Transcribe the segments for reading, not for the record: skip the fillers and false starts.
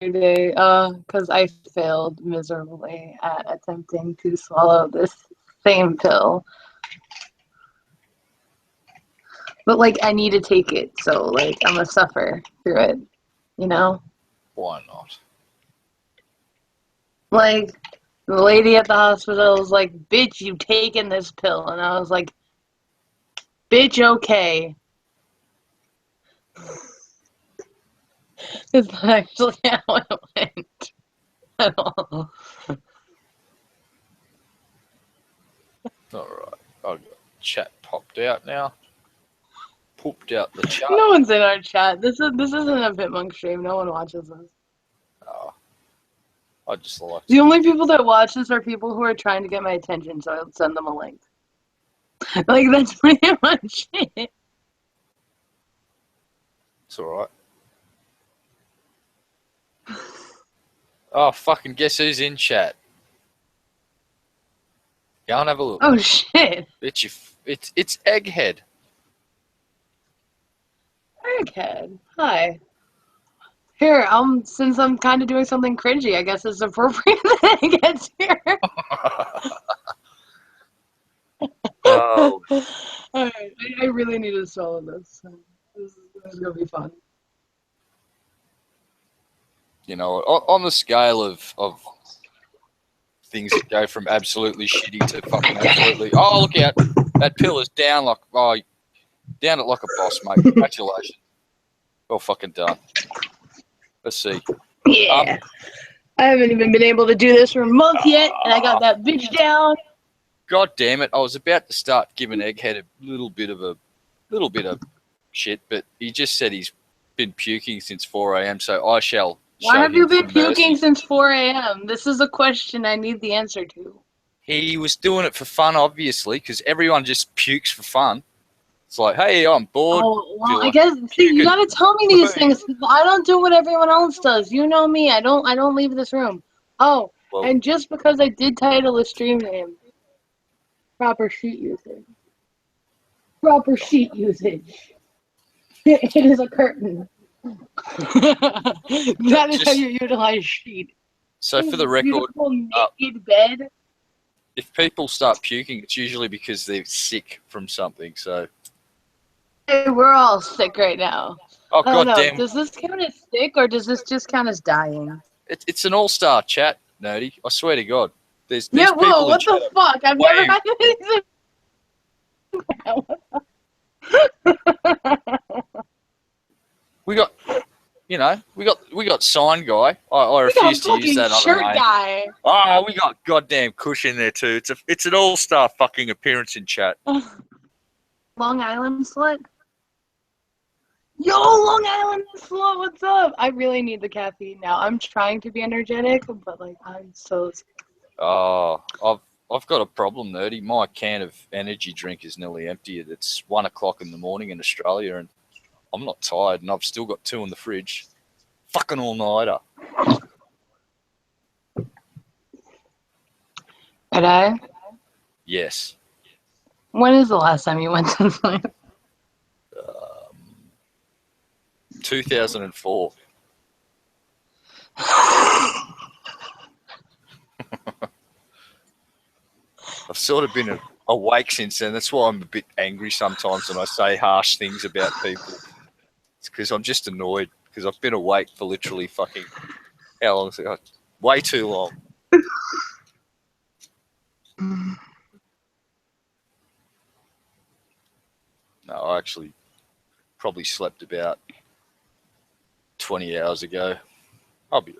day, because I failed miserably at attempting to swallow this same pill. But, like, I need to take it, so, like, I'm gonna suffer through it, you know? Why not? Like, the lady at the hospital was like, bitch, you taken this pill. And I was like, bitch, okay. It's not actually how it went at all. Alright. I've got chat popped out now. Pooped out the chat. No one's in our chat. This isn't a Pitmonk stream. No one watches us. Oh, I just like The only people that watch this are people who are trying to get my attention, so I'll send them a link. Like, that's pretty much it. It's alright. Oh, fucking guess who's in chat? Go and have a look. Oh, shit. It's Egghead. Egghead. Hi. Here, since I'm kind of doing something cringy, I guess it's appropriate that it gets here. Oh. Alright, I really need to swallow this. This is gonna be fun. You know, on the scale of things that go from absolutely shitty to fucking absolutely. Oh, look out! That pill is down like down it like a boss, mate. Congratulations. Well fucking done. Let's see. Yeah. I haven't even been able to do this for a month yet, and I got that bitch down. God damn it! I was about to start giving Egghead a little bit of shit, but he just said he's been puking since 4 a.m. So I shall. Why have you been puking since 4 a.m.? This is a question I need the answer to. He was doing it for fun, obviously, because everyone just pukes for fun. It's like, hey, I'm bored. Oh, well, I guess, see, you gotta tell me these things. I don't do what everyone else does. You know me. I don't leave this room. Oh, well, and just because I did title a stream name, proper sheet usage. Proper sheet usage. It is a curtain. That is how you utilize sheet. So for the record, beautiful naked bed. If people start puking, it's usually because they're sick from something. So hey, we're all sick right now. Oh goddamn! Does this count as sick or does this just count as dying? It's an all-star chat, Nerdy. I swear to God. There's yeah. people Whoa! What the fuck? I've never had anything. We got, we got sign guy. I refuse to use that shirt other name. Guy. Oh, we got goddamn Kush in there too. It's an all-star fucking appearance in chat. Long Island slut. Yo, Long Island slut, what's up? I really need the caffeine now. I'm trying to be energetic, but like I'm so sick. Oh, I've got a problem, Nerdy. My can of energy drink is nearly empty. It's 1 o'clock in the morning in Australia, and I'm not tired, and I've still got 2 in the fridge. Fucking all-nighter. Today? Yes. When is the last time you went to sleep? 2004. I've sort of been awake since then. That's why I'm a bit angry sometimes when I say harsh things about people. It's because I'm just annoyed because I've been awake for literally fucking how long is it? Way too long. No, I actually probably slept about 20 hours ago. I'll be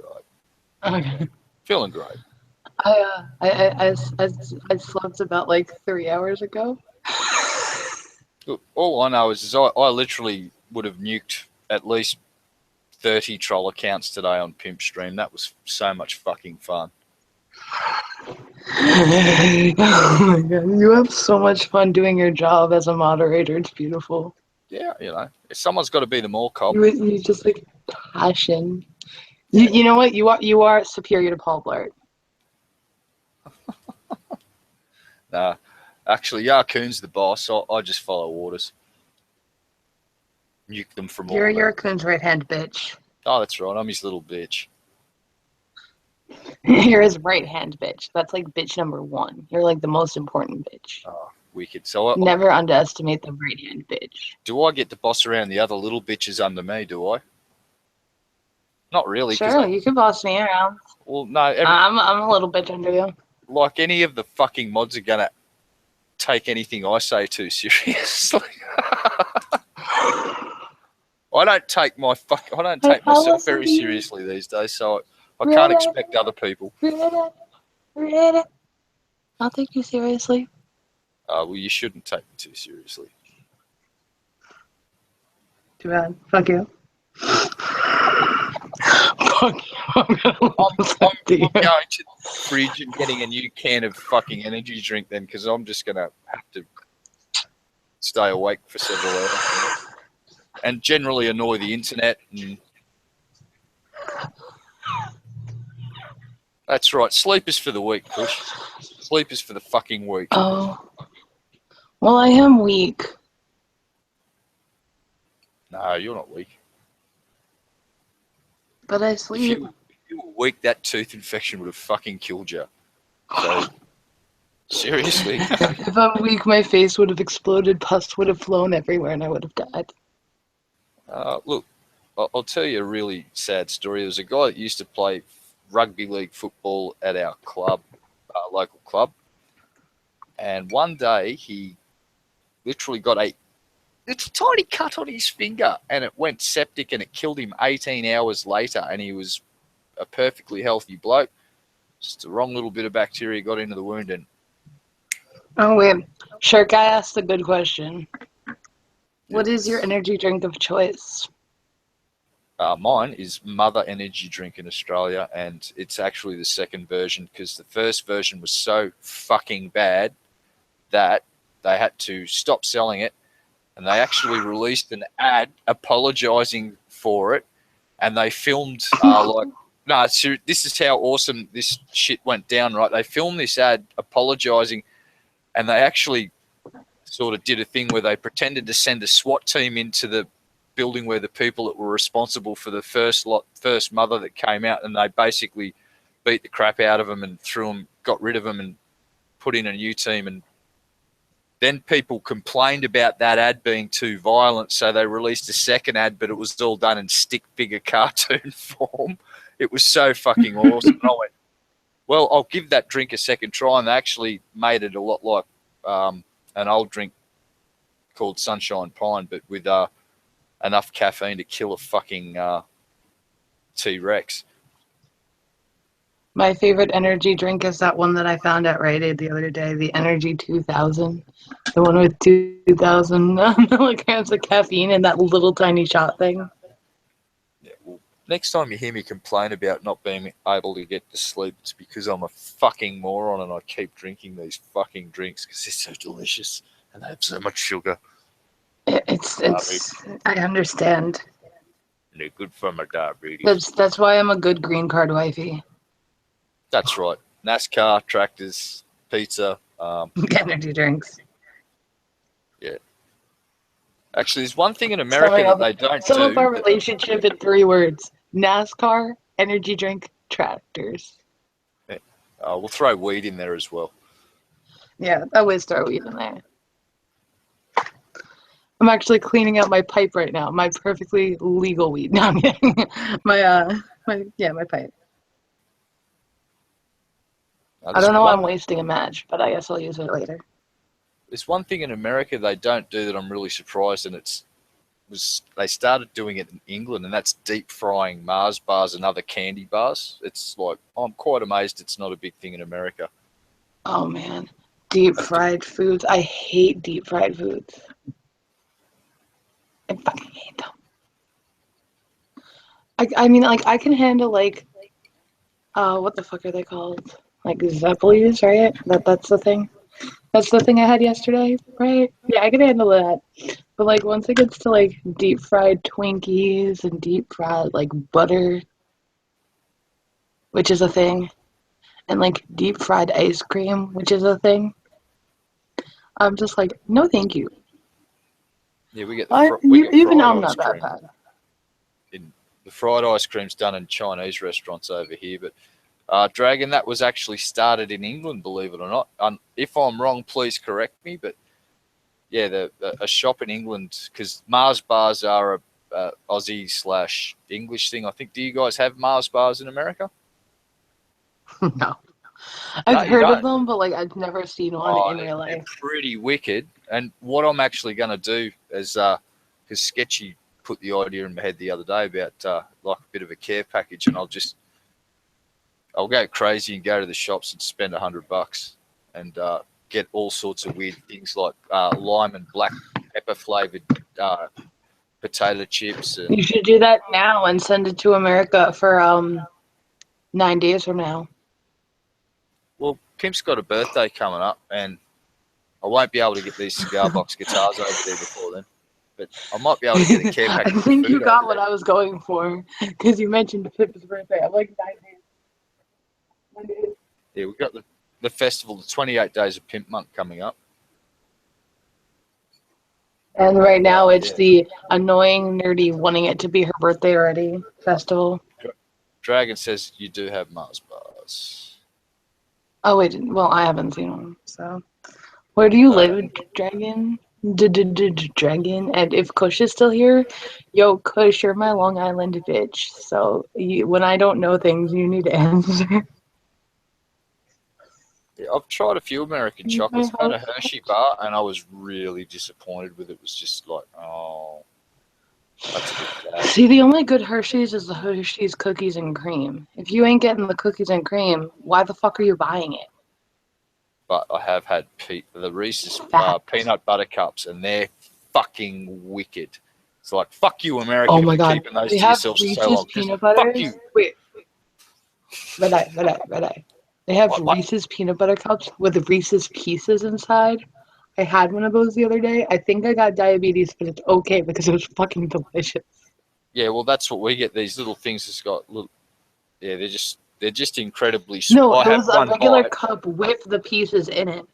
right. Okay. Feeling great. I slept about like 3 hours ago. Look, all I know is I literally would have nuked at least 30 troll accounts today on Pimp Stream. That was so much fucking fun. Oh my god, you have so much fun doing your job as a moderator. It's beautiful. Yeah, someone's got to be the mall cop. You just like passion. You know what? You are superior to Paul Blart. Nah, actually, Yarkoon's the boss. So I just follow orders. Nuke them from all. You're Yarkoon's right hand bitch. Oh, that's right. I'm his little bitch. You're his right hand bitch. That's like bitch number 1. You're like the most important bitch. Oh, wicked. So Never underestimate the right hand bitch. do I get to boss around the other little bitches under me, do I? Not really. Sure, you can boss me around. Well, no. I'm a little bitch under you. Like any of the fucking mods are going to take anything I say too seriously. I don't take myself very seriously these days, so I can't expect other people. Read it. I'll take you seriously. Well, you shouldn't take me too seriously. Too bad. Fuck you. Fuck you. I'm going to the fridge and getting a new can of fucking energy drink then, because I'm just going to have to stay awake for several hours and generally annoy the internet. And that's right. Sleep is for the weak, Push. Sleep is for the fucking weak. Oh. Well, I am weak. No, you're not weak. But I sleep. If you were weak, that tooth infection would have fucking killed you. So, seriously. If I'm weak, my face would have exploded, pus would have flown everywhere, and I would have died. Look, I'll tell you a really sad story. There was a guy that used to play rugby league football at our club, local club. And one day he literally got a tiny cut on his finger and it went septic and it killed him 18 hours later, and he was a perfectly healthy bloke. Just the wrong little bit of bacteria got into the wound. And oh, wait. Shark Guy asked a good question. What is your energy drink of choice? Mine is Mother Energy Drink in Australia, and it's actually the second version because the first version was so fucking bad that they had to stop selling it, and they actually released an ad apologizing for it, and they filmed this is how awesome this shit went down, right? They filmed this ad apologizing, and they actually sort of did a thing where they pretended to send a SWAT team into the building where the people that were responsible for the first mother that came out, and they basically beat the crap out of them and got rid of them and put in a new team. And then people complained about that ad being too violent, so they released a second ad, but it was all done in stick figure cartoon form. It was so fucking awesome. And I went, well, I'll give that drink a second try, and they actually made it a lot like an old drink called Sunshine Pine, but with enough caffeine to kill a fucking T-Rex. My favorite energy drink is that one that I found at Rite Aid the other day, the Energy 2000. The one with 2,000 milligrams of caffeine in that little tiny shot thing. Yeah, well, next time you hear me complain about not being able to get to sleep, it's because I'm a fucking moron and I keep drinking these fucking drinks because they're so delicious and they have so much sugar. It's I understand. And they're good for my diabetes. That's why I'm a good green card wifey. That's right. NASCAR, tractors, pizza. Energy drinks. Yeah. Actually, there's one thing in America that they don't do. Sum up our relationship in 3 words. NASCAR, energy drink, tractors. Yeah. We'll throw weed in there as well. Yeah, I always throw weed in there. I'm actually cleaning out my pipe right now. My perfectly legal weed. No, I'm kidding. My pipe. I don't know why I'm wasting a match, but I guess I'll use it later. There's one thing in America they don't do that I'm really surprised, and they started doing it in England, and that's deep frying Mars bars and other candy bars. It's like, I'm quite amazed it's not a big thing in America. Oh man, deep fried foods. I hate deep fried foods. I fucking hate them. I mean, like, I can handle, like, what the fuck are they called? Like, Zeppelis, right? That's the thing. That's the thing I had yesterday, right? Yeah, I can handle that. But, like, once it gets to, like, deep fried Twinkies and deep fried, like, butter, which is a thing, and, like, deep fried ice cream, which is a thing, I'm just like, no thank you. Yeah, we get even I'm not that bad. The fried ice cream's done in Chinese restaurants over here, but Dragon, that was actually started in England, believe it or not. If I'm wrong, please correct me. But yeah, a shop in England, because Mars bars are a Aussie/English thing. I think. Do you guys have Mars bars in America? No. No, I've you heard of don't. them, but like I've never seen one Oh, in real they're life. pretty wicked. And what I'm actually going to do is, because Sketchy put the idea in my head the other day about like a bit of a care package, and I'll go crazy and go to the shops and spend $100 and get all sorts of weird things like lime and black pepper flavored potato chips. You And should do that now and send it to America for 9 days from now. well, Pimp's got a birthday coming up, and I won't be able to get these cigar box guitars over there before then. But I might be able to get a care I package. think you got what I was going for because you mentioned Pip's birthday. I'm like 9 days. 9 days. Yeah, we've got the festival, the 28 Days of Pimp Month coming up. And right now it's the annoying, nerdy, wanting it to be her birthday already festival. Dragon says you do have Mars bars. Oh, wait. Well, I haven't seen one. So, where do you live, Dragon? Dragon. And if Kush is still here, yo, Kush, you're my Long Island bitch. So, when I don't know things, you need to answer. Yeah, I've tried a few American chocolates. I had a Hershey bar, and I was really disappointed with it. It was just like, oh, that's a bit bad. See, the only good Hershey's is the Hershey's cookies and cream. If you ain't getting the cookies and cream, why the fuck are you buying it? But I have had the Reese's peanut butter cups, and they're fucking wicked. It's like, fuck you, America, Oh my for God. keeping those They to have yourselves for Reese's so long. peanut Fuck butters. you. Wait. Red eye. They have Reese's peanut butter cups with Reese's Pieces inside. I had one of those the other day. I think I got diabetes, but it's okay because it was fucking delicious. Yeah, well, that's what we get. These little things that's got little. Yeah, they're just incredibly sweet. No, I it had was a one regular bite. cup with the pieces in it.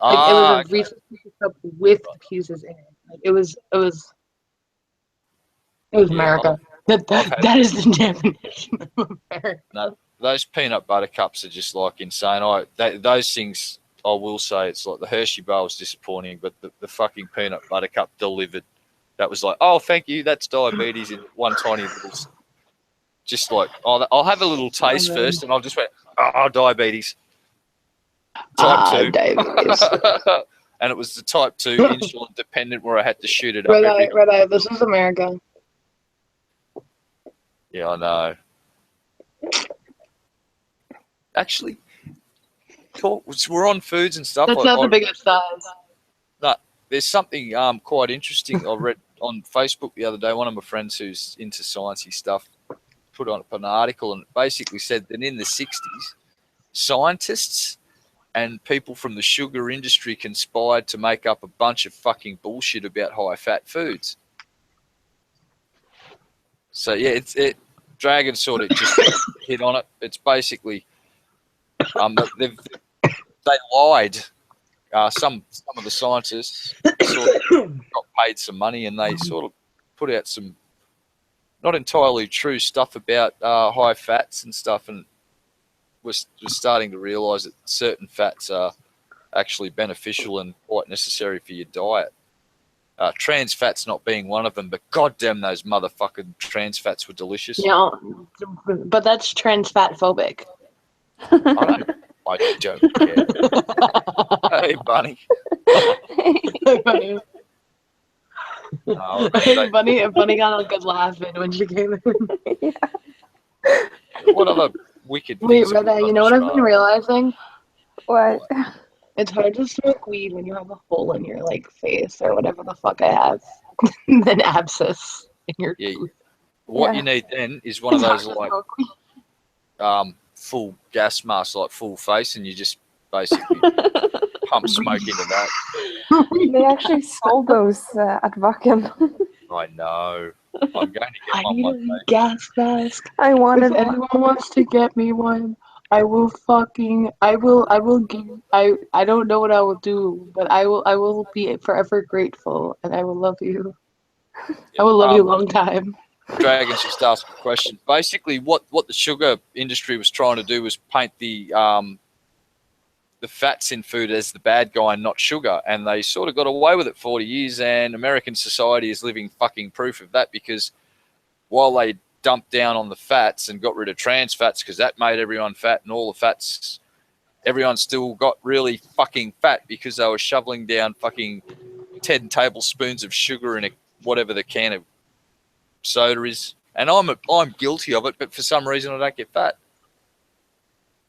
Like it was a Reese's Pieces cup with the pieces in it. Like, it was America. That is the definition of America. No, those peanut butter cups are just like insane. Those things, I will say, it's like the Hershey bar was disappointing, but the fucking peanut butter cup delivered. That was like, oh, thank you. That's diabetes in one tiny little. Just like, oh, I'll have a little taste first, and I'll just went, oh, diabetes. Type 2. Diabetes. And it was the type 2 insulin dependent where I had to shoot it up. Red eye, this is America. Yeah, I know. Actually, we're on foods and stuff. That's not the biggest size. No, there's something quite interesting I read on Facebook the other day. One of my friends who's into sciencey stuff put on an article and basically said that in the 60s, scientists and people from the sugar industry conspired to make up a bunch of fucking bullshit about high-fat foods. So yeah, Dragon sort of just hit on it. It's basically they lied. Some of the scientists sort of got paid some money, and they sort of put out some not entirely true stuff about high fats and stuff, and we're starting to realise that certain fats are actually beneficial and quite necessary for your diet. Trans fats not being one of them, but goddamn, those motherfucking trans fats were delicious. Yeah, but that's trans fat phobic. I don't care. Hey, Bunny. Bunny got a good laugh in when she came in. What other wicked things? Wait, Red Eye, you know what I've been realizing? What? It's hard to smoke weed when you have a hole in your like face or whatever the fuck I have. Then abscess in your tooth. What you need then is one of those like full gas masks, like full face, and you just basically pump smoke into that. They actually sold those at Wacken. I know. I'm going to get I need one. a gas mask. I wanted If anyone wants to get me one, I will give. I don't know what I will do, but I will be forever grateful, and I will love you. I will love you a long time. Dragon's just asked a question. Basically, what the sugar industry was trying to do was paint the fats in food as the bad guy and not sugar, and they sort of got away with it 40 years, and American society is living fucking proof of that, because while they dumped down on the fats and got rid of trans fats because that made everyone fat, and all the fats, everyone still got really fucking fat because they were shoveling down fucking 10 tablespoons of sugar in whatever the can of soda is. And I'm guilty of it, but for some reason I don't get fat.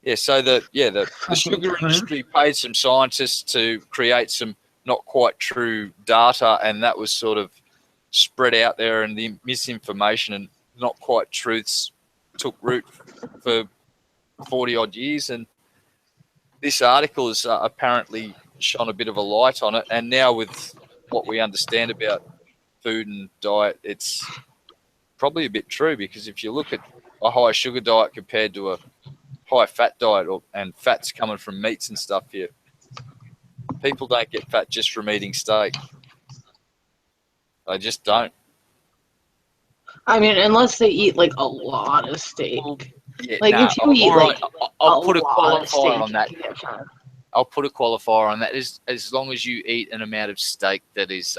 Yeah, so the sugar industry paid some scientists to create some not quite true data, and that was sort of spread out there, and the misinformation and not quite truths took root for 40 odd years. And this article has apparently shone a bit of a light on it. And now with what we understand about food and diet, it's probably a bit true, because if you look at a high sugar diet compared to a high fat diet, and fats coming from meats and stuff here, people don't get fat just from eating steak. They just don't. I mean, unless they eat like a lot of steak. Yeah, like if you eat like I'll put a qualifier steak, on that. I'll put a qualifier on that. As long as you eat an amount of steak that is,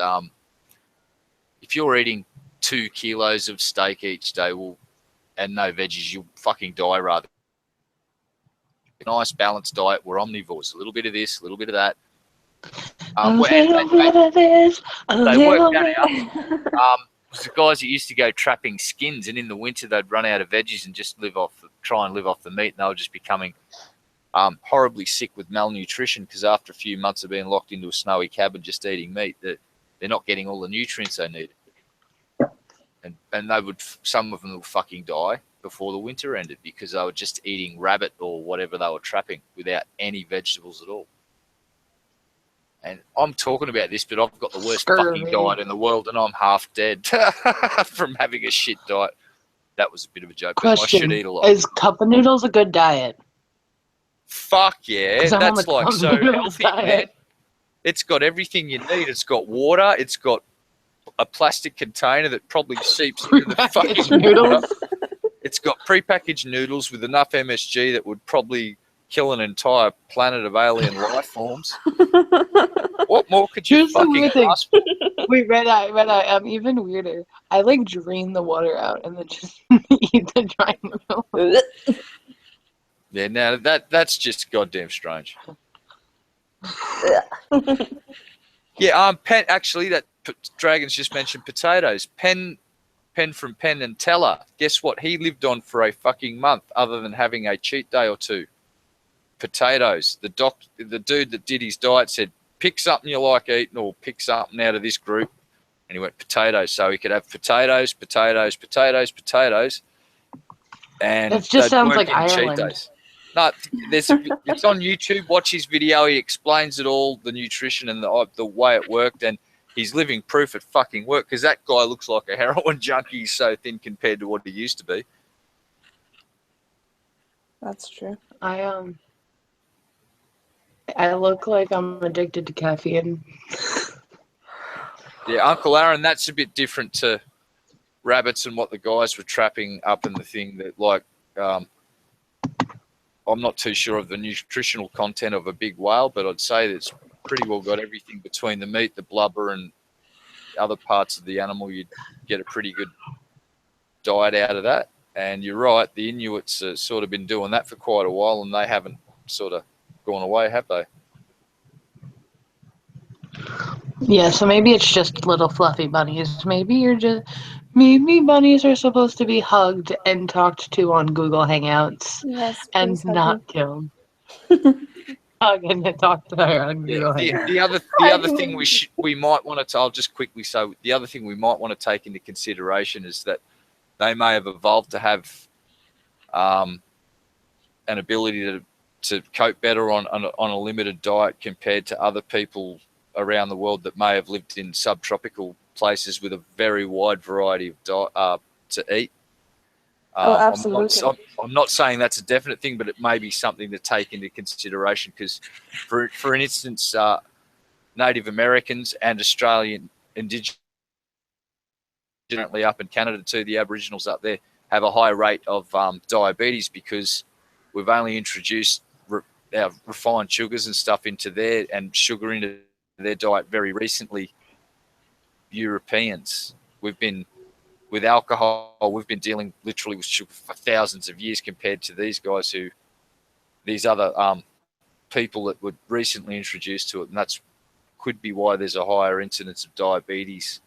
if you're eating 2 kilos of steak each day, and no veggies, you'll fucking die rather. A nice balanced diet. We're omnivores. A little bit of this, a little bit of that. A little bit of this, a little bit. The guys that used to go trapping skins, and in the winter they'd run out of veggies and just try and live off the meat, and they were just becoming horribly sick with malnutrition, because after a few months of being locked into a snowy cabin just eating meat, that they're not getting all the nutrients they need. And some of them would fucking die before the winter ended, because they were just eating rabbit or whatever they were trapping without any vegetables at all. And I'm talking about this, but I've got the worst fucking diet in the world, and I'm half dead from having a shit diet. That was a bit of a joke, but I should eat a lot. Is cup of noodles a good diet? Fuck yeah. That's like so healthy, man. It's got everything you need. It's got water. It's got a plastic container that probably seeps into the fucking noodles. It's got prepackaged noodles with enough MSG that would probably kill an entire planet of alien life forms. What more could you fucking ask for? Wait, Red Eye, even weirder. I like drain the water out and then just eat the dry noodles. Yeah, now that's just goddamn strange. Yeah, Penn, actually, that Dragon's just mentioned potatoes. Penn from Penn and Teller. Guess what? He lived on for a fucking month, other than having a cheat day or two. Potatoes. The dude that did his diet said, pick something you like eating, or pick something out of this group. And he went potatoes. So he could have potatoes. And it just sounds like Ireland. Cheat days. No, it's on YouTube. Watch his video. He explains it all, the nutrition and the way it worked, and he's living proof it fucking worked, because that guy looks like a heroin junkie. He's so thin compared to what he used to be. That's true. I look like I'm addicted to caffeine. Yeah, Uncle Aaron, that's a bit different to rabbits and what the guys were trapping up in the thing. That, like, I'm not too sure of the nutritional content of a big whale, but I'd say that it's pretty well got everything between the meat, the blubber, and other parts of the animal. You'd get a pretty good diet out of that. And you're right, the Inuits have sort of been doing that for quite a while, and they haven't sort of gone away, have they? Yeah, so maybe it's just little fluffy bunnies. Maybe bunnies are supposed to be hugged and talked to on Google Hangouts, yes, and not killed. Hug and talk to her on Google Hangouts. The other thing we might want to, I'll just quickly say, the other thing we might want to take into consideration is that they may have evolved to have an ability to cope better on a limited diet compared to other people around the world that may have lived in subtropical places with a very wide variety of diet to eat. Absolutely. I'm not saying that's a definite thing, but it may be something to take into consideration, because, for instance, Native Americans and Australian Indigenous unfortunately up in Canada too, the Aboriginals up there have a high rate of diabetes because we've only introduced our refined sugars and stuff into their and sugar into their diet very recently. Europeans, we've been with alcohol, we've been dealing literally with sugar for thousands of years compared to these guys these other people that were recently introduced to it, and that's could be why there's a higher incidence of diabetes.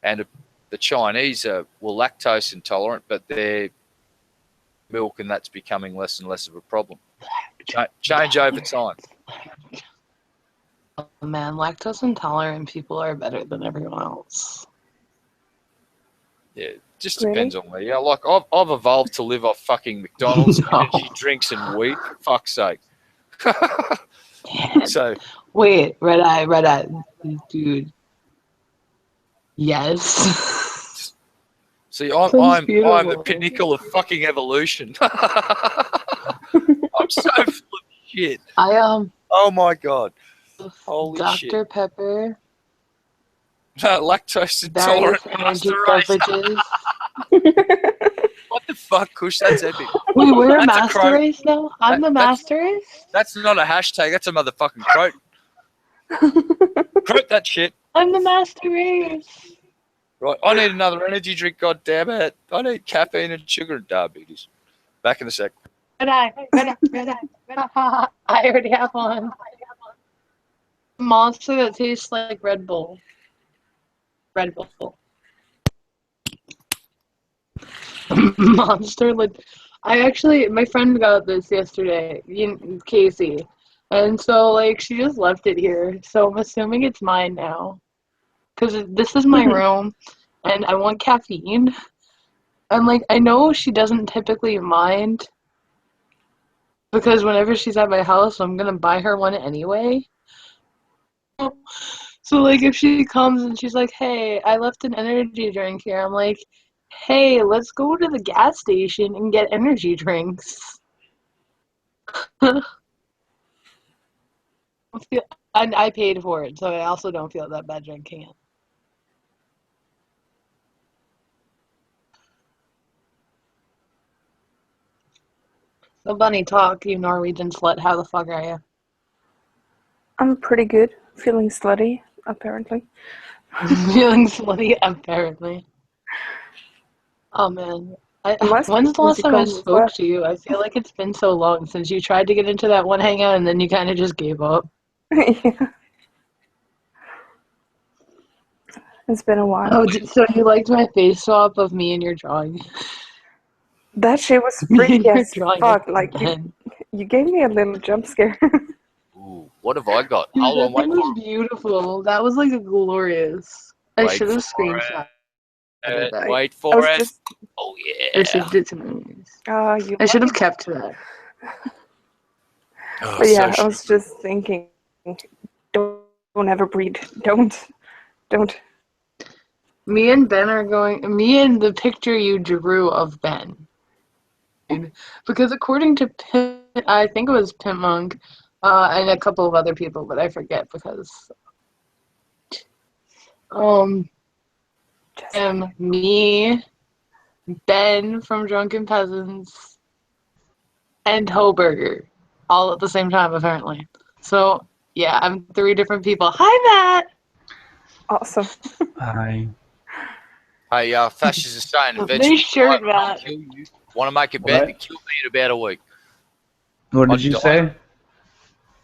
And the Chinese are lactose intolerant, but their milk and that's becoming less and less of a problem. Change over time. Oh, man, lactose intolerant people are better than everyone else. Yeah, it just depends on me. Yeah, like I've evolved to live off fucking McDonald's, energy drinks, and weed. For fuck's sake. So wait, red eye, dude. Yes. See, I'm the pinnacle of fucking evolution. I'm so full of shit. Oh my god. Holy Dr. shit. Pepper. Lactose intolerant energy beverages. What the fuck, Kush? That's epic. Wait, we're a master race now? I'm the master race? That's not a hashtag. That's a motherfucking quote. Quote that shit. I'm the master race. Right, I need another energy drink, goddammit. I need caffeine and sugar and diabetes. Back in a sec. Red eye. I already have one. Monster that tastes like Red Bull. Red Bull. Monster, like, my friend got this yesterday, Casey, and so, like, she just left it here, so I'm assuming it's mine now, because this is my room, and I want caffeine, and, like, I know she doesn't typically mind, because whenever she's at my house, I'm gonna buy her one anyway. So, like, if she comes and she's like, hey, I left an energy drink here, I'm like, hey, let's go to the gas station and get energy drinks. I paid for it, so I also don't feel that bad drinking it. So, Bunny, talk, you Norwegian slut. How the fuck are you? I'm pretty good. Feeling slutty, apparently. Feeling slutty, apparently. Oh, man. When's the last time I spoke to you? I feel like it's been so long since you tried to get into that one hangout and then you kind of just gave up. Yeah. It's been a while. Oh, so you liked my face swap of me and your drawing? That shit was freaky as fuck. Like, you gave me a little jump scare. Ooh, what have I got? Dude, that thing was beautiful. That was, like, glorious. I should have screenshot. Wait for it. Oh, yeah. I received it to me. I should have kept that. Oh, but yeah, I was just thinking, don't ever breed. Don't. Me and the picture you drew of Ben. Because according to I think it was Pimp Monk, and a couple of other people, but I forget because me, Ben from Drunken Peasants, and Hoburger, all at the same time apparently. So yeah, I'm 3 different people. Hi, Matt. Awesome. Hi. Hey, Fascists are saying eventually shirt, Matt. Want to make a bet to kill me in about a week. What did you say?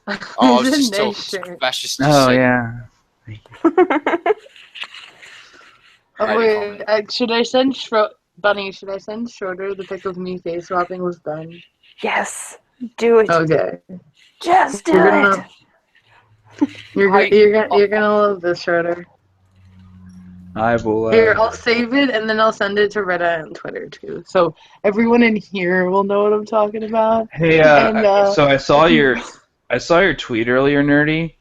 Oh, I was just talking Fascists. Oh, yeah. Oh, wait, should I send Bunny, should I send Schroeder the pic of me face swapping with Ben? Yes, do it. Okay. Just do it. You're gonna love this, Schroeder. I will. Here, I'll save it and then I'll send it to Reddit and Twitter too, so everyone in here will know what I'm talking about. Hey, so I saw your tweet earlier, Nerdy.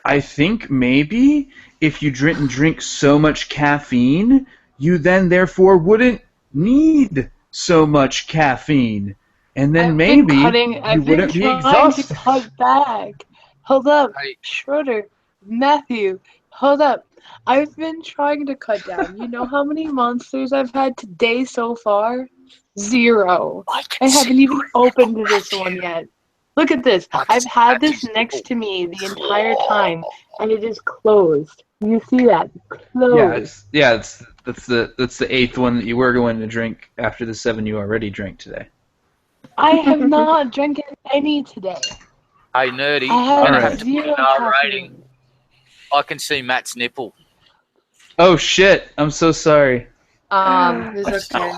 I think maybe if you drink so much caffeine, you then therefore wouldn't need so much caffeine, and then maybe you wouldn't be exhausted. To cut back. Hold up, Schroeder, Matthew, Hold up. I've been trying to cut down. You know how many monsters I've had today so far? 0. I haven't even opened this one yet. Look at this. I've had this next to me the entire time, and it is closed. You see that? Closed. That's the 8th one that you were going to drink after the 7 you already drank today. I have not drank any today. Hey, Nerdy, I you're going to have have to put 0 an R caffeine. rating. I can see Matt's nipple. Oh shit! I'm so sorry. It's okay.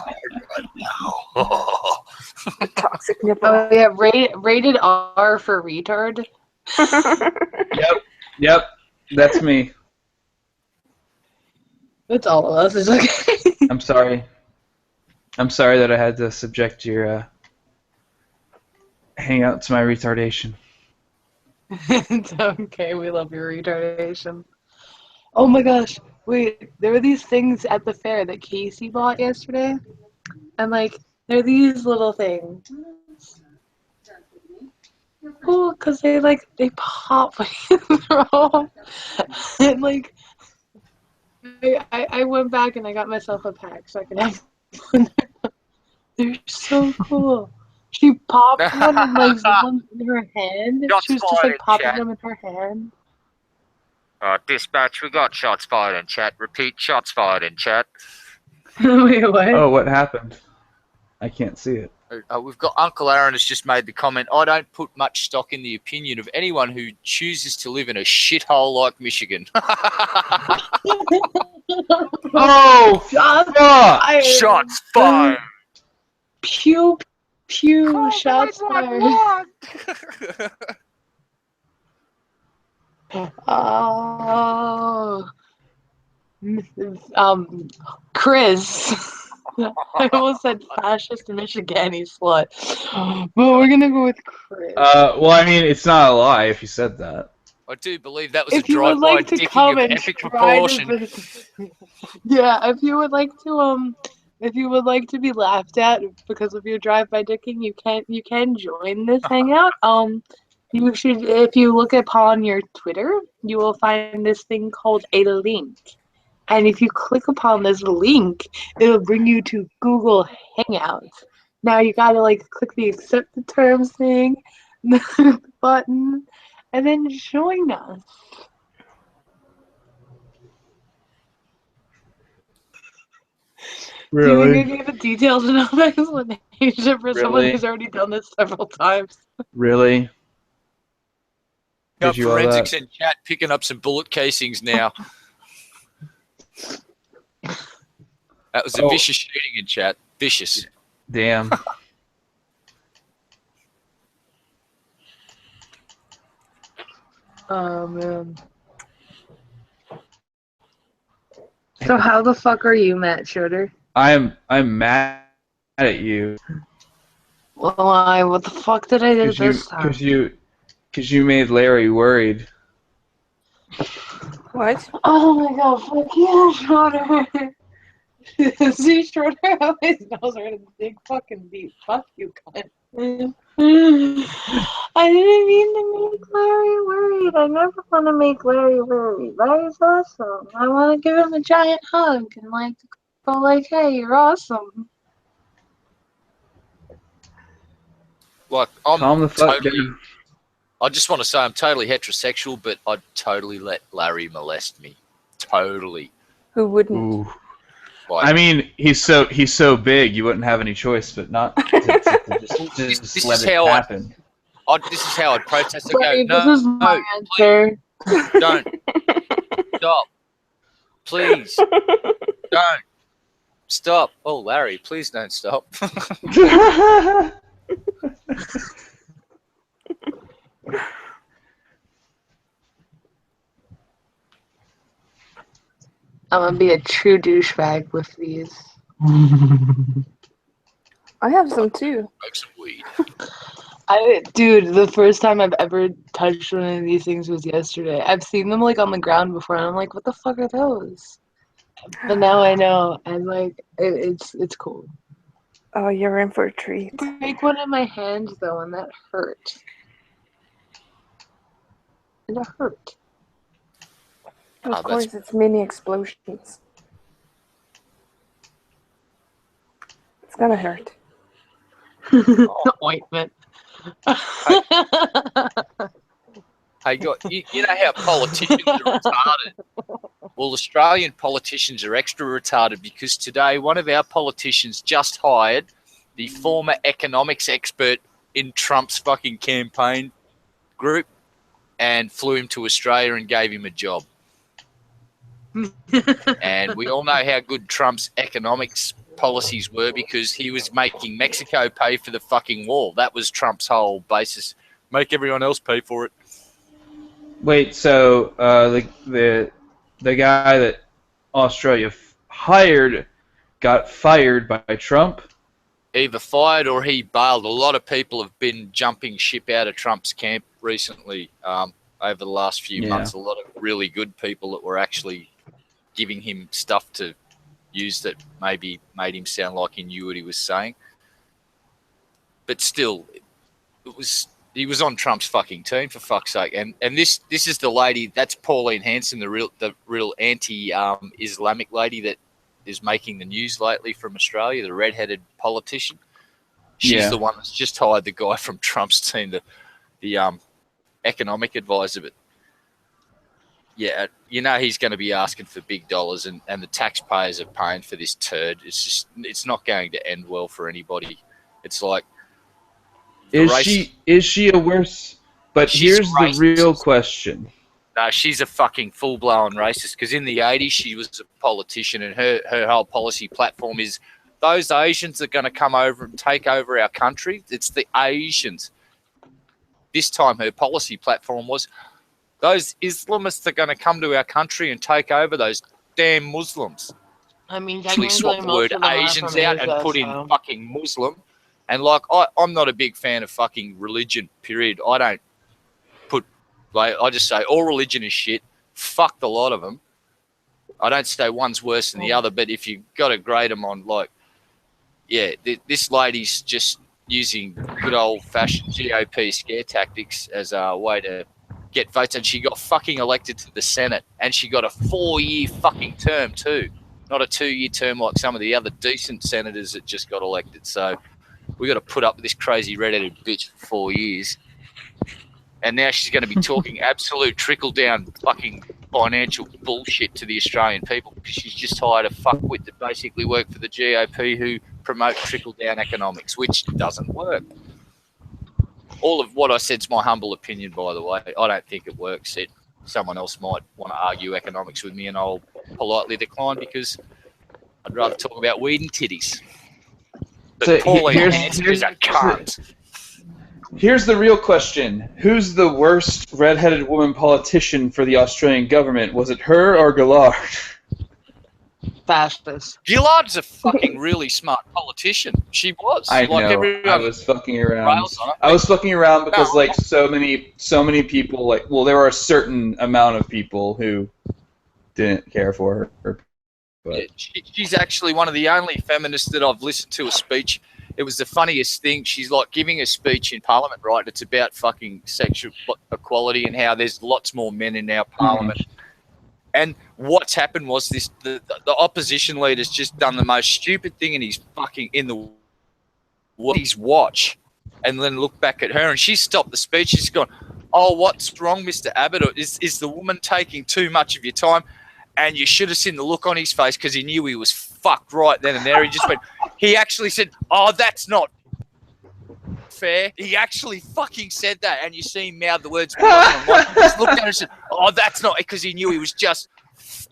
A toxic nipple. Oh yeah, rated R for retard. Yep, that's me. It's all of us. It's okay. I'm sorry. I'm sorry that I had to subject your hangout to my retardation. It's okay. We love your retardation. Oh my gosh. Wait, there were these things at the fair that Casey bought yesterday. And like, they're these little things. Cool, because they pop when you throw. And like, I went back and I got myself a pack so I can have one. They're so cool. She popped one and like one in her hand. She was just like popping them in her hand. Dispatch, we got shots fired in chat. Repeat, shots fired in chat. Wait, what? Oh, what happened? I can't see it. We've got Uncle Aaron has just made the comment, I don't put much stock in the opinion of anyone who chooses to live in a shithole like Michigan. Oh, Shots fuck! fired. Shots fired! Pew, pew, shots fired. Oh. Chris. I almost said fascist Michigani slut. But we're gonna go with Chris. Well, I mean, it's not a lie if you said that. I do believe that was If a you would drive-by like to dicking come of and epic try proportion. Yeah, if you would like to be laughed at because of your drive-by dicking, you can join this hangout. You should, if you look upon your Twitter, you will find this thing called a link. And if you click upon this link, it'll bring you to Google Hangouts. Now you gotta like click the accept the terms thing, button, and then join us. Really? Do you give a detailed enough explanation for someone Really? who's already done this several times? Really? Got Did you all forensics that? in chat picking up some bullet casings now. That was a vicious shooting in chat. Vicious. Damn. Oh man. So how the fuck are you, Matt Schroeder? I'm mad at you Well, what the fuck did I do this time? because you made Larry worried. What? Oh my god, fuck yeah, Schroeder. See, Schroeder always knows where to dig fucking deep. Fuck you, cunt. I didn't mean to make Larry worried. I never want to make Larry worried. Larry's awesome. I want to give him a giant hug and like go like, hey, you're awesome. Like, I'm Calm the fuck totally, down. I just want to say I'm totally heterosexual, but I'd totally let Larry molest me. Totally. Who wouldn't? Ooh. Like, I mean, he's so big, you wouldn't have any choice but not to just This let is it how happen. this is how I'd protest. I Larry, go, this is my answer. don't. Stop. Please. Don't. Stop. Oh, Larry, please don't stop. I'm gonna be a true douchebag with these. I have some too. Smoke some weed. Dude, the first time I've ever touched one of these things was yesterday. I've seen them like on the ground before, and I'm like, what the fuck are those? But now I know, and like, it's cool. Oh, you're in for a treat. Break one in my hand though, and that hurt. And it hurt. Of course, it's mini explosions. It's gonna hurt. Ointment. Hey, you know how politicians are retarded? Well, Australian politicians are extra retarded because today one of our politicians just hired the former economics expert in Trump's fucking campaign group and flew him to Australia and gave him a job. And we all know how good Trump's economics policies were because he was making Mexico pay for the fucking wall. That was Trump's whole basis. Make everyone else pay for it. Wait, so the guy that Australia hired got fired by Trump? Either fired or he bailed. A lot of people have been jumping ship out of Trump's camp recently over the last few months. A lot of really good people that were actually giving him stuff to use that maybe made him sound like he knew what he was saying. But still, he was on Trump's fucking team, for fuck's sake. And this is the lady, that's Pauline Hanson, the real anti-Islamic lady that is making the news lately from Australia, the red-headed politician. She's the one that's just hired the guy from Trump's team, the economic advisor. But yeah, you know he's going to be asking for big dollars, and the taxpayers are paying for this turd. It's not going to end well for anybody. It's like, Is she a worse? But here's the real question. No, she's a fucking full-blown racist because in the 80s she was a politician and her whole policy platform is those Asians are going to come over and take over our country. It's the Asians. This time her policy platform was those Islamists are going to come to our country and take over those damn Muslims. I mean, actually swap the word Asians out and put in fucking Muslim. And like, I'm not a big fan of fucking religion, period. I don't put, like, I just say all religion is shit. Fuck the lot of them. I don't say one's worse than the other, but if you've got to grade them on, like, yeah, this lady's just using good old-fashioned GOP scare tactics as a way to get votes. And she got fucking elected to the Senate. And she got a 4-year fucking term too. Not a 2-year term like some of the other decent senators that just got elected. So we got to put up with this crazy red-headed bitch for 4 years. And now she's going to be talking absolute trickle-down fucking financial bullshit to the Australian people because she's just hired a fuckwit that basically worked for the GOP who promote trickle-down economics, which doesn't work. All of what I said is my humble opinion, by the way. I don't think it works. Someone else might want to argue economics with me and I'll politely decline because I'd rather talk about weed and titties. But So Pauline Hanson is a cunt. Here's the real question. Who's the worst red-headed woman politician for the Australian government? Was it her or Gillard? Fastest. Gillard's a fucking really smart politician. She was. I like know. Everyone I was fucking around. rails on it. I was fucking around because No. like so many people like there were a certain amount of people who didn't care for her. But Yeah, she's actually one of the only feminists that I've listened to a speech. It was the funniest thing. She's like giving a speech in Parliament, right? It's about fucking sexual equality and how there's lots more men in our Parliament. And what's happened was the opposition leader's just done the most stupid thing in his watch, and then looked back at her, and she stopped the speech. She's gone, "Oh, what's wrong, Mr. Abbott? Is the woman taking too much of your time?" And you should have seen the look on his face because he knew he was fucked right then and there. He just went. He actually said, "Oh, that's not fair." He actually fucking said that, and you see him mouth the words. He just looked at her and said, "Oh, that's not," because he knew he was just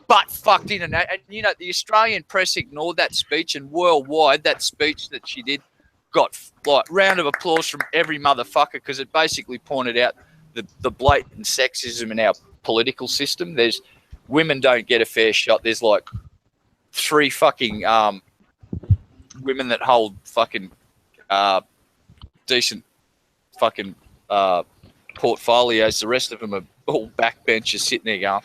butt fucked in. And you know, the Australian press ignored that speech, and worldwide, that speech that she did got like round of applause from every motherfucker because it basically pointed out the blatant sexism in our political system. There's women don't get a fair shot. There's like 3 fucking women that hold fucking decent fucking portfolios. The rest of them are all backbenchers sitting there going.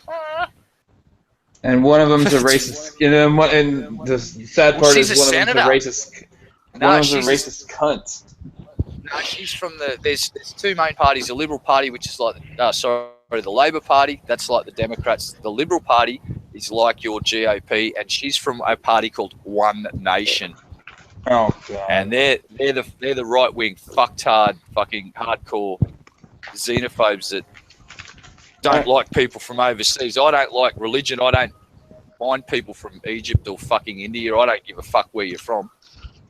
and one of them's a racist. And the sad part she's is a one senator. of them's a racist. No, one of them's a she's racist cunt. No, she's from there's 2 main parties. The Liberal Party, which is like, sorry, the Labor Party, that's like the Democrats. The Liberal Party is like your GOP, and she's from a party called One Nation. Oh god. And they're the right wing, fucking hardcore xenophobes that don't like people from overseas. I don't like religion. I don't mind people from Egypt or fucking India. I don't give a fuck where you're from.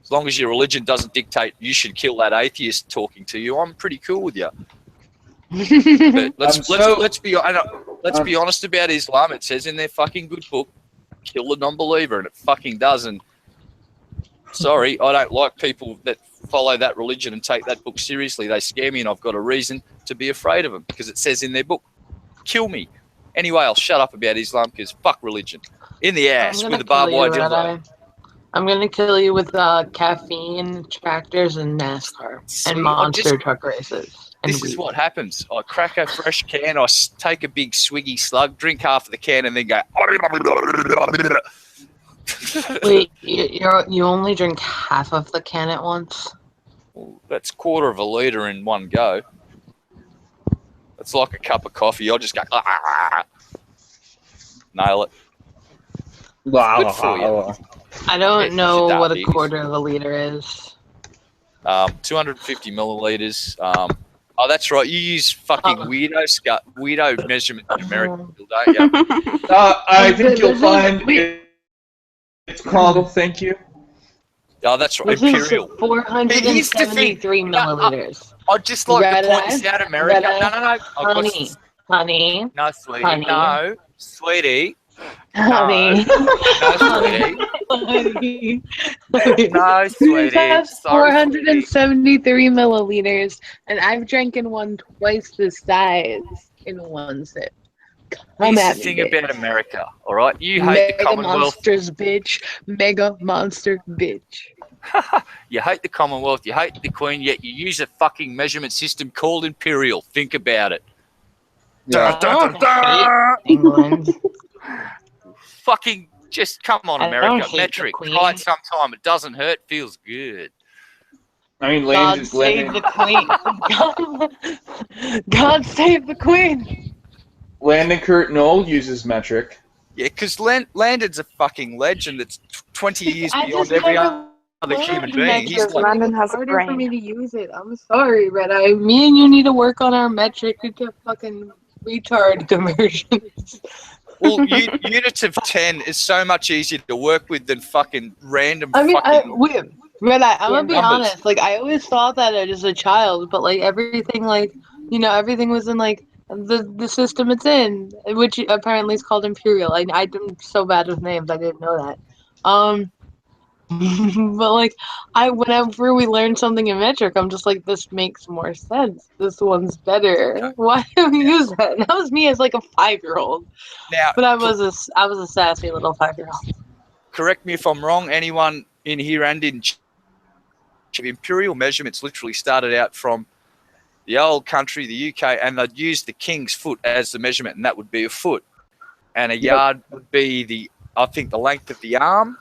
As long as your religion doesn't dictate you should kill that atheist talking to you, I'm pretty cool with you. But let's be honest about Islam. It says in their fucking good book, kill the non-believer, and it fucking does. And sorry, I don't like people that follow that religion and take that book seriously. They scare me, and I've got a reason to be afraid of them because it says in their book, kill me. Anyway, I'll shut up about Islam because fuck religion. In the ass with a barbed wire dildo. I'm gonna kill you with caffeine, tractors, and NASCAR, and monster truck races. This is what happens. I crack a fresh can, I take a big swiggy slug, drink half of the can, and then go. Wait, you only drink half of the can at once? Well, that's quarter of a litre in one go. It's like a cup of coffee. I'll just go. Nail it. Good for you. I don't know what a quarter of a liter is. 250 milliliters. Oh, that's right. You use fucking weirdo measurement in America, don't you? I think you'll find it's called. Thank you. Oh, that's right. This Imperial. is 473 milliliters. I'd just like to point this out, America. No. Honey. No, sweetie. Honey. No, sweetie. Honey. No, sweetie. That's 473 milliliters, and I've drank in one twice the size in one sip. Here's the thing about America, all right? You hate the Commonwealth. Mega monster bitch. You hate the Commonwealth, you hate the Queen, yet you use a fucking measurement system called Imperial. Think about it. Yeah. England. Fucking just come on, America. Metric. Try it sometime. It doesn't hurt. Feels good. I mean, God save the Queen. God save the Queen. Landon Kurt Knoll uses metric. Yeah, because Landon's a fucking legend that's 20 years beyond every other human being. He's like, Landon has a brain. For me to use it. I'm sorry, Red Eye. Me and you need to work on our metric to fucking retard conversions. Well, units of 10 is so much easier to work with than fucking random Red Eye, I'm gonna be numbers. honest. Like, I always thought that as a child, but like everything, like, everything was in like the system it's in, which apparently is called Imperial. I'm so bad with names, I didn't know that. But like, whenever we learn something in metric, I'm just like, this makes more sense. This one's better. Why do we use that? And that was me as like a 5-year-old. Now, but I was a sassy little 5-year-old. Correct me if I'm wrong. Anyone in here and in Imperial measurements literally started out from the old country, the UK, and they'd use the king's foot as the measurement, and that would be a foot. And a yard would be the length of the arm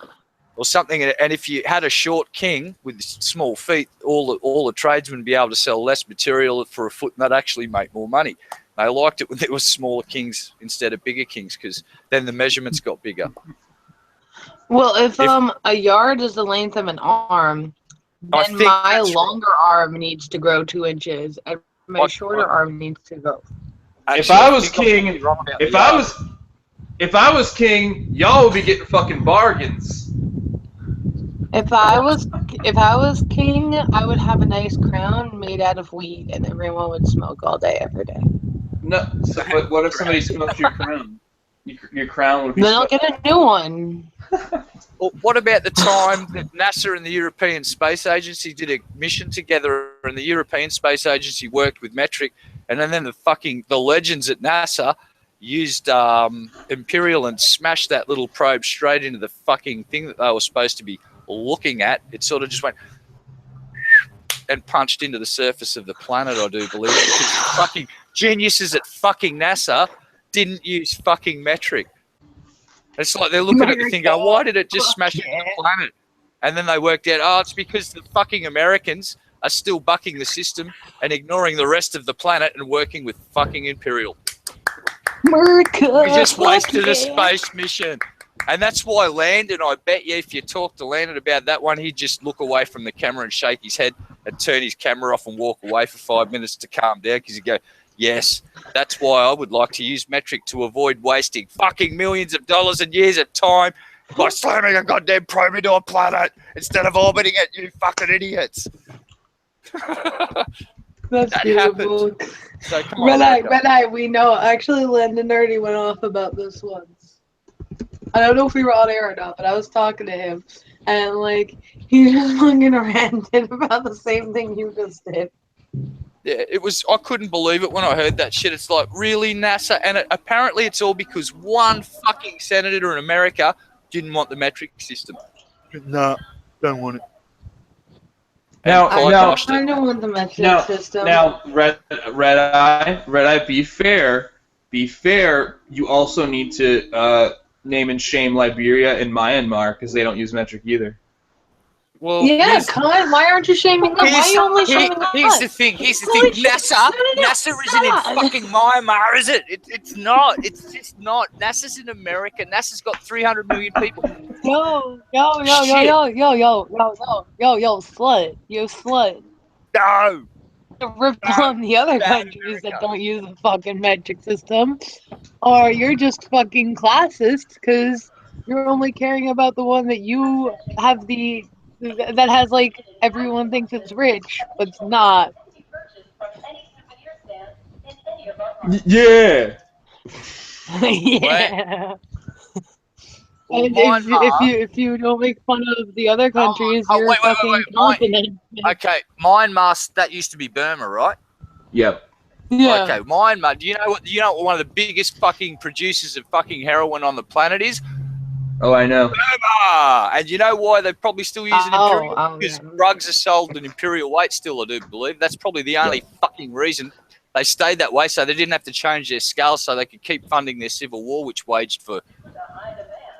or something. And if you had a short king with small feet, all the tradesmen would be able to sell less material for a foot, and they'd actually make more money. They liked it when there were smaller kings instead of bigger kings, because then the measurements got bigger. Well, if a yard is the length of an arm, then my longer arm needs to grow 2 inches, and my shorter arm needs to go. Actually, if I was king, y'all would be getting fucking bargains. If I was king, I would have a nice crown made out of weed, and everyone would smoke all day, every day. No, so what if somebody smokes your crown? Your crown would be. Then I'll get a new one. Well, what about the time that NASA and the European Space Agency did a mission together, and the European Space Agency worked with metric, and then the legends at NASA used Imperial and smashed that little probe straight into the fucking thing that they were supposed to be looking at. It sort of just went and punched into the surface of the planet, I do believe. Because fucking geniuses at fucking NASA didn't use fucking metric. It's like they're looking at the thing going, why did it just smash into the planet? And then they worked out, it's because the fucking Americans are still bucking the system and ignoring the rest of the planet and working with fucking Imperial. America. We just wasted yeah. a space mission. And that's why Landon, I bet you if you talk to Landon about that one, he'd just look away from the camera and shake his head and turn his camera off and walk away for 5 minutes to calm down because he'd go, yes, that's why I would like to use metric to avoid wasting fucking millions of dollars and years of time by slamming a goddamn probe into a planet instead of orbiting it, you fucking idiots. That's That beautiful. happened. So come on, Red Eye, we know. Actually, Landon already went off about this once. I don't know if we were on air or not, but I was talking to him, and like he just fucking ranted about the same thing you just did. Yeah, it was. I couldn't believe it when I heard that shit. It's like, really, NASA? And apparently it's all because one fucking senator in America didn't want the metric system. No, don't want it. Now, I don't want the metric system. Now, Red Eye, be fair. You also need to name and shame Liberia and Myanmar because they don't use metric either. Well, yeah, Con, why aren't you shaming them? Why are you only shaming us? Here's the thing. NASA isn't in fucking Myanmar, is it? It's not. It's just not. NASA's in America. NASA's got 300 million people. Yo, slut. You slut. No. Rip on the other countries that don't use the fucking metric system. Or you're just fucking classist because you're only caring about the one that you have that has like everyone thinks it's rich, but it's not. Yeah. Yeah. And if you don't make fun of the other countries, you're fucking confident. Okay, Myanmar, that used to be Burma, right? Yep. Yeah. Okay, Myanmar. Do you know what one of the biggest fucking producers of fucking heroin on the planet is? Oh, I know. Burma. And you know why they probably still use imperial? Because yeah. drugs are sold in imperial weight still, I do believe. That's probably the only fucking reason they stayed that way, so they didn't have to change their scale so they could keep funding their civil war, which waged for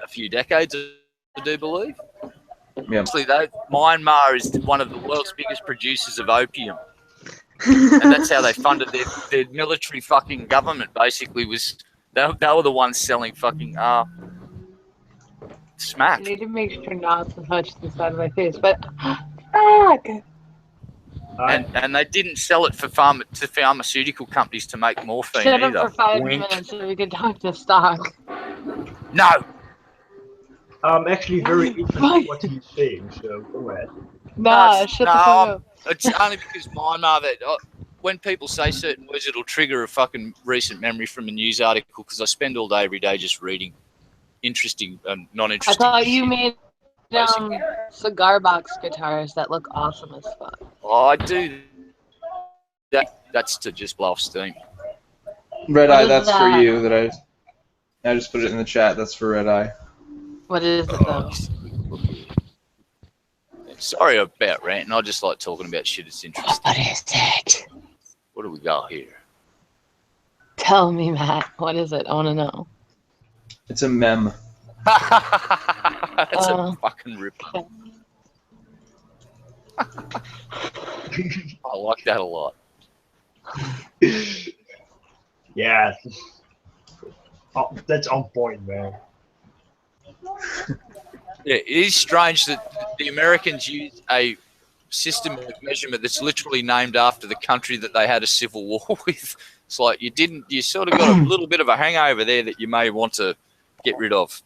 a few decades, I do believe. Yeah. Actually, though, Myanmar is one of the world's biggest producers of opium. And that's how they funded their military fucking government, basically, was they were the ones selling fucking smack. I need to make sure not to touch the side of my face, but fuck. And they didn't sell it to pharmaceutical companies to make morphine Shut either. up for 5 Wink. minutes so we can talk to stock. No. I'm actually very interested in what he's saying, so go ahead. Nah, shut the fuck up. It's only because Myanmar that when people say certain words, it'll trigger a fucking recent memory from a news article because I spend all day every day just reading interesting and non-interesting. I thought you made cigar box guitars that look awesome as fuck. Oh, I do. That's to just blow off steam. Red What Eye, is that's that? for you. I just put it in the chat. That's for Red Eye. What is it though? Sorry about ranting. I just like talking about shit that's interesting. What is it? What do we got here? Tell me, Matt. What is it? I want to know. It's a mem. That's a fucking rip. I like that a lot. Yeah. Oh, that's on point, man. Yeah, it is strange that the Americans use a system of measurement that's literally named after the country that they had a civil war with. It's like you sort of got a little bit of a hangover there that you may want to get rid of.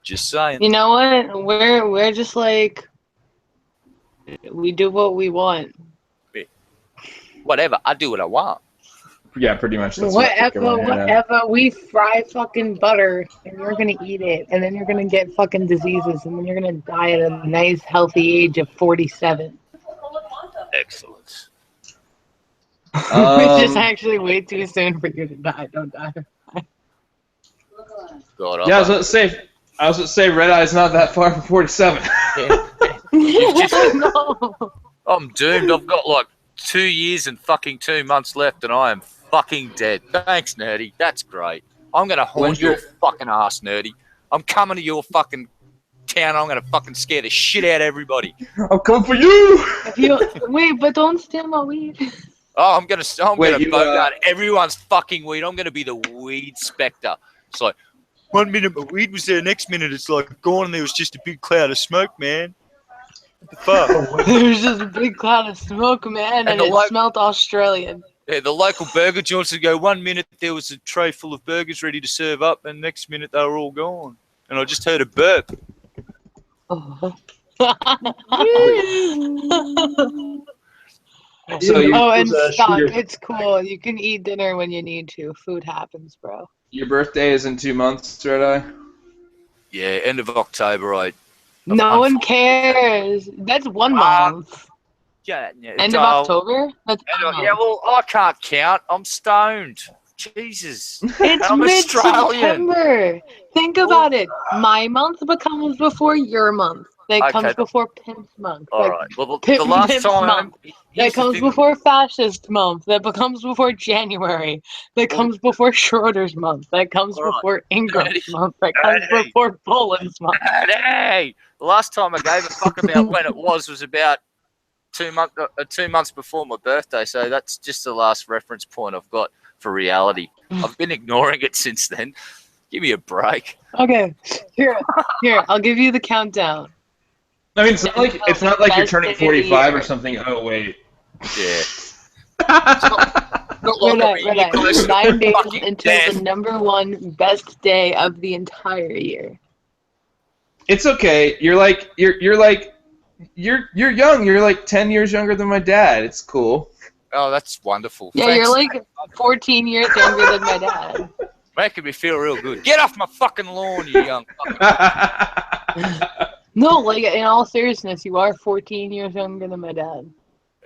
Just saying. You know what? We're just like we do what we want. Whatever, I do what I want. Yeah, pretty much. That's Whatever. We fry fucking butter, and you're gonna eat it, and then you're gonna get fucking diseases, and then you're gonna die at a nice, healthy age of 47. Excellent. Which is actually way too soon for you to die. Don't die. God, yeah, I was about to say, Red Eye's not that far from 47. No. I'm doomed. I've got like 2 years and fucking 2 months left, and I am fucking dead. Thanks, Nerdy. That's great. I'm gonna haunt your fucking ass, Nerdy. I'm coming to your fucking town. I'm gonna fucking scare the shit out of everybody. I'll come for you. Wait, but don't steal my weed. Oh, I'm gonna you, bogart everyone's fucking weed. I'm gonna be the weed spectre. It's like 1 minute my weed was there, next minute it's like gone, and there was just a big cloud of smoke, man. What the fuck? There's just a big cloud of smoke, man, and it smelled Australian. Yeah, the local burger joints would go 1 minute there was a tray full of burgers ready to serve up, and next minute they were all gone. And I just heard a burp. Oh. So and Scott, it's cool. You can eat dinner when you need to. Food happens, bro. your birthday is in 2 months, Red Eye? Yeah, end of October. No one cares. That's 1 month. Yeah, End of October? That's yeah, well, I can't count. I'm stoned. Jesus. It's mid-September. Think about it. My month becomes before your month. That comes before Pimp's month. All right. Well, the last time... That comes before Fascist month. That becomes before January. That comes before Schroeder's month. That comes before Ingram's month. That comes before Boland's month. Hey! The last time I gave a fuck about when it was about 2 months before my birthday. So that's just the last reference point I've got for reality. I've been ignoring it since then. Give me a break. Okay. Here, I'll give you the countdown. I mean, it's not like you're turning 45 or something. Oh, wait. Yeah. We're 9 days until the #1 best day of the entire year. It's okay. You're young. You're like 10 years younger than my dad. It's cool. Oh, that's wonderful. Yeah, Thanks. you're like 14 years younger than my dad. Making me feel real good. Get off my fucking lawn, you young fucking... No, like, in all seriousness, you are 14 years younger than my dad.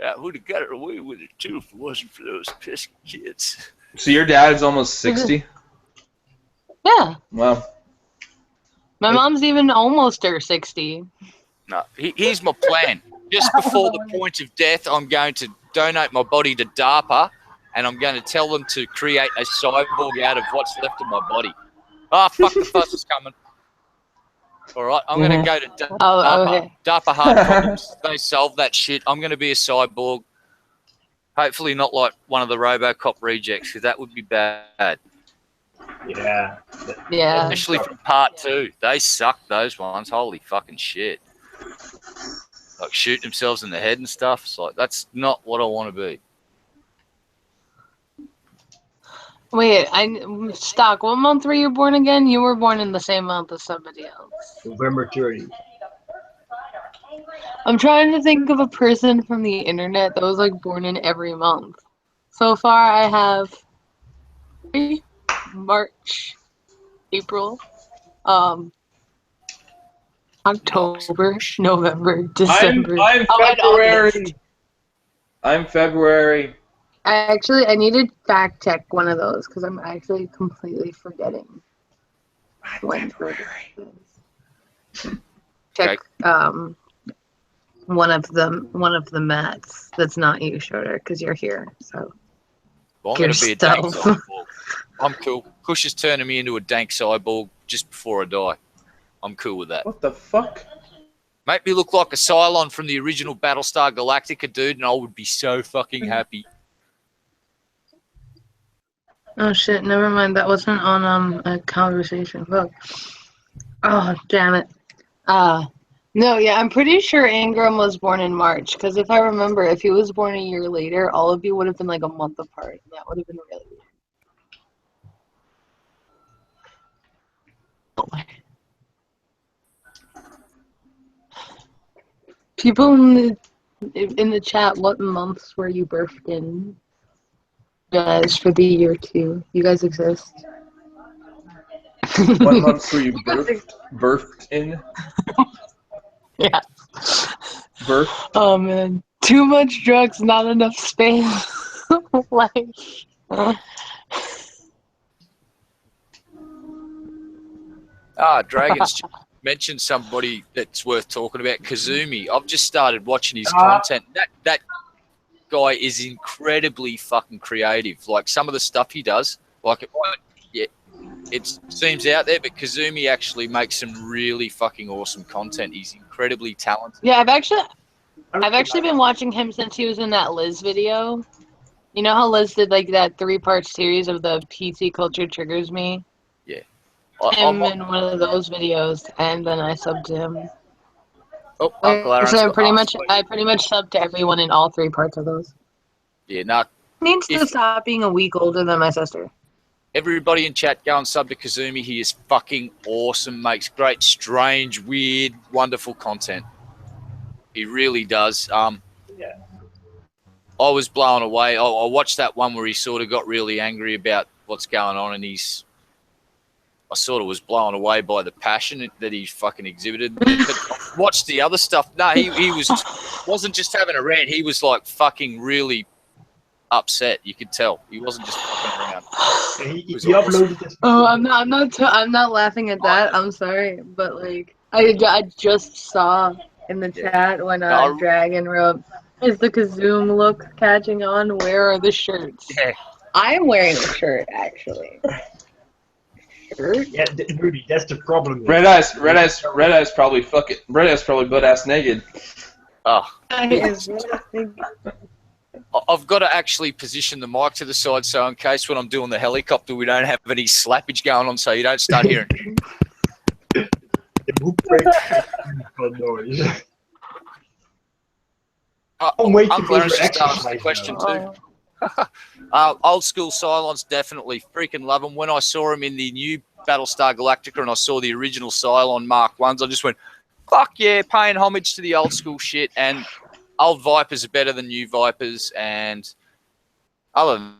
I would have got it away with it, too, if it wasn't for those pesky kids. So your dad's almost 60? Yeah. Wow. My mom's even almost her 60. No, here's my plan. Just before the point of death, I'm going to donate my body to DARPA, and I'm going to tell them to create a cyborg out of what's left of my body. Ah, fuck, the fuss is coming. All right, I'm going to go to DARPA. DARPA hard problems. They solve that shit. I'm going to be a cyborg. Hopefully not like one of the RoboCop rejects, because that would be bad. Yeah. Yeah. Especially from part 2. They suck, those ones. Holy fucking shit. Like shooting themselves in the head and stuff. It's like, that's not what I want to be. Wait, Stock, what month were you born again? You were born in the same month as somebody else. November 30. I'm trying to think of a person from the internet that was like born in every month. So far, I have March, April, October, November, December. I'm February. I'm February. I need to fact check one of those because I'm actually completely forgetting. Check one of the mats that's not you, Schroeder, because you're here. So well, I'm going to be a dank cyborg. I'm cool. Kush is turning me into a dank cyborg just before I die. I'm cool with that. What the fuck? Make me look like a Cylon from the original Battlestar Galactica, dude, and I would be so fucking happy. Oh shit, never mind. That wasn't on a conversation. Look. Oh, damn it. No, yeah, I'm pretty sure Ingram was born in March, because if I remember, if he was born a year later, all of you would have been like a month apart. That would have been really weird. People in the chat, what months were you birthed in? Guys, for the year 2. You guys exist. What months were you birthed in? Yeah. Birth? Oh man. Too much drugs, not enough space. Dragons mentioned somebody that's worth talking about, Kazumi. I've just started watching his content. That guy is incredibly fucking creative. Like some of the stuff he does, it seems out there, but Kazumi actually makes some really fucking awesome content. He's incredibly talented. Yeah, I've actually been watching him since he was in that Liz video. You know how Liz did like that 3-part series of the PC Culture Triggers Me? Yeah. Him in one of those videos, and then I subbed to him. Oh, Uncle Aaron's So I got pretty half much subbed to everyone in all 3 parts of those. Yeah, nah. Needs to stop being a week older than my sister. Everybody in chat, go and sub to Kazumi. He is fucking awesome. Makes great, strange, weird, wonderful content. He really does. Yeah. I was blown away. I watched that one where he sort of got really angry about what's going on, and I sort of was blown away by the passion that he fucking exhibited. But watched the other stuff. No, he wasn't just having a rant. He was like fucking really upset. You could tell he wasn't just fucking around. He uploaded this. Oh, I'm not laughing at that. I'm sorry, but like I just saw in the chat when Dragon wrote, "Is the Kazoom look catching on? Where are the shirts?" Yeah. I'm wearing a shirt actually. Shirt? Yeah, Rudy, that's the problem. Red eyes probably butt ass naked. Oh. I've got to actually position the mic to the side so in case when I'm doing the helicopter we don't have any slappage going on so you don't start hearing. Uncle Aaron's just asked the question too. Old school Cylons, definitely freaking love them. When I saw him in the new Battlestar Galactica and I saw the original Cylon Mark 1s, I just went, fuck yeah, paying homage to the old school shit. And old Vipers are better than new Vipers. And other than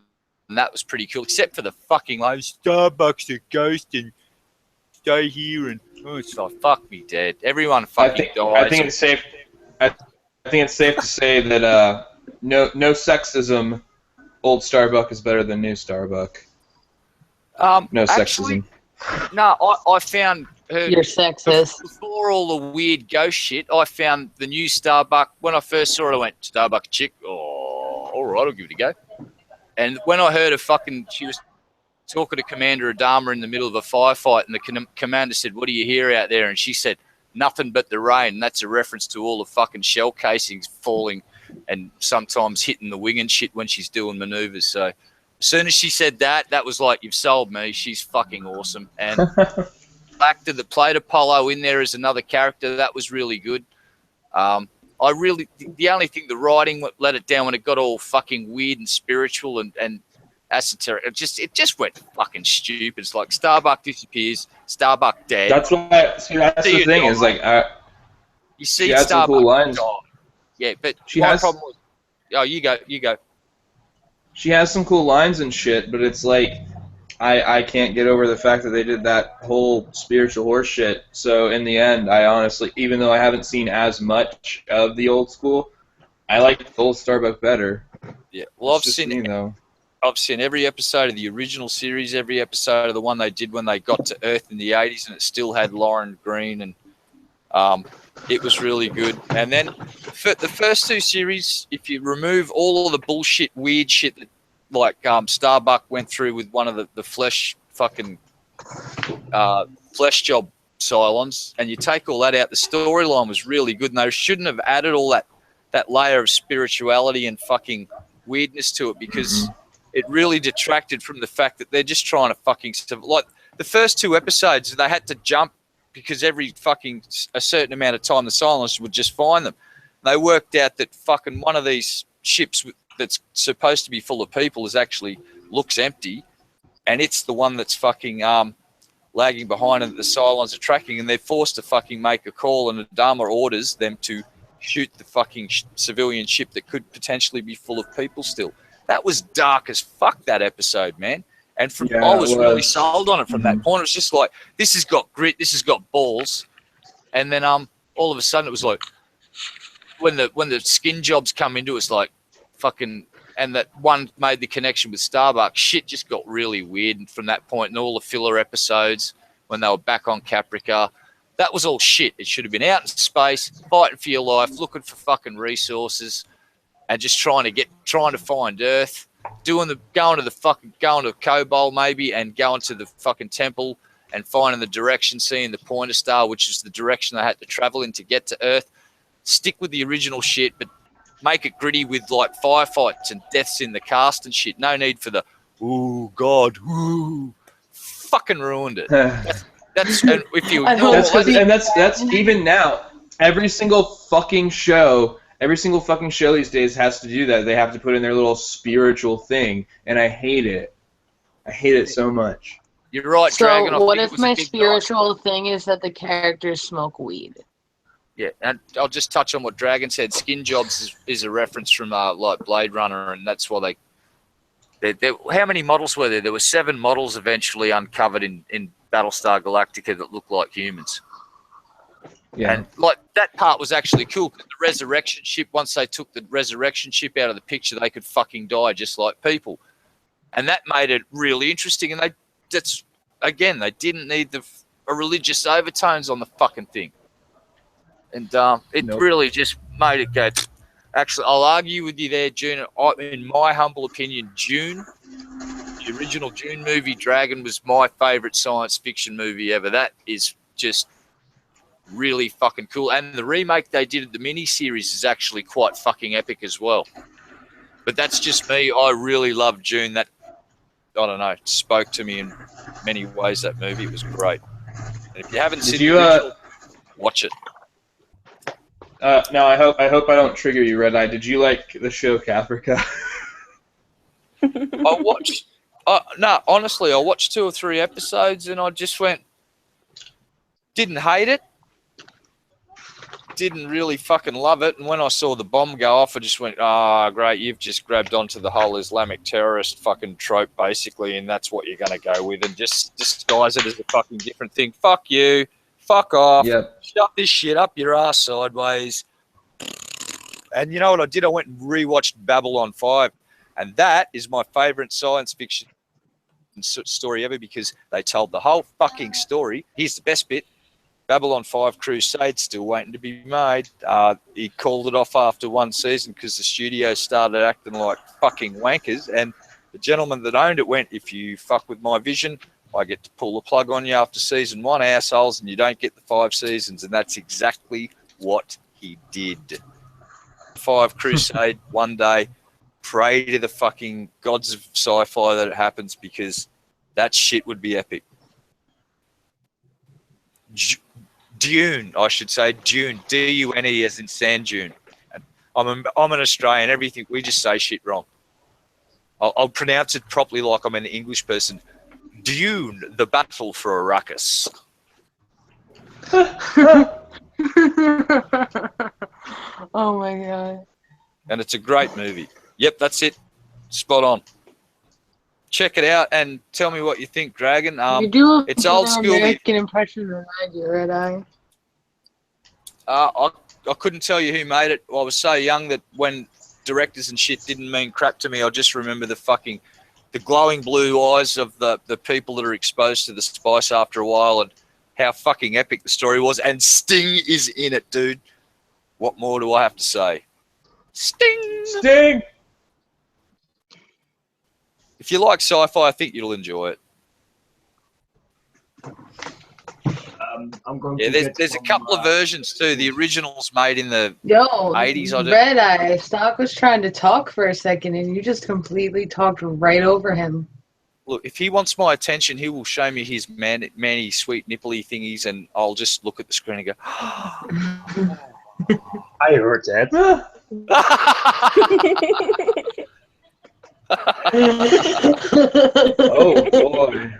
that was pretty cool, except for the fucking like, Starbucks are ghost and stay here. And it's like, fuck me dead. Everyone fucking dies. I think it's safe to say that no sexism. Old Starbuck is better than new Starbuck. No actually, sexism. No, I found her. You're sexist. Before all the weird ghost shit, I found the new Starbuck. When I first saw it, I went, Starbuck chick. Oh, all right, I'll give it a go. And when I heard she was talking to Commander Adama in the middle of a firefight, and the commander said, what do you hear out there? And she said, nothing but the rain. And that's a reference to all the fucking shell casings falling and sometimes hitting the wing and shit when she's doing maneuvers. So as soon as she said that, that was like, you've sold me. She's fucking awesome. And back to the played Apollo in there as another character. That was really good. The only thing, the writing let it down when it got all fucking weird and spiritual and esoteric. It just went fucking stupid. It's like Starbuck disappears, Starbuck dead. That's why. That's the thing is like, you see Starbuck cool lines. Die. Yeah, but my problem was, you go. She has some cool lines and shit, but it's like, I can't get over the fact that they did that whole spiritual horse shit. So in the end, I honestly, even though I haven't seen as much of the old school, I like the old Starbuck better. Yeah, well, I've seen every episode of the original series, every episode of the one they did when they got to Earth in the 80s, and it still had Lauren Green, and it was really good. And then the first 2 series, if you remove all of the bullshit, weird shit that like Starbuck went through with one of the flesh fucking flesh job Cylons, and you take all that out, the storyline was really good, and they shouldn't have added all that layer of spirituality and fucking weirdness to it, because it really detracted from the fact that they're just trying to fucking like the first 2 episodes they had to jump because every fucking a certain amount of time the Cylons would just find them. They worked out that fucking one of these ships that's supposed to be full of people actually looks empty, and it's the one that's fucking lagging behind and that the Cylons are tracking, and they're forced to fucking make a call, and Adama orders them to shoot the fucking civilian ship that could potentially be full of people still. That was dark as fuck, that episode, man. And I was really sold on it from that point. It was just like, this has got grit, this has got balls. And then all of a sudden it was like, when the skin jobs come into it, it's like fucking, and that one made the connection with Starbuck, shit just got really weird. And from that point, and all the filler episodes when they were back on Caprica, that was all shit. It should have been out in space, fighting for your life, looking for fucking resources, and just trying to find Earth. Going to Kobol maybe, and going to the fucking temple and finding the direction, seeing the Pointer Star, which is the direction they had to travel in to get to Earth. Stick with the original shit, but make it gritty with like firefights and deaths in the cast and shit. No need for the ooh god, ooh, fucking ruined it. That's and if you that's even now. Every single fucking show these days has to do that. They have to put in their little spiritual thing, and I hate it. I hate it so much. You're right, So Dragon. what if my spiritual thing is that the characters smoke weed? Yeah, and I'll just touch on what Dragon said. Skin Jobs is a reference from like Blade Runner, and that's why how many models were there? There were 7 models eventually uncovered in Battlestar Galactica that looked like humans. Yeah. And like that part was actually cool. The resurrection ship, once they took the resurrection ship out of the picture, they could fucking die just like people. And that made it really interesting. And they didn't need a religious overtones on the fucking thing. And it really just made it go. Actually, I'll argue with you there, June. In my humble opinion, Dune, the original Dune movie, Dragon, was my favourite science fiction movie ever. That is just really fucking cool. And the remake they did of the miniseries is actually quite fucking epic as well. But that's just me. I really love Dune. That, I don't know, spoke to me in many ways, that movie. It was great. And if you haven't seen the original, watch it. Now I hope I don't trigger you, Red Eye. Did you like the show Caprica? I watched. No, honestly, I watched 2 or 3 episodes and I just went. Didn't hate it. Didn't really fucking love it. And when I saw the bomb go off, I just went, great, you've just grabbed onto the whole Islamic terrorist fucking trope, basically, and that's what you're going to go with, and just disguise it as a fucking different thing. Fuck you. Fuck off. Yep. Shut this shit up your ass sideways. And you know what I did? I went and rewatched Babylon 5, and that is my favourite science fiction story ever because they told the whole fucking story. Here's the best bit. Babylon 5 Crusade still waiting to be made. He called it off after 1 season because the studio started acting like fucking wankers, and the gentleman that owned it went, if you fuck with my vision, I get to pull the plug on you after season 1, assholes, and you don't get the 5 seasons. And that's exactly what he did. 5 Crusade, one day, pray to the fucking gods of sci-fi that it happens because that shit would be epic. Dune, I should say, Dune, D-U-N-E as in sand dune. I'm an Australian, everything, we just say shit wrong. I'll pronounce it properly like I'm an English person. Dune, the battle for Arrakis. Oh my god. And it's a great movie. Yep, that's it. Spot on. Check it out and tell me what you think, Dragon. You do it's old school. American impression remind you, Red Eye? I couldn't tell you who made it. I was so young that when directors and shit didn't mean crap to me, I just remember the glowing blue eyes of the people that are exposed to the spice after a while and how fucking epic the story was. And Sting is in it, dude. What more do I have to say? Sting! Sting! If you like sci-fi, I think you'll enjoy it. I'm going yeah, there's a couple of versions too. The original's made in the 80s. Red Eye, Stock was trying to talk for a second and you just completely talked right over him. Look, if he wants my attention, he will show me his manny, sweet, nipply thingies, and I'll just look at the screen and go, I heard that. Oh, boy.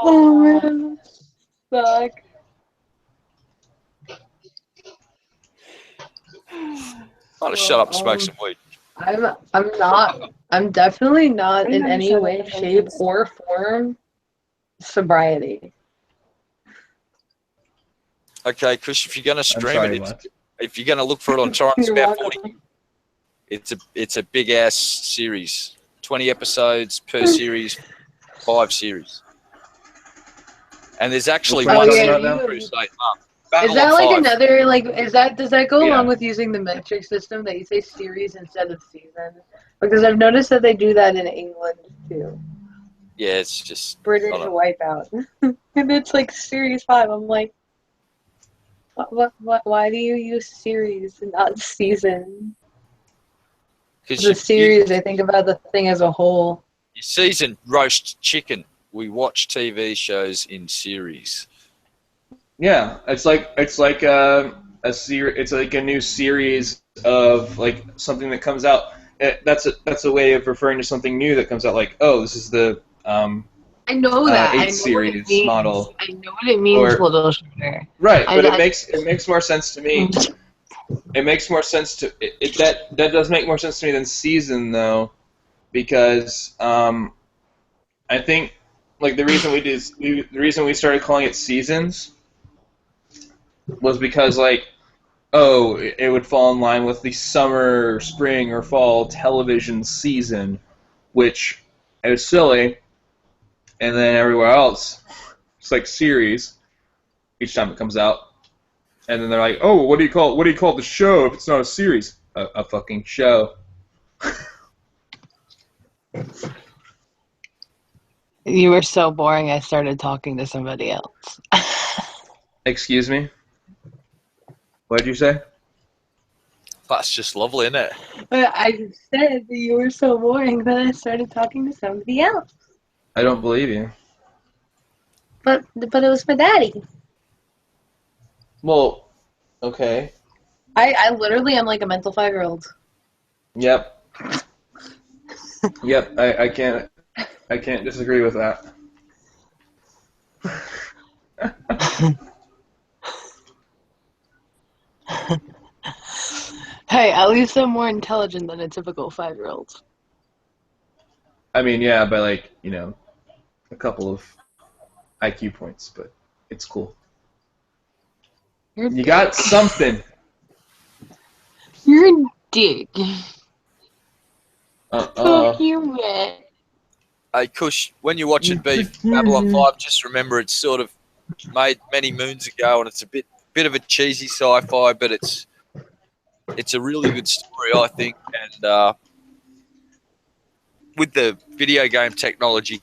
Oh, man. Suck. I'll just shut up and smoke some weed. I'm definitely not in any way, shape, or form sobriety. Okay, Chris, if you're going to stream if you're going to look for it on torrent, it's about 40. It's a big ass series. 20 episodes per series, 5 series. And there's actually one Crusade. Is that like 5. Another does that go along with using the metric system that you say series instead of season? Because I've noticed that they do that in England too. Yeah, it's just British Wipeout. And it's like series 5. I'm like, Why do you use series and not season? Because The series, I think about the thing as a whole. you season roast chicken. We watch TV shows in series. Yeah, it's like a it's like a new series of like something that comes out. That's a way of referring to something new that comes out. Like, oh, this is the I know that. I know series what it means. model. I know what it means, Or- Little Sugar. Right, but it makes more sense to me. Mm. It makes more sense to that does make more sense to me than season though, because I think like the reason we started calling it seasons was because like it would fall in line with the summer, spring, or fall television season, which is silly, and then everywhere else it's like series each time it comes out. And then they're like, "Oh, what do you call the show if it's not a series? A fucking show." You were so boring, I started talking to somebody else. Excuse me? What did you say? That's just lovely, isn't it? I said that you were so boring that I started talking to somebody else. I don't believe you. But it was my daddy. Well, okay. I literally am like a mental 5-year-old. Yep. Yep. I can't disagree with that. Hey, at least I'm more intelligent than a typical 5-year-old. I mean, yeah, by like, a couple of IQ points, but it's cool. You got something. You're a dick. Uh-oh. You man. Hey, Kush, when you're watching Babylon 5, just remember it's sort of made many moons ago, and it's a bit of a cheesy sci-fi, but it's a really good story, I think. And with the video game technology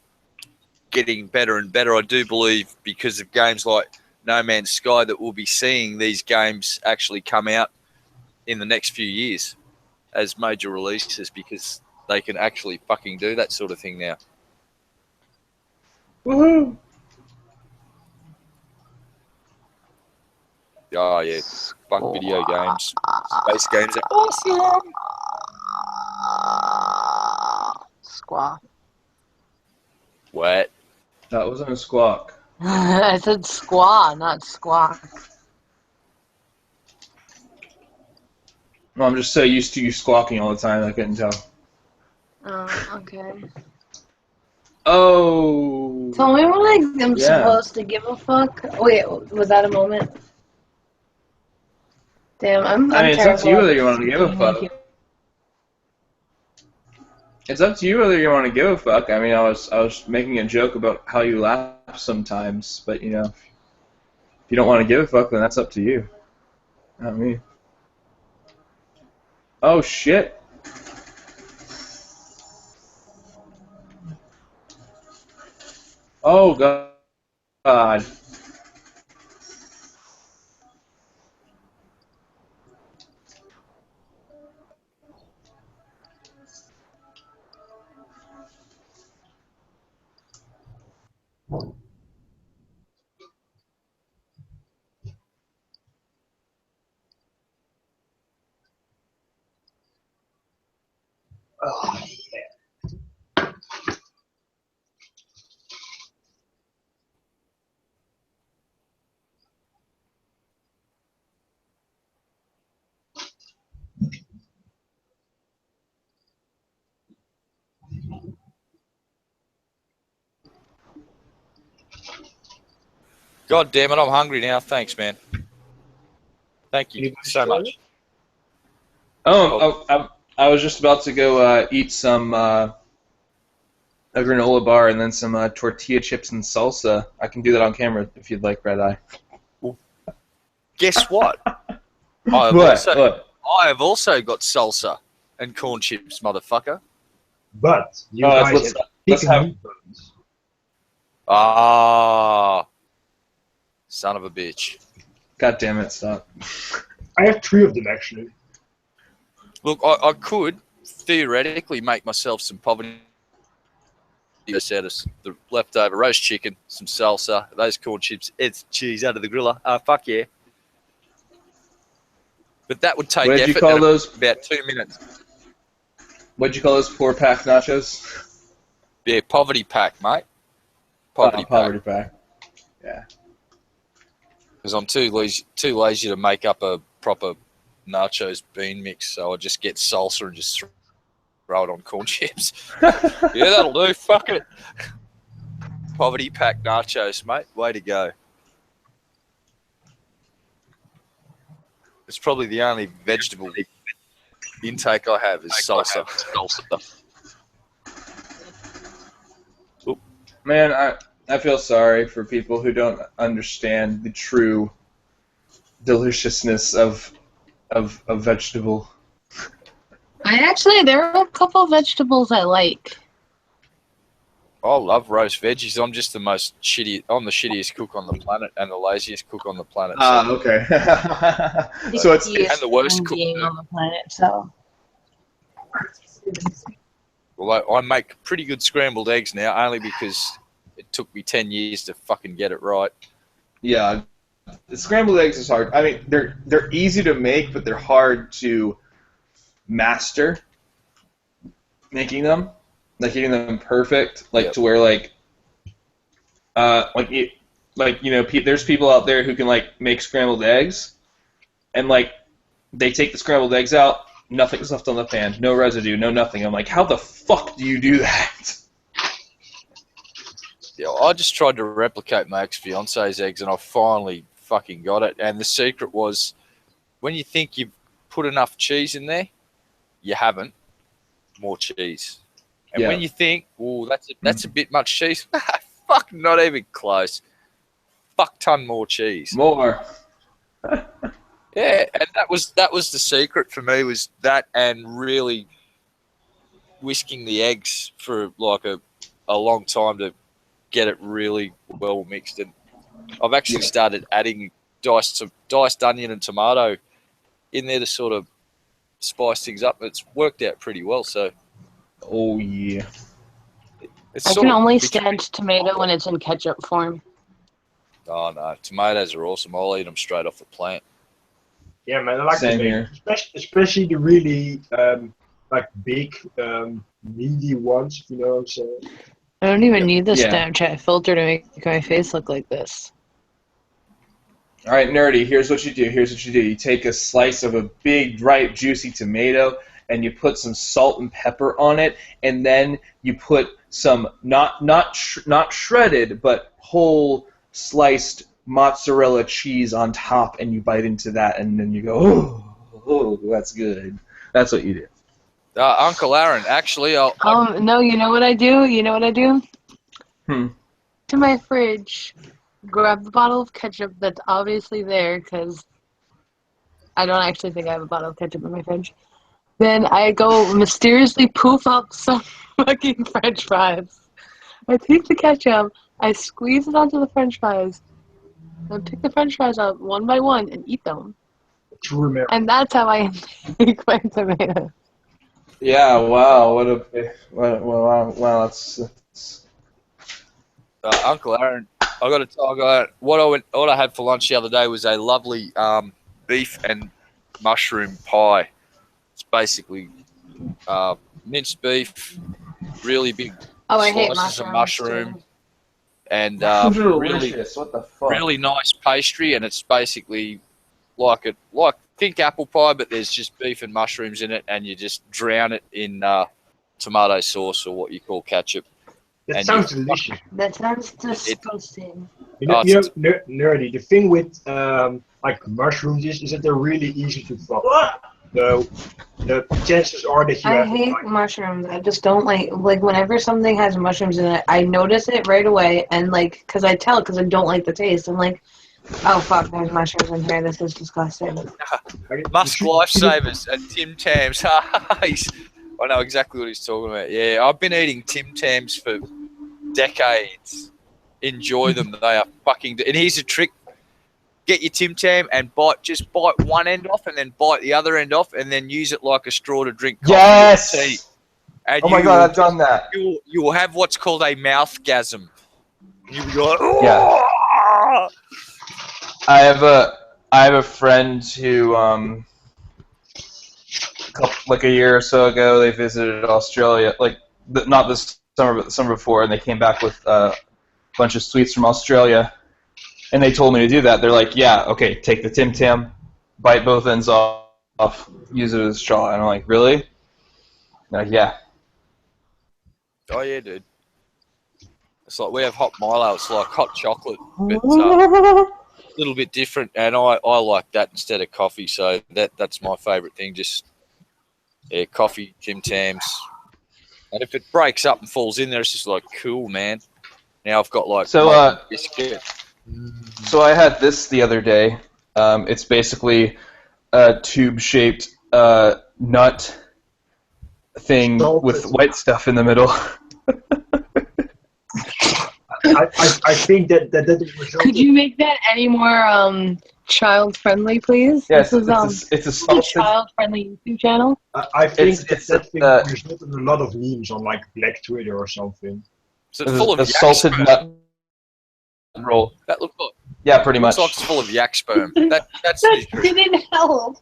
getting better and better, I do believe because of games like No Man's Sky that we'll be seeing these games actually come out in the next few years as major releases because they can actually fucking do that sort of thing now. Woohoo! Oh, yeah. Fuck video games. Space games are awesome. Squawk. What? That wasn't a squawk. I said squaw, not squawk. Well, I'm just so used to you squawking all the time, I couldn't tell. Oh, okay. Oh. Tell me when I'm supposed to give a fuck. Wait, was that a moment? Damn, I'm I mean, it's terrible up to you at whether you want to give a fuck. It's up to you whether you want to give a fuck. I mean, I was making a joke about how you laugh sometimes, but if you don't want to give a fuck, then that's up to you. Not me. Oh shit. Oh god. Oh, God damn it, I'm hungry now. Thanks, man. Thank you so much. I was just about to go eat some a granola bar and then some tortilla chips and salsa. I can do that on camera if you'd like, Red Eye. Guess what? I have also got salsa and corn chips, motherfucker. But you guys let's have Ah, son of a bitch. God damn it, stop. I have 3 of them actually. Look, I could theoretically make myself some poverty. Set us the leftover roast chicken, some salsa, those corn chips, it's cheese out of the griller. Fuck yeah. But that would take What did you effort call and those? about 2 minutes. What'd you call those 4-pack nachos? Yeah, poverty pack, mate. Poverty pack. Yeah. Because I'm too lazy to make up a proper nachos bean mix, so I just get salsa and just throw it on corn chips. Yeah, that'll do. Fuck it. Poverty pack nachos, mate. Way to go. It's probably the only vegetable intake I have is salsa. Man, I feel sorry for people who don't understand the true deliciousness of vegetable. There are a couple of vegetables I like. I love roast veggies. I'm just the shittiest cook on the planet and the laziest cook on the planet. Okay. So it's and the worst cook on the planet. So. Well, I make pretty good scrambled eggs now, only because it took me 10 years to fucking get it right. Yeah, the scrambled eggs is hard. I mean, they're easy to make, but they're hard to master. Making them, like getting them perfect, to where there's people out there who can make scrambled eggs, and they take the scrambled eggs out, nothing's left on the pan, no residue, no nothing. I'm like, how the fuck do you do that? Yeah, I just tried to replicate my ex-fiance's eggs, and I finally fucking got it. And the secret was, when you think you've put enough cheese in there, you haven't. More cheese. And when you think, oh, that's a bit much cheese, fuck, not even close. Fuck ton more cheese. More. Yeah, and that was the secret for me, was that, and really whisking the eggs for a long time to get it really well mixed. And I've actually started adding diced onion and tomato in there to sort of spice things up. It's worked out pretty well. So, oh yeah, I can only stand tomato when it's in ketchup form. Oh no, tomatoes are awesome. I'll eat them straight off the plant. Yeah, man, I like Same tomatoes, especially the really big, meaty ones. You know what I'm saying? I don't even need the Snapchat filter to make my face look like this. All right, nerdy, here's what you do. You take a slice of a big, ripe, juicy tomato, and you put some salt and pepper on it, and then you put some not shredded, but whole sliced mozzarella cheese on top, and you bite into that, and then you go, oh, that's good. That's what you do. Uncle Aaron, actually, no, you know what I do? To my fridge, grab the bottle of ketchup that's obviously there, because I don't actually think I have a bottle of ketchup in my fridge. Then I go mysteriously poof up some fucking French fries. I take the ketchup, I squeeze it onto the French fries, then pick the French fries up one by one and eat them. And that's how I make my tomatoes. Yeah, wow, wow, that's Uncle Aaron, I got to tell you, what I had for lunch the other day was a lovely beef and mushroom pie. It's basically minced beef, really big slices of mushroom, and really, what the fuck? really nice pastry. And it's basically like think apple pie, but there's just beef and mushrooms in it, and you just drown it in tomato sauce, or what you call ketchup. That sounds delicious. That sounds disgusting. Nerdy. The thing with mushrooms is that they're really easy to fuck. The chances are that you I hate mushrooms. I just don't like whenever something has mushrooms in it, I notice it right away, and because I don't like the taste. I'm like, oh fuck, there's mushrooms in here. This is disgusting. Musk Lifesavers and Tim Tams. I know exactly what he's talking about. Yeah, I've been eating Tim Tams for decades. Enjoy them. They are fucking... And here's a trick get your Tim Tam and just bite one end off and then bite the other end off and then use it like a straw to drink coffee or tea. Yes. And Oh my god, I've done that. You will have what's called a mouthgasm. You'll be like, Yeah. I have a friend who like a year or so ago they visited Australia, like not this summer but the summer before, and they came back with a bunch of sweets from Australia, and they told me to do that. They're like, yeah, okay, take the Tim Tam, bite both ends off, use it as a straw, and I'm like, really? They're like, yeah. oh yeah, dude. It's like we have hot Milo. It's like hot chocolate, but a little bit different. And I like that instead of coffee. So that's my favourite thing. Just coffee, Tim Tams. And if it breaks up and falls in there, it's just like cool, man. Now I've got like biscuit. So I had this the other day. It's basically a tube-shaped nut thing with white stuff in the middle. I think that result. Could you make that any more child friendly, please? Yes, This is it's a a salted. child friendly YouTube channel. I think It's that thing a- resulted in a lot of memes on like Black Twitter or something. So it's full of a yak salted sperm. nut roll. That looks like, Yeah, pretty much. looks like it's full of yak sperm. That's That the didn't help.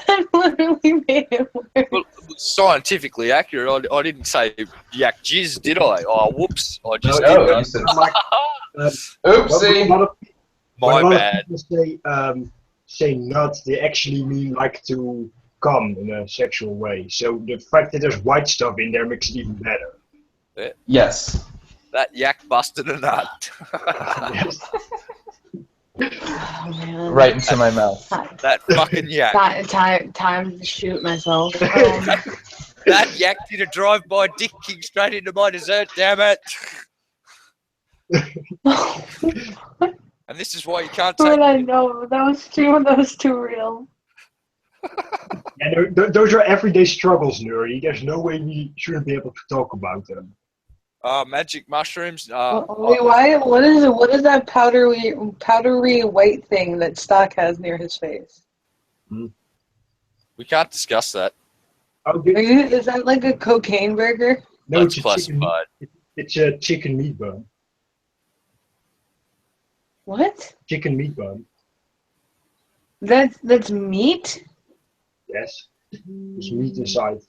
That literally made it worse. well, scientifically accurate. I didn't say yak jizz, did I? Oh, whoops! I just No, did. you said- Like, Oopsie. when My a lot of bad. people say nut, they actually mean like to come in a sexual way. So the fact that there's white stuff in there makes it even better. Yes. That yak busted a nut. Oh, man. Right into my mouth. That fucking yak. Time to shoot myself. That yak did a drive-by dick kick straight into my dessert. Damn it! And this is why you can't How take. did I know? That was too real. Yeah, those are everyday struggles, Nerdy. There's no way we shouldn't be able to talk about them. Magic mushrooms. Wait, why? What is it? What is that powdery white thing that Stock has near his face? We can't discuss that. Oh, Is that like a cocaine burger? no, That's it's a chicken. classified. It's a chicken meat bun. What? Chicken meat bun. That's meat? Yes. There's meat inside.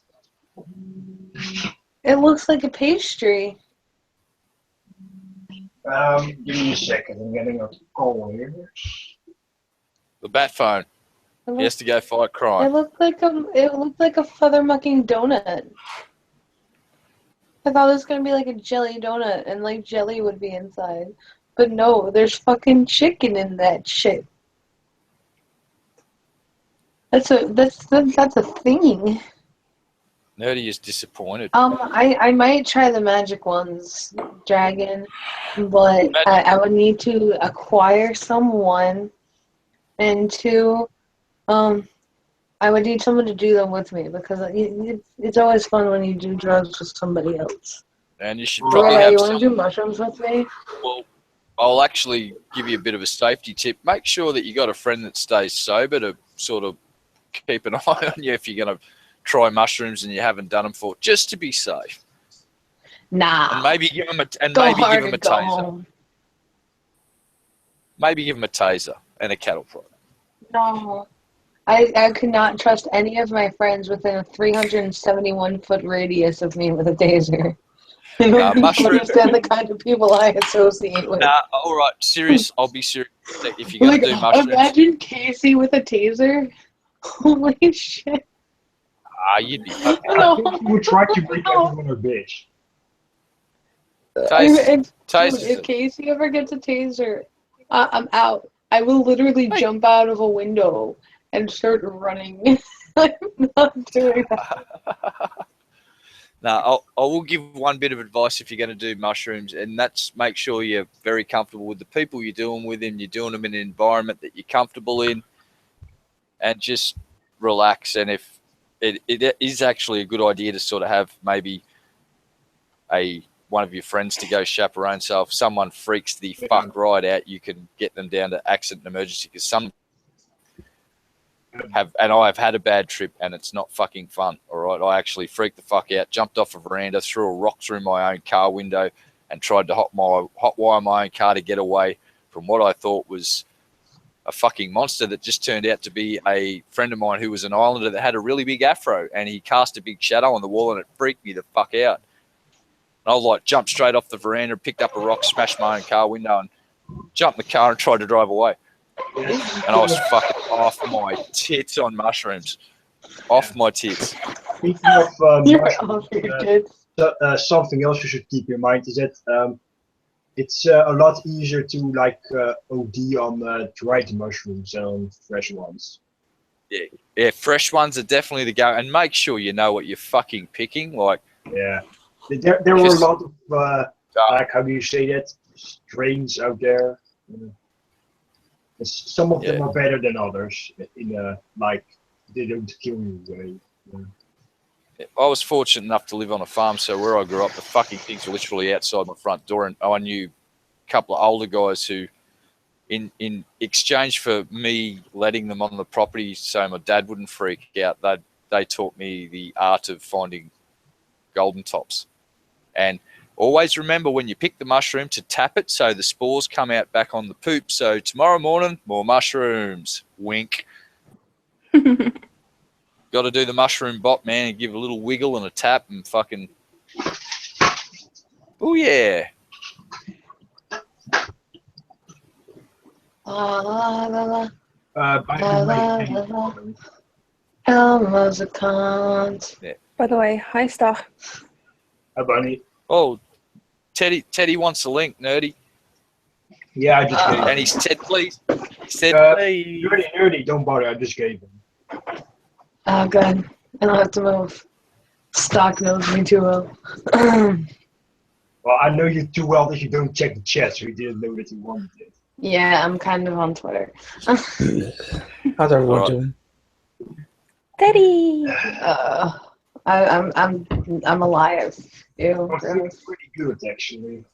It looks like a pastry. Give me a second. I'm getting a call here. The bat phone. He has to go fight It crime. looked like a feather mucking donut. I thought it was gonna be like a jelly donut and like jelly would be inside. But no, there's fucking chicken in that shit. That's a thing. Nerdy is disappointed. I might try the magic ones, Dragon, but I would need to acquire someone, and two, I would need someone to do them with me because it's always fun when you do drugs with somebody else. And you should probably Right, have you want to some. do mushrooms with me? Well, I'll actually give you a bit of a safety tip. Make sure that you got a friend that stays sober to sort of keep an eye on you if you're going to try mushrooms and you haven't done them for, just to be safe. Nah. And maybe give them a Go hard taser. and go home. Maybe give them a taser and a cattle prod. No. I could not trust any of my friends within a 371-foot radius of me with a taser. I don't understand the kind of people I associate with. Nah, all right, serious. I'll be serious. If you're going to do mushrooms, imagine Casey with a taser. Holy shit. you'd be I think you would try to make everyone a bitch. If Casey ever gets a taser, I'm out. I will literally jump out of a window and start running. I'm not doing that. Now, I will give one bit of advice if you're going to do mushrooms, and that's make sure you're very comfortable with the people you're doing with them. You're doing them in an environment that you're comfortable in, and just relax. And if it is actually a good idea to sort of have maybe a one of your friends to go chaperone. So if someone freaks the fuck right out, you can get them down to accident and emergency. Because some have, and I've had a bad trip, and it's not fucking fun. All right, I actually freaked the fuck out, jumped off a veranda, threw a rock through my own car window, and tried to hotwire my own car to get away from what I thought was a fucking monster that just turned out to be a friend of mine who was an islander that had a really big afro, and he cast a big shadow on the wall, and it freaked me the fuck out. And I was like, jumped straight off the veranda, picked up a rock, smashed my own car window, and jumped in the car and tried to drive away. And I was fucking off my tits on mushrooms. Off my tits. Speaking of You're mushrooms, off your tits. something else you should keep in mind is that it's a lot easier to like OD on dried mushrooms than on fresh ones. Yeah, fresh ones are definitely the go. And make sure you know what you're fucking picking. Like, Yeah, there were a lot of like, how do you say that, strains out there. Some of them are better than others in a like they don't kill you way. I was fortunate enough to live on a farm, so where I grew up, the fucking things were literally outside my front door, and I knew a couple of older guys who, in exchange for me letting them on the property so my dad wouldn't freak out, they taught me the art of finding golden tops. And always remember when you pick the mushroom to tap it so the spores come out back on the poop. So tomorrow morning, more mushrooms. Wink. Got to do the mushroom bop, man, and give a little wiggle and a tap and fucking. Oh yeah. By the way, Elmo's a cunt. By the way, hi, Stach. Hi, Bunny. Oh, Teddy wants a link, nerdy. Yeah, I just gave him. And he said, please. He said, please. Nerdy, don't bother. I just gave him. Oh, good. I don't have to move. Stock knows me too well. Well, I know you too well that you don't check the chat, so you didn't know that you wanted it. Yeah, I'm kind of on Twitter. How's everyone doing? Teddy! I'm alive. Ew. I'm feeling pretty good, actually.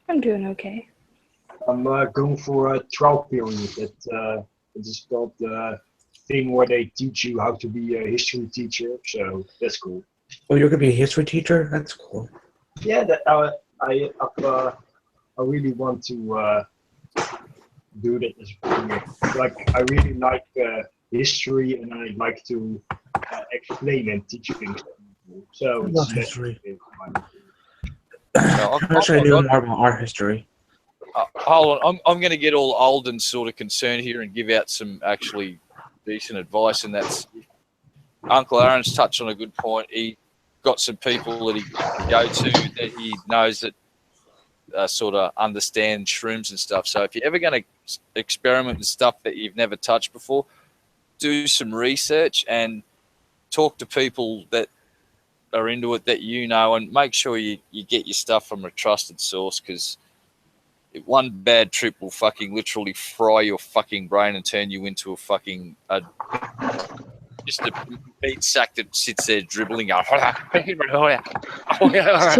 I'm doing okay. I'm going for a trial period. It is called the thing where they teach you how to be a history teacher, so that's cool. Oh, you're gonna be a history teacher? That's cool. Yeah, I really want to do that as well. Like, I really like history, and I like to explain and teach things. So I it's love history. I'm Actually, I knew more about art history. Hold on, I'm going to get all old and sort of concerned here and give out some actually decent advice, and that's Uncle Aaron's touched on a good point. He got some people that he can go to that he knows that sort of understand shrooms and stuff. So if you're ever going to experiment with stuff that you've never touched before, do some research and talk to people that are into it that you know, and make sure you get your stuff from a trusted source, because one bad trip will fucking literally fry your fucking brain and turn you into a fucking just a meat sack that sits there dribbling. So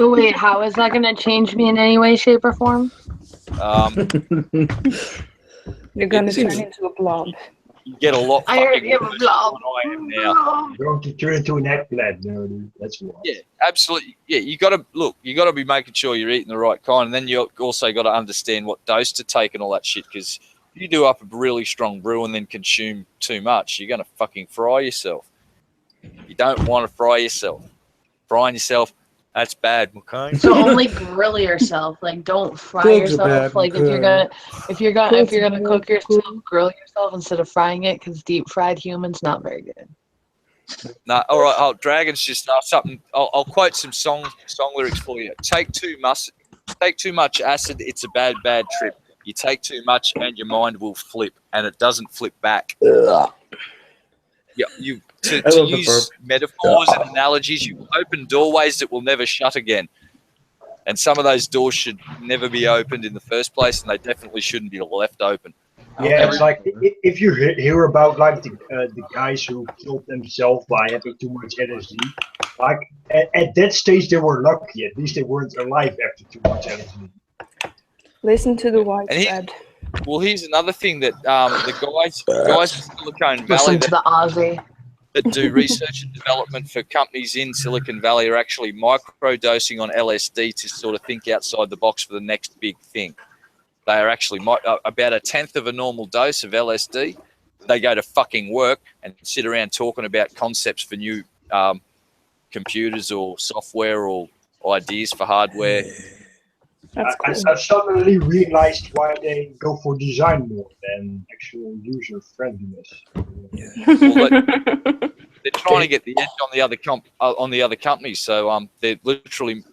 wait, how is that going to change me in any way, shape, or form? You're going to turn into a blob. You get a lot I heard fucking you have a worse blob. than I am now. You're going to turn into an eggplant, nerdy. That's what. Yeah, absolutely. Yeah, you got to be making sure you're eating the right kind, and then you also got to understand what dose to take and all that shit. Because if you do up a really strong brew and then consume too much, you're going to fucking fry yourself. You don't want to fry yourself. Frying yourself, that's bad, okay? So only grill yourself. Like, don't fry Cooks are yourself. bad, Like, if you're gonna cook yourself, grill yourself instead of frying it, because deep fried human's not very good. No, all right. Oh, Dragon's just asked something. I'll quote some song lyrics for you. Take too much acid. It's a bad trip. You take too much, and your mind will flip, and it doesn't flip back. Ugh. Yeah, to love the use metaphors and analogies, you open doorways that will never shut again. And some of those doors should never be opened in the first place, and they definitely shouldn't be left open. Yeah, it's like if you hear about like the guys who killed themselves by having too much LSD, Like at that stage, they were lucky. At least they weren't alive after too much LSD. Listen to the white And he- bed. Well, here's another thing that the guys in Silicon Valley Listen to the Aussie. that do research and development for companies in Silicon Valley are actually microdosing on LSD to sort of think outside the box for the next big thing. They are actually about a tenth of a normal dose of LSD. They go to fucking work and sit around talking about concepts for new computers or software or ideas for hardware. That's cool. I suddenly realized why they go for design more than actual user friendliness. Well, they're trying to get the edge on the other companies. So they're literally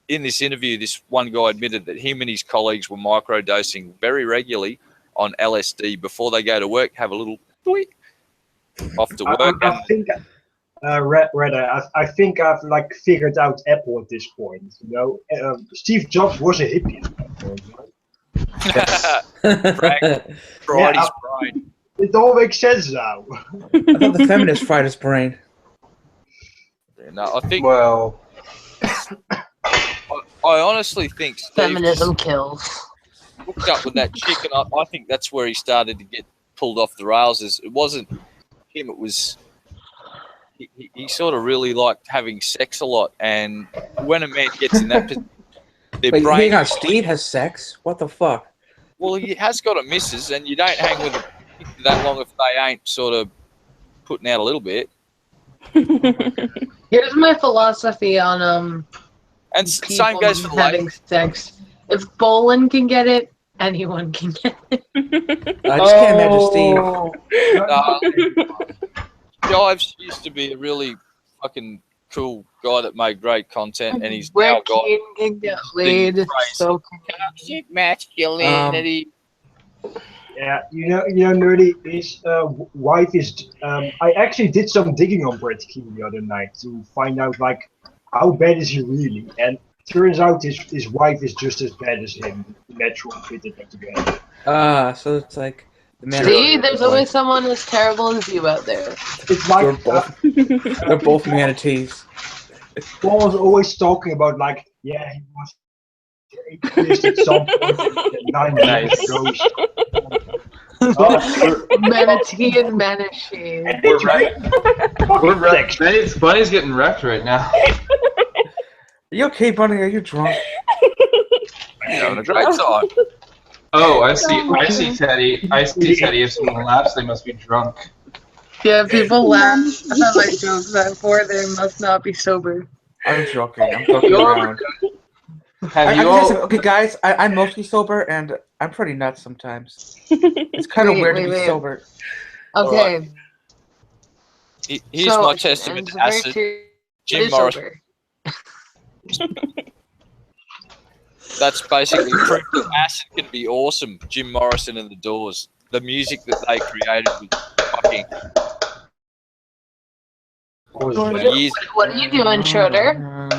in this interview, this one guy admitted that him and his colleagues were microdosing very regularly on LSD before they go to work, have a little tweet off to work. I think, I think I've like figured out Apple at this point. You know, Steve Jobs was a hippie at that point, right? Frank fried his brain. It all makes sense now. I thought the feminist fried his brain. No, I think. Well, I honestly think Steve Feminism kills. hooked up with that chick, and I think that's where he started to get pulled off the rails. It wasn't him; it was he sort of really liked having sex a lot, and when a man gets in that position, their Wait, brain. hang on, Steve has sex? What the fuck? Well, he has got a missus, and you don't hang with them that long if they ain't sort of putting out a little bit. Here's my philosophy on And same goes for the having ladies. sex. If Bolin can get it, anyone can get it. I just can't imagine Steve. Jives used to be a really fucking cool guy that made great content, and he's Where now got Keen can get laid. phrase. So toxic masculinity. Yeah, you know, Nerdy, his wife is. I actually did some digging on Brett Keane the other night to find out like how bad is he really, and turns out his wife is just as bad as him. Natural fitted them together. So it's like the man. see, there's always someone as terrible as you out there. It's like They're both manatees. Paul was always talking about like, yeah, he was atheist at some point, and 9 years ago. Manatee and Manatee. we're wrecked. Bunny's getting wrecked right now. Are you okay, Bunny? Are you drunk? You're having a great time. Oh, I see Teddy. If someone laughs, they must be drunk. Yeah, people laugh at my jokes, therefore they must not be sober. I'm joking. I'm joking around. Okay, guys, I'm mostly sober, and I'm pretty nuts sometimes. It's kind of weird to be sober. Okay. Right. Here's my testament to acid. Jim Morrison. That's basically proof that acid can be awesome. Jim Morrison and the Doors. The music that they created was fucking. What are you doing, Schroeder?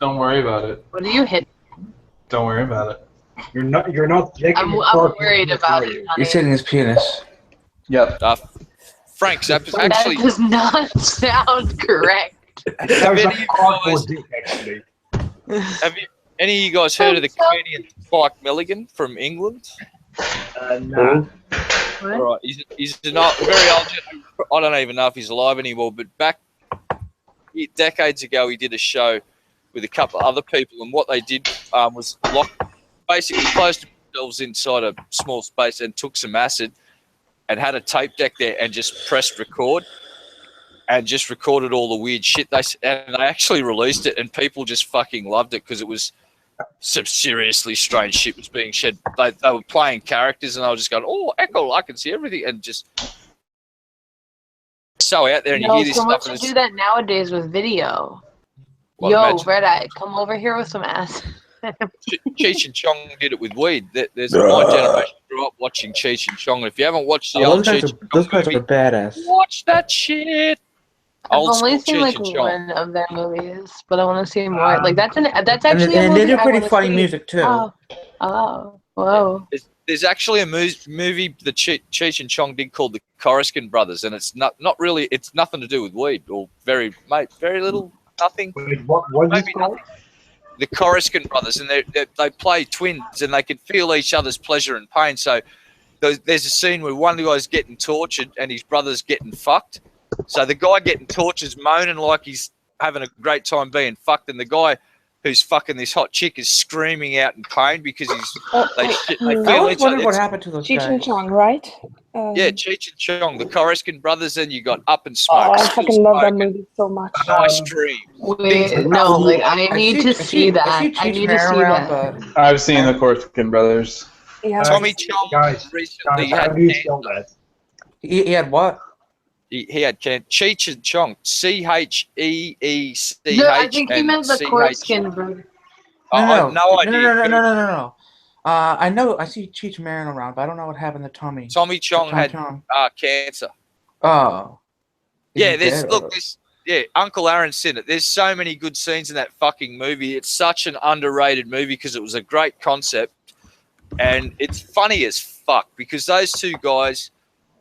Don't worry about it. What are you hitting? Don't worry about it. You're not. I'm worried about it. He's hitting his penis. Yep. Frank's actually. That does not sound correct. There's a cardboard dick, actually. Have any of you guys heard of the comedian Spike Milligan from England? No. What? Right, he's an old, very old. I don't even know if he's alive anymore. But back decades ago, he did a show with a couple of other people, and what they did was basically closed themselves inside a small space and took some acid and had a tape deck there and just pressed record and just recorded all the weird shit. They actually released it, and people just fucking loved it because it was some seriously strange shit was being shed. They were playing characters, and I was just going, "Oh, Echo, I can see everything," and just so out there, and you hear this someone stuff. should do that nowadays with video. Well, Yo, imagine- Red Eye, come over here with some ass. Cheech and Chong did it with weed. There's my generation grew up watching Cheech and Chong. And if you haven't watched the old Cheech and Those Chong guys are movie, badass. watch that shit. I've Old only school seen like Cheech and Chong. one of their movies, but I want to see more. Like that's actually a And movie they do I pretty wanna funny see. music too. Oh, whoa. There's actually a movie that Cheech and Chong did called The Coruscant Brothers, and it's not really. It's nothing to do with weed, or very little, nothing. Wait, what is it called? The Coruscant Brothers, and they play twins, and they can feel each other's pleasure and pain. So there's a scene where one of the guys getting tortured, and his brother's getting fucked. So the guy getting tortured is moaning like he's having a great time being fucked, and the guy who's fucking this hot chick is screaming out in pain because they I feel was each wondering other. what happened to those Cheech and guys. Chong, right? Yeah, Cheech and Chong, the Coruscant Brothers, and you got Up and Oh, Smoke. I fucking love that movie so much. Nice dream. Wait, no, like I need to see that. I need to see that. I've seen the Corsican Brothers. Yeah. Tommy Chong Guys, recently how had do you spell that? He had what? he had Cheech and Chong, CHEECH. No, I think he meant the Coruscant brother. No idea. No. I know. I see Cheech Marin around, but I don't know what happened to Tommy. Tommy Chong had Chong. cancer. Oh. Yeah, Is he dead? yeah, Uncle Aaron's in it. There's so many good scenes in that fucking movie. It's such an underrated movie because it was a great concept, and it's funny as fuck because those two guys,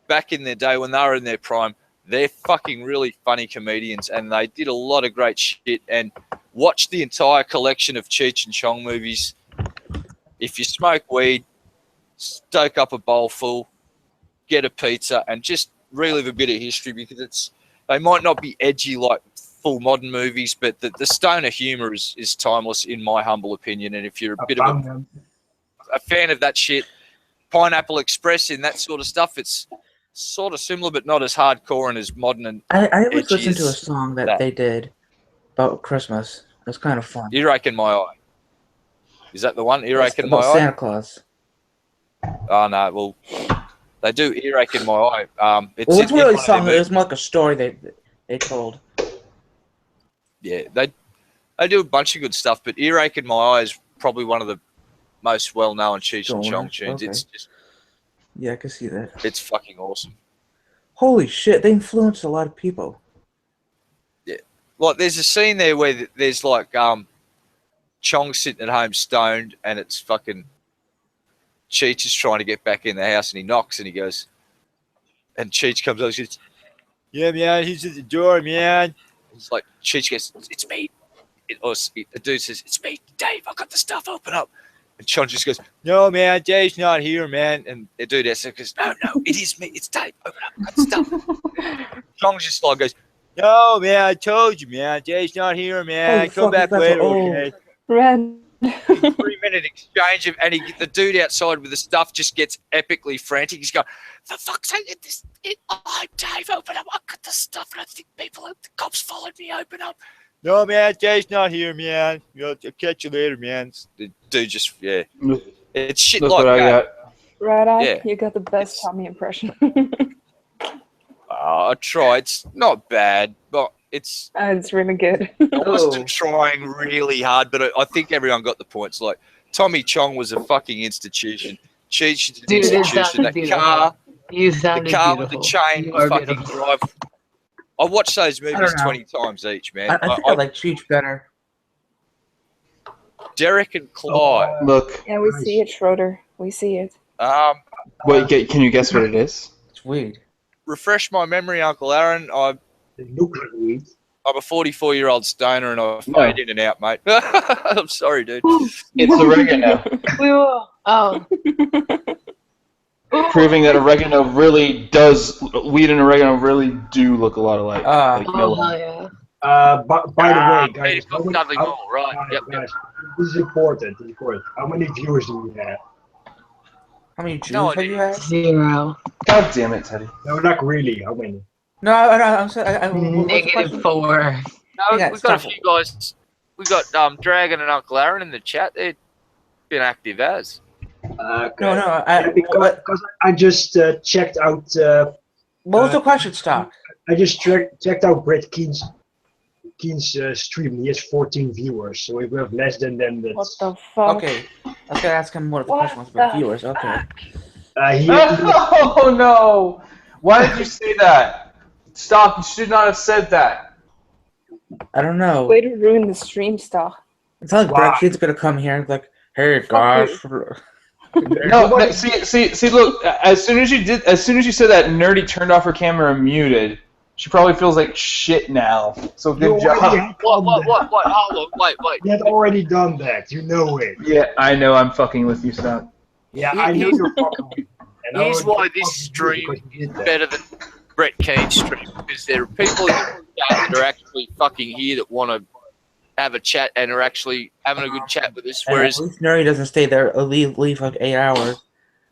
back in their day when they were in their prime, they're fucking really funny comedians, and they did a lot of great shit. And watch the entire collection of Cheech and Chong movies. If you smoke weed, stoke up a bowl full, get a pizza, and just relive a bit of history because they might not be edgy like full modern movies, but the stoner humor is timeless in my humble opinion. And if you're a bit of a fan of that shit, Pineapple Express and that sort of stuff, it's sort of similar but not as hardcore and as modern and I was edgy listening to a as song that they did about Christmas. It was kind of fun. Earache in My Eye. Is that the one? Earache in My About Eye? Santa Claus. Oh no, well they do Earache in My Eye. Well, it's really a song. It was more like a story they told. Yeah, they do a bunch of good stuff, but Earache in My Eye is probably one of the most well-known Cheech and Chong tunes. Okay. It's just, Yeah, I can see that. it's fucking awesome. Holy shit, they influenced a lot of people. Yeah, like there's a scene there where there's like Chong sitting at home stoned, and it's fucking Cheech is trying to get back in the house, and he knocks, and he goes, and Cheech comes over, and says, "Yeah, man, he's at the door, man." It's like Cheech goes, "It's me." The dude says, "It's me, Dave. I got the stuff. Open up." And Chong just goes, "No, man, Dave's not here, man." And the dude goes, "No, it is me. It's Dave. Open up. I got the stuff." Chong just like goes, "No, man, I told you, man. Dave's not here, man. Holy Come fuck, back that's later, old. okay?" Ren. 3-minute exchange of, and the dude outside with the stuff just gets epically frantic. He's going, "For fuck's sake, I'm Dave. Open up. I got the stuff. And I think the cops followed me. Open up." "No, man, Dave's not here, man. I'll catch you later, man." The dude just, yeah. It's shit That's like what I that. got. Right on. Yeah. You got the best Tommy impression. I tried. It's not bad, but it's really good. I wasn't trying really hard, but I think everyone got the points. Like, Tommy Chong was a fucking institution. Cheech is an Dude, it institution. sounded That beautiful. car, You the sounded car beautiful. with the chain You are fucking beautiful. drive. I watched those movies know. 20 times each, man. I think I like Cheech better. Derek and Clyde. Look, Yeah, we see it, Schroeder. We see it. wait, can you guess what it is? It's weird. Refresh my memory, Uncle Aaron. I'm They look like weed. a 44-year-old stoner, and I fade in and out, mate. I'm sorry, dude. It's oregano, We will. Oh. proving that oregano really does. Weed and oregano really do look a lot alike. Like, Oh, hell yeah. By the way, guys, It's got Dudley Moore, right? Yep. guys, this is important. How many viewers do we have? How many Jews No have you had? 0. God damn it, Teddy. No, not really. How many? No, I'm sorry. What's the Negative question? 4. No, Yeah, we've got a stop. few guys. We got Dragon and Uncle Aaron in the chat. They've been active as. No, Because I just checked out. What was the question, Stock? I just checked out Brett Keen's stream. He has 14 viewers, so if we have less than them, What that's. the fuck? Okay, I was gonna ask him what the What question was about the viewers. Okay. Oh no! Why did you say that? Stop! You should not have said that. I don't know. Way to ruin the stream, Stock. It's not like Why? Brad Kid's gonna come here and be like, "Hey guys." No, see, look. As soon as you said that, Nerdy turned off her camera and muted. She probably feels like shit now. So good job. What? Hold on, wait. You had already done that. You know it. Yeah, I know. I'm fucking with you, Scott. Yeah, I know you're fucking with me. And I Here's already why this fucking stream because you did is that. better than Brett Keane's stream, because there are people in the chat that are actually fucking here that want to have a chat and are actually having a good chat with us, And whereas at least Nerdy doesn't stay there. Leave like 8 hours.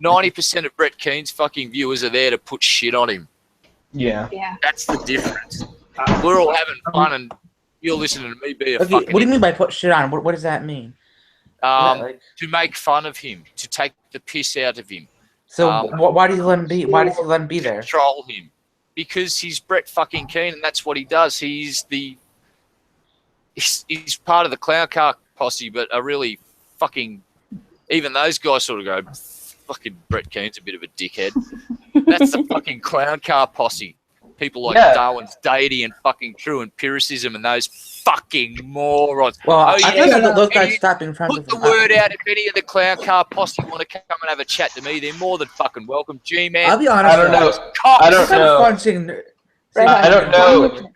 90% of Brett Keane's fucking viewers are there to put shit on him. Yeah. That's the difference. We're all having fun, and you're listening to me be a Okay, fucking what do you mean by put shit on? What does that mean? Like, to make fun of him, to take the piss out of him. so why do you let him be? Why does he let him be there? Control him. Because he's Brett fucking Keane, and that's what he does. He's part of the Clown Car posse, but a really fucking... Even those guys sort of go, fucking Brett Keane's a bit of a dickhead. That's the fucking Clown Car posse. People like Darwin's deity and fucking true empiricism and those fucking morons. Well, I think those guys stopped in front Put the word out if any of the Clown Car posse want to come and have a chat to me. They're more than fucking welcome. G-Man. I'll be honest. I don't know. I don't know. I don't know.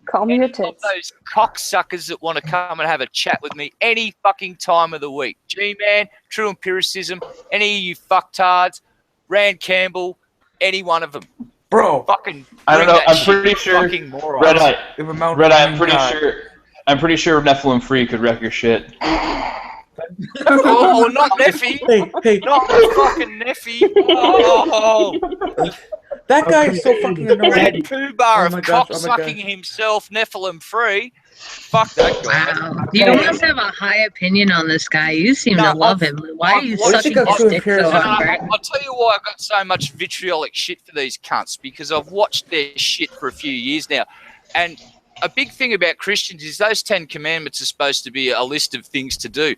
Call me your Any of tits. those cocksuckers that want to come and have a chat with me any fucking time of the week. G-Man, True Empiricism, any of you fucktards, Rand Campbell, any one of them. Bro, fucking. I don't know. I'm shit, pretty sure. fucking morons. Red Eye. I'm pretty sure. I'm pretty sure Nephilim Free could wreck your shit. Oh, not Neffy. Hey. Not fucking Neffy. Oh. That guy is so fucking annoying. Red Pooh Bar of gosh, cock-sucking himself, Nephilim Free. Fuck that guy. Wow. You must have a high opinion on this guy. You seem to love him. Why are you sucking his dick so hard? I'll tell you why I got so much vitriolic shit for these cunts, because I've watched their shit for a few years now. And a big thing about Christians is those 10 commandments are supposed to be a list of things to do.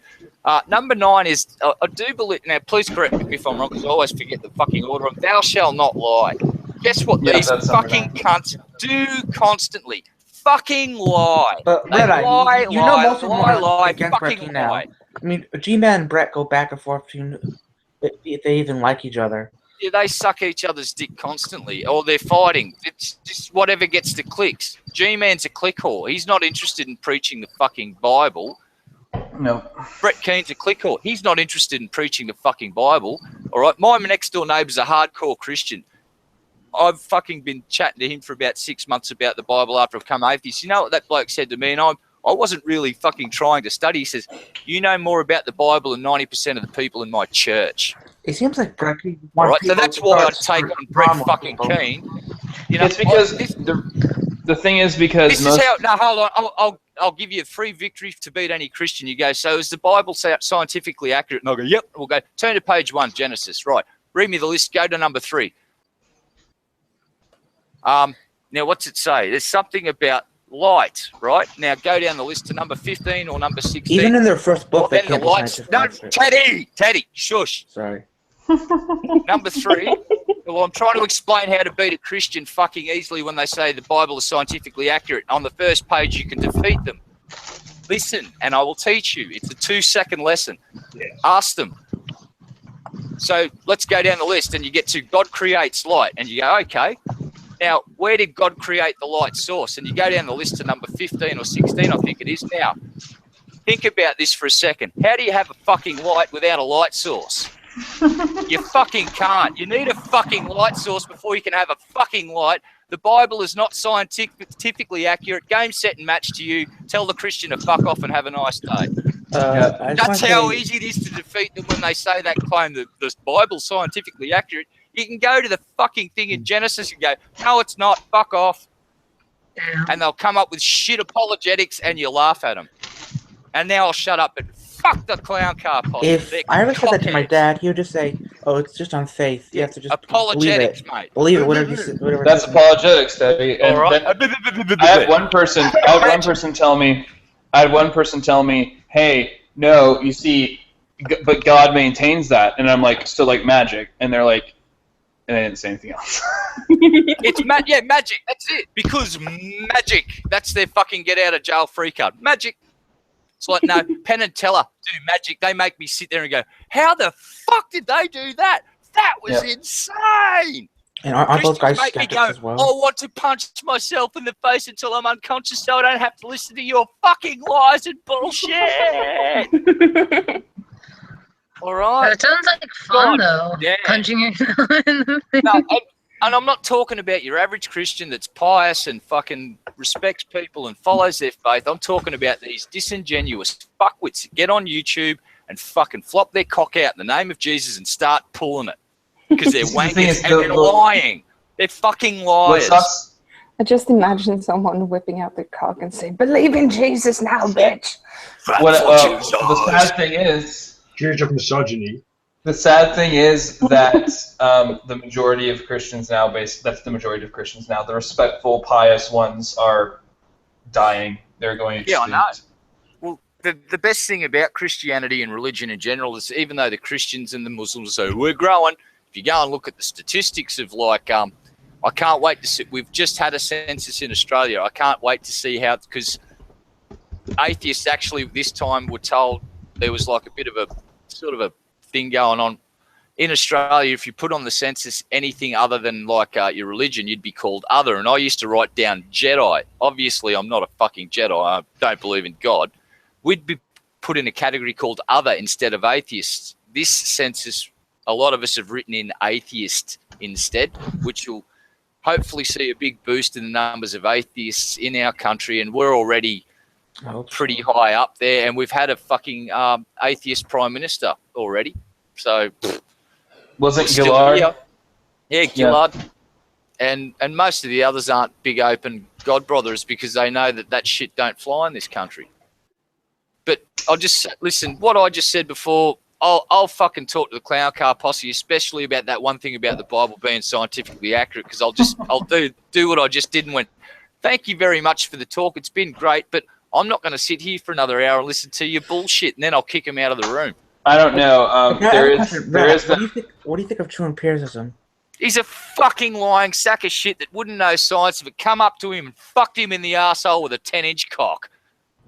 Number 9 is, I do believe, now please correct me if I'm wrong, because I always forget the fucking order of, thou shalt not lie. Guess what these fucking cunts do constantly? Fucking lie. But they Red Eye, lie, you know most of them are lie, against fucking Brecky now. lie. I mean, G-Man and Brett go back and forth between if they even like each other. Yeah, they suck each other's dick constantly, or they're fighting. It's just whatever gets the clicks. G-Man's a click whore. He's not interested in preaching the fucking Bible. No. Brett Keane's a click whore. He's not interested in preaching the fucking Bible. All right, my next door neighbour's a hardcore Christian. I've fucking been chatting to him for about 6 months about the Bible after I've come atheist. You know what that bloke said to me? And I wasn't really fucking trying to study. He says, you know more about the Bible than 90% of the people in my church. It seems like Brecky. All right, so that's why I take on Brett fucking Keane. You know, it's because the thing is because this is how. No, hold on. I'll give you a free victory to beat any Christian. You go, so is the Bible scientifically accurate? And I'll go, yep. We'll go, turn to page 1, Genesis. Right. Read me the list. Go to number 3. Now, what's it say? There's something about light, right? Now, go down the list to number 15 or number 16. Even in their first book, they then can't the lights. No, Teddy, shush. Sorry. Number 3. Well, I'm trying to explain how to beat a Christian fucking easily when they say the Bible is scientifically accurate. On the first page, you can defeat them. Listen, and I will teach you. It's a 2-second lesson. Yes. Ask them. So let's go down the list, and you get to God creates light, and you go, okay. Now, where did God create the light source? And you go down the list to number 15 or 16, I think it is. Now, think about this for a second. How do you have a fucking light without a light source? You fucking can't. You need a fucking light source before you can have a fucking light. The Bible is not scientifically accurate. Game, set, and match to you. Tell the Christian to fuck off and have a nice day. That's how easy it is to defeat them when they say that claim that the Bible's scientifically accurate. You can go to the fucking thing in Genesis and go, no, it's not. Fuck off. And they'll come up with shit apologetics and you laugh at them. And now I'll shut up and fuck the clown car posse. If I ever said that to my dad, he would just say, "Oh, it's just on faith. You have to just apologetics, believe it. mate. Believe it, whatever you say." That's apologetics, Debbie. And all right. I had one person tell me, "Hey, no, you see, but God maintains that," and I'm like, "So like magic?" And they're like, and they didn't say anything else. It's magic. That's it. Because magic. That's their fucking get out of jail free card. Magic. It's like, no, Penn and Teller do magic. They make me sit there and go, how the fuck did they do that? That was insane. And aren't those guys make me skeptics go, as well? I want to punch myself in the face until I'm unconscious so I don't have to listen to your fucking lies and bullshit. All right. That sounds like fun, though. Yeah. Punching yourself in the face. No, and I'm not talking about your average Christian that's pious and fucking respects people and follows their faith. I'm talking about these disingenuous fuckwits that get on YouTube and fucking flop their cock out in the name of Jesus and start pulling it. Because they're wankers and they're lying. They're fucking liars. I just imagine someone whipping out their cock and saying, "Believe in Jesus now, bitch." The sad thing is, Church of misogyny. The sad thing is that the majority of Christians now, that's the majority of Christians now. The respectful, pious ones are dying. They're going extinct. Yeah, I know. Well, the best thing about Christianity and religion in general is even though the Christians and the Muslims say we're growing, if you go and look at the statistics of like, I can't wait to see, we've just had a census in Australia. I can't wait to see how, because atheists actually this time were told there was like a bit of a sort of a thing going on in Australia. If you put on the census anything other than like your religion, you'd be called other. And I used to write down Jedi. Obviously, I'm not a fucking Jedi. I don't believe in God. We'd be put in a category called other instead of atheists. This census, a lot of us have written in atheist instead, which will hopefully see a big boost in the numbers of atheists in our country. And we're already pretty high up there. And we've had a fucking atheist prime minister already. So was it Gillard? Yeah, Gillard. Yeah. And most of the others aren't big open God brothers because they know that shit don't fly in this country. But I'll just listen, what I just said before, I'll fucking talk to the Clown Car Posse, especially about that one thing about the Bible being scientifically accurate, because I'll do what I just did and went, thank you very much for the talk. It's been great, but I'm not going to sit here for another hour and listen to your bullshit, and then I'll kick him out of the room. I don't know. What do you think of true empiricism? He's a fucking lying sack of shit that wouldn't know science if it come up to him and fucked him in the arsehole with a 10-inch cock.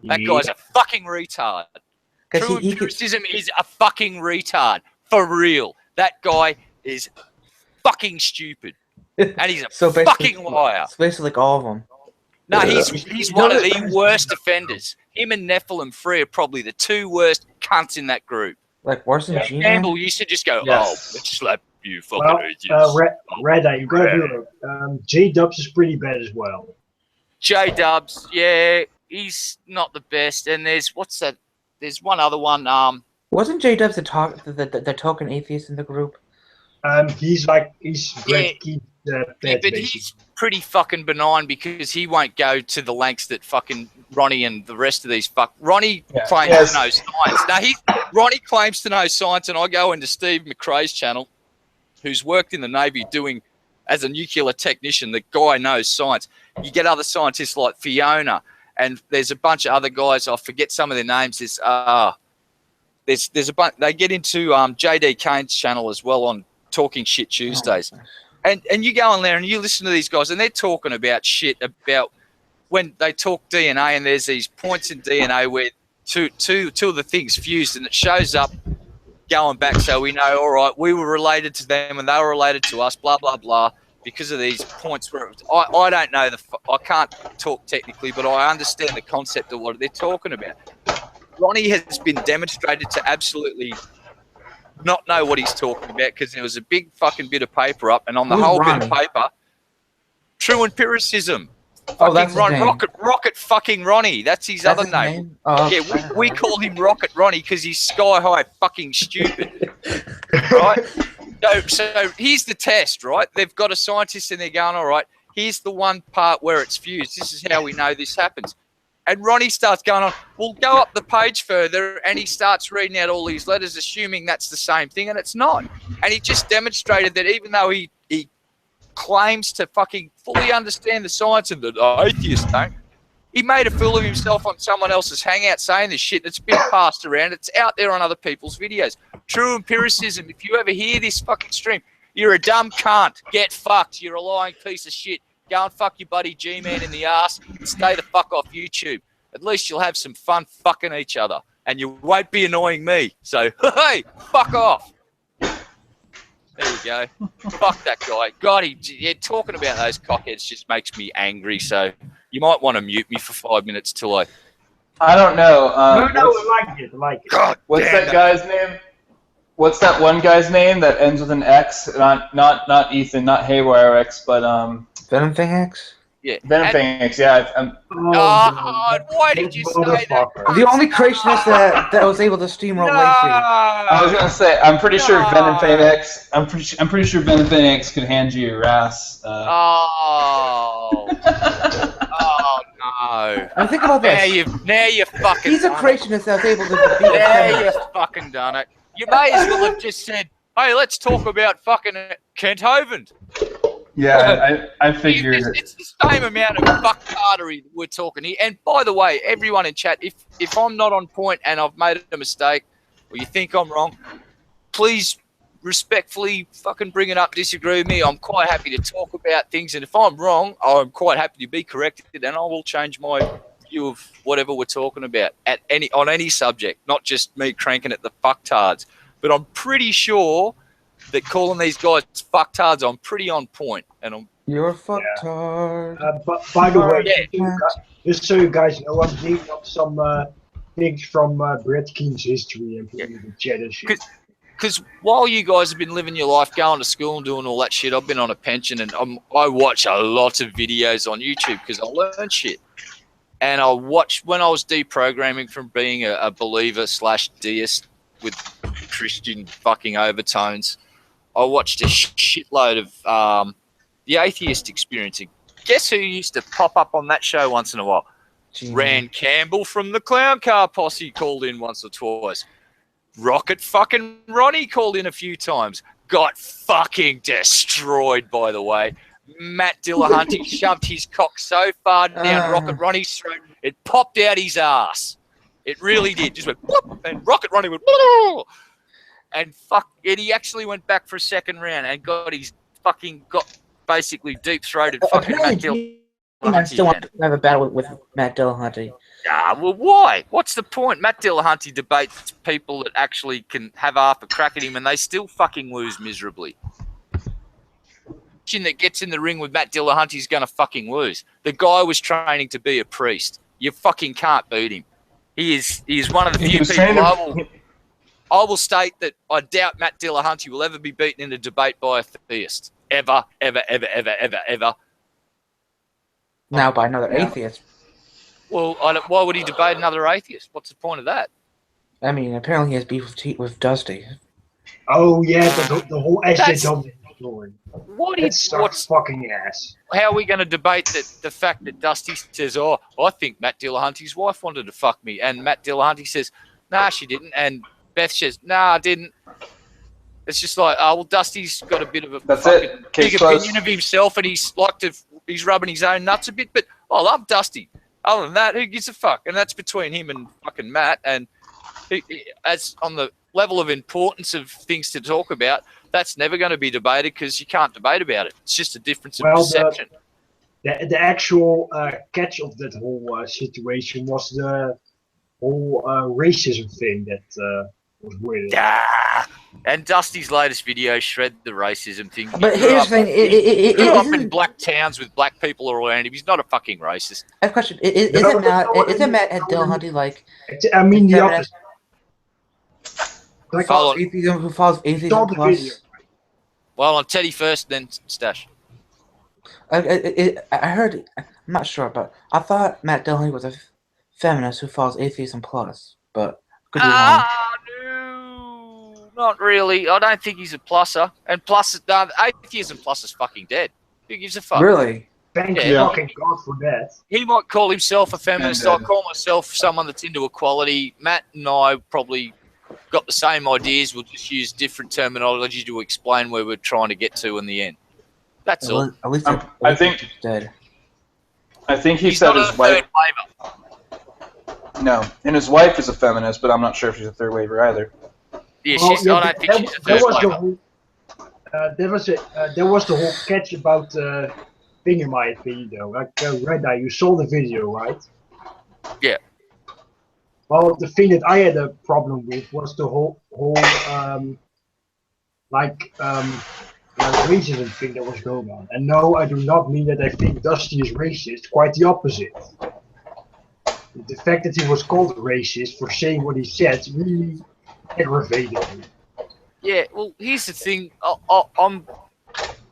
That guy's a fucking retard. True empiricism is a fucking retard. For real. That guy is fucking stupid. And he's a fucking liar. It's basically like all of them. No, he's one of the worst offenders. Him and Nephilim Free are probably the two worst cunts in that group. Like worse than Gene? Campbell used to just go, let's slap you fucking idiots. Red-Eye, you've got to do it. J-Dubs is pretty bad as well. J-Dubs, yeah, he's not the best. And there's, what's that? There's one other one. Wasn't J-Dubs the token atheist in the group? He's Greg Keith. But he's pretty fucking benign because he won't go to the lengths that fucking Ronnie and the rest of these Ronnie claims to know science. Now Ronnie claims to know science, and I go into Steve McRae's channel, who's worked in the Navy doing as a nuclear technician. The guy knows science. You get other scientists like Fiona, and there's a bunch of other guys. I forget some of their names. There's a bunch. They get into JD Kane's channel as well on Talking Shit Tuesdays. And you go on there and you listen to these guys and they're talking about shit about when they talk DNA, and there's these points in DNA where two of the things fused, and it shows up going back, so we know, all right, we were related to them and they were related to us, blah, blah, blah, because of these points where I don't know, I can't talk technically, but I understand the concept of what they're talking about. Ronnie has been demonstrated to absolutely not know what he's talking about because there was a big fucking bit of paper up, and on the whole bit of paper, true empiricism. Oh, that's his name. Rocket fucking Ronnie. That's his other name. Oh, yeah, we call him Rocket Ronnie because he's sky high fucking stupid. Right? So here's the test, right? They've got a scientist and they're going, all right, here's the one part where it's fused. This is how we know this happens. And Ronnie starts going on, we'll go up the page further, and he starts reading out all these letters, assuming that's the same thing, and it's not. And he just demonstrated that even though he claims to fucking fully understand the science and that atheists don't, he made a fool of himself on someone else's hangout saying this shit that's been passed around. It's out there on other people's videos. True empiricism. If you ever hear this fucking stream, you're a dumb cunt. Get fucked. You're a lying piece of shit. Go and fuck your buddy G-Man in the ass and stay the fuck off YouTube. At least you'll have some fun fucking each other, and you won't be annoying me. So, hey, fuck off. There you go. Fuck that guy. God, talking about those cockheads just makes me angry. So you might want to mute me for 5 minutes till I don't know. No, I like it. I like it. God, what's that guy's name? What's that one guy's name that ends with an X? Not Ethan, not Haywire X, but Venom Thing X? Yeah. Venom Thing X, yeah. Why did you say that? The only creationist that was able to steamroll Lacey. I was gonna say, I'm pretty sure Venom Thing X. I'm pretty sure Venom Thing X could hand you your ass. Oh no! I think about this. Now you fucking. He's a creationist that was able to defeat a Now you feminist. fucking done it. You may as well have just said, "Hey, let's talk about fucking Kent Hovind." Yeah, I figured. It's the same amount of fucktardery that we're talking here. And by the way, everyone in chat, if I'm not on point and I've made a mistake, or you think I'm wrong, please respectfully fucking bring it up, disagree with me. I'm quite happy to talk about things, and if I'm wrong, I'm quite happy to be corrected, and I will change my view of whatever we're talking about on any subject, not just me cranking at the fucktards. But I'm pretty sure that calling these guys fucktards, I'm pretty on point, and You're fucktard. But by the way, just so you guys know, I'm digging up some things from Brett Keen's history and putting it in the chat and shit. Because while you guys have been living your life, going to school and doing all that shit, I've been on a pension, and I watch a lot of videos on YouTube because I learn shit. And I watched when I was deprogramming from being a believer/deist with Christian fucking overtones. I watched a shitload of the atheist experience. Guess who used to pop up on that show once in a while? Rand Campbell from the Clown Car Posse called in once or twice. Rocket fucking Ronnie called in a few times. Got fucking destroyed, by the way. Matt Dillahunty shoved his cock so far down Rocket Ronnie's throat, it popped out his ass. It really did. Just went whoop, and Rocket Ronnie went whoop, and he actually went back for a second round and got basically deep throated fucking Matt Dillahunty. I still want to have a battle with Matt Dillahunty. Well, why? What's the point? Matt Dillahunty debates people that actually can have half a crack at him, and they still fucking lose miserably. That gets in the ring with Matt Dillahunty is going to fucking lose. The guy was training to be a priest. You fucking can't beat him. He is one of the few people. I will state that I doubt Matt Dillahunty will ever be beaten in a debate by a theist. Ever. Now by another atheist. Well, why would he debate another atheist? What's the point of that? I mean, apparently he has beef with Dusty. Oh yeah, the whole SJW story. What's fucking ass? How are we going to debate the fact that Dusty says, "Oh, I think Matt Dillahunty's wife wanted to fuck me," and Matt Dillahunty says, "Nah, she didn't," and Beth says, "Nah, I didn't." It's just like, oh well, Dusty's got a bit of a big opinion of himself, and he's rubbing his own nuts a bit. But I love Dusty. Other than that, who gives a fuck? And that's between him and fucking Matt. And as on the level of importance of things to talk about, that's never going to be debated because you can't debate about it. It's just a difference of perception. The actual catch of that whole situation was the whole racism thing that was weird. And Dusty's latest video shred the racism thing. But here's the thing: he grew up in black towns with black people around him. He's not a fucking racist. I have a question: Isn't Matt at Dillahunty like? I mean the opposite. Who follows atheism plus? Well, on Teddy first, then Stash. I heard. I'm not sure, but I thought Matt Dillahunty was a feminist who follows atheism plus, but could be wrong. No, not really. I don't think he's a plusser. And atheism plus is fucking dead. Who gives a fuck? Really? Thank fucking God for that. He might call himself a feminist. I call myself someone that's into equality. Matt and I probably got the same ideas. We'll just use different terminology to explain where we're trying to get to in the end. That's all. At least I think dead. I think he He's said not his a wife. third waiver. No, and his wife is a feminist, but I'm not sure if she's a third waiver either. Yeah, I don't think she's a third waiver. There was the whole catch about thing in my opinion though. Like Red Eye, you saw the video, right? Yeah. Well, the thing that I had a problem with was the whole racism thing that was going on. And no, I do not mean that I think Dusty is racist. Quite the opposite. The fact that he was called racist for saying what he said really aggravated me. Yeah, well, here's the thing. I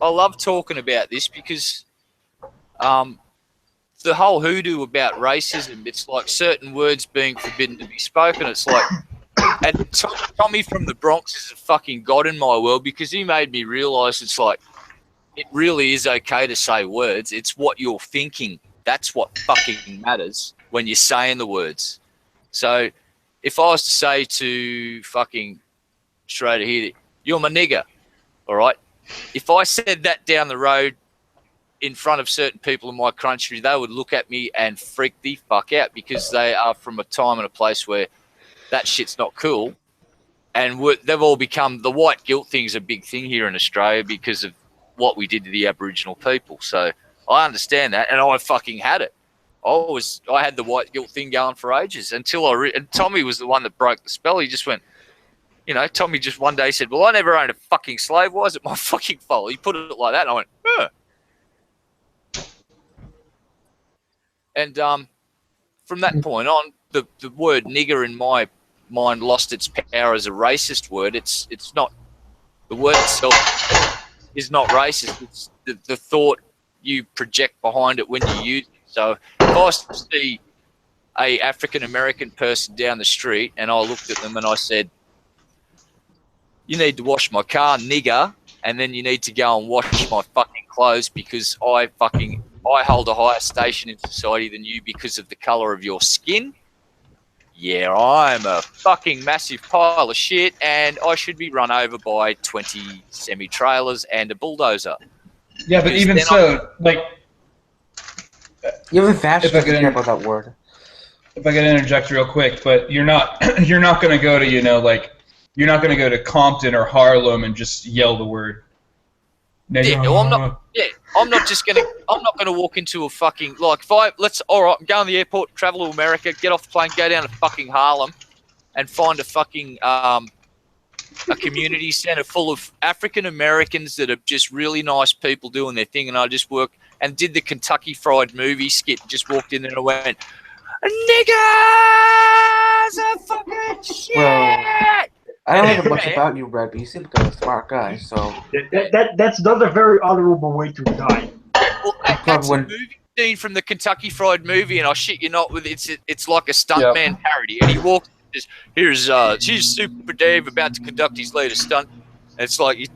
love talking about this because the whole hoodoo about racism, it's like certain words being forbidden to be spoken. It's like, and Tommy from the Bronx is a fucking god in my world because he made me realise it's like, it really is okay to say words. It's what you're thinking. That's what fucking matters when you're saying the words. So if I was to say to fucking Schroeder here, you're my nigger, all right? If I said that down the road in front of certain people in my country, they would look at me and freak the fuck out because they are from a time and a place where that shit's not cool. And they've all become, the white guilt thing is a big thing here in Australia because of what we did to the Aboriginal people. So I understand that, and I fucking had it. I had the white guilt thing going for ages until and Tommy was the one that broke the spell. He just went, Tommy just one day said, well, I never owned a fucking slave. Why is it my fucking fault? He put it like that, and I went, huh. And from that point on, the word nigger in my mind lost its power as a racist word. It's not, the word itself is not racist. It's the thought you project behind it when you use it. So if I was to see a African-American person down the street and I looked at them and I said, you need to wash my car, nigger, and then you need to go and wash my fucking clothes because I hold a higher station in society than you because of the colour of your skin. Yeah, I'm a fucking massive pile of shit and I should be run over by 20 semi-trailers and a bulldozer. Yeah, but even so, you have a vast care about that word. If I could interject real quick, but you're not going to go to, you're not going to go to Compton or Harlem and just yell the word. Yeah, well, I'm not going to walk into a fucking, all right, I'm going to the airport, travel to America, get off the plane, go down to fucking Harlem and find a fucking, a community centre full of African Americans that are just really nice people doing their thing. And I just worked and did the Kentucky Fried Movie skit, just walked in and I went, niggas are fucking shit! Well, I don't know much about you, Red, but you seem like a smart guy, so... That's not a very honorable way to die. Well, that's a movie scene from the Kentucky Fried Movie, and I shit you not, with it's like a stuntman parody, and he walks, here's Super Dave about to conduct his latest stunt, and it's like, he's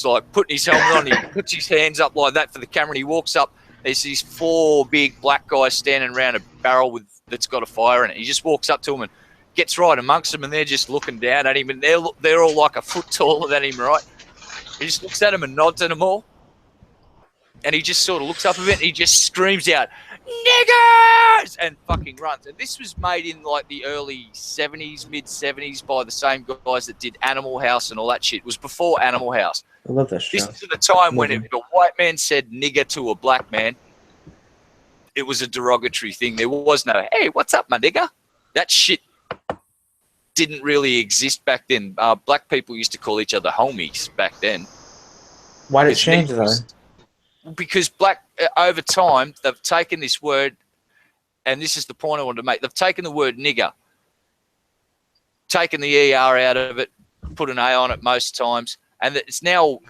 like putting his helmet on, he puts his hands up like that for the camera, and he walks up, there's these 4 big black guys standing around a barrel that's got a fire in it. He just walks up to them and gets right amongst them, and they're just looking down at him, and they're all like a foot taller than him, right? He just looks at them and nods at them all, and he just sort of looks up a bit, and he just screams out, niggers, and fucking runs. And this was made in like the early 70s, mid-70s by the same guys that did Animal House and all that shit. It was before Animal House. I love that show. This is the time when if a white man said nigger to a black man, it was a derogatory thing. There was no, hey, what's up, my nigger? That shit didn't really exist back then. Black people used to call each other homies back then. Why did it change then? Because over time, they've taken this word, and this is the point I wanted to make. They've taken the word nigger, taken the ER out of it, put an A on it most times, and it's now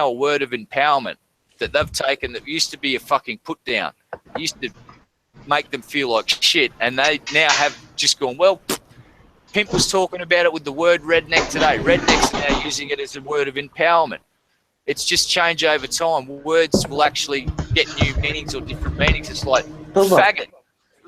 a word of empowerment that they've taken that used to be a fucking put down. It used to make them feel like shit, and they now have just gone, well, Pimp was talking about it with the word redneck today. Rednecks are now using it as a word of empowerment. It's just change over time. Words will actually get new meanings or different meanings. It's like faggot.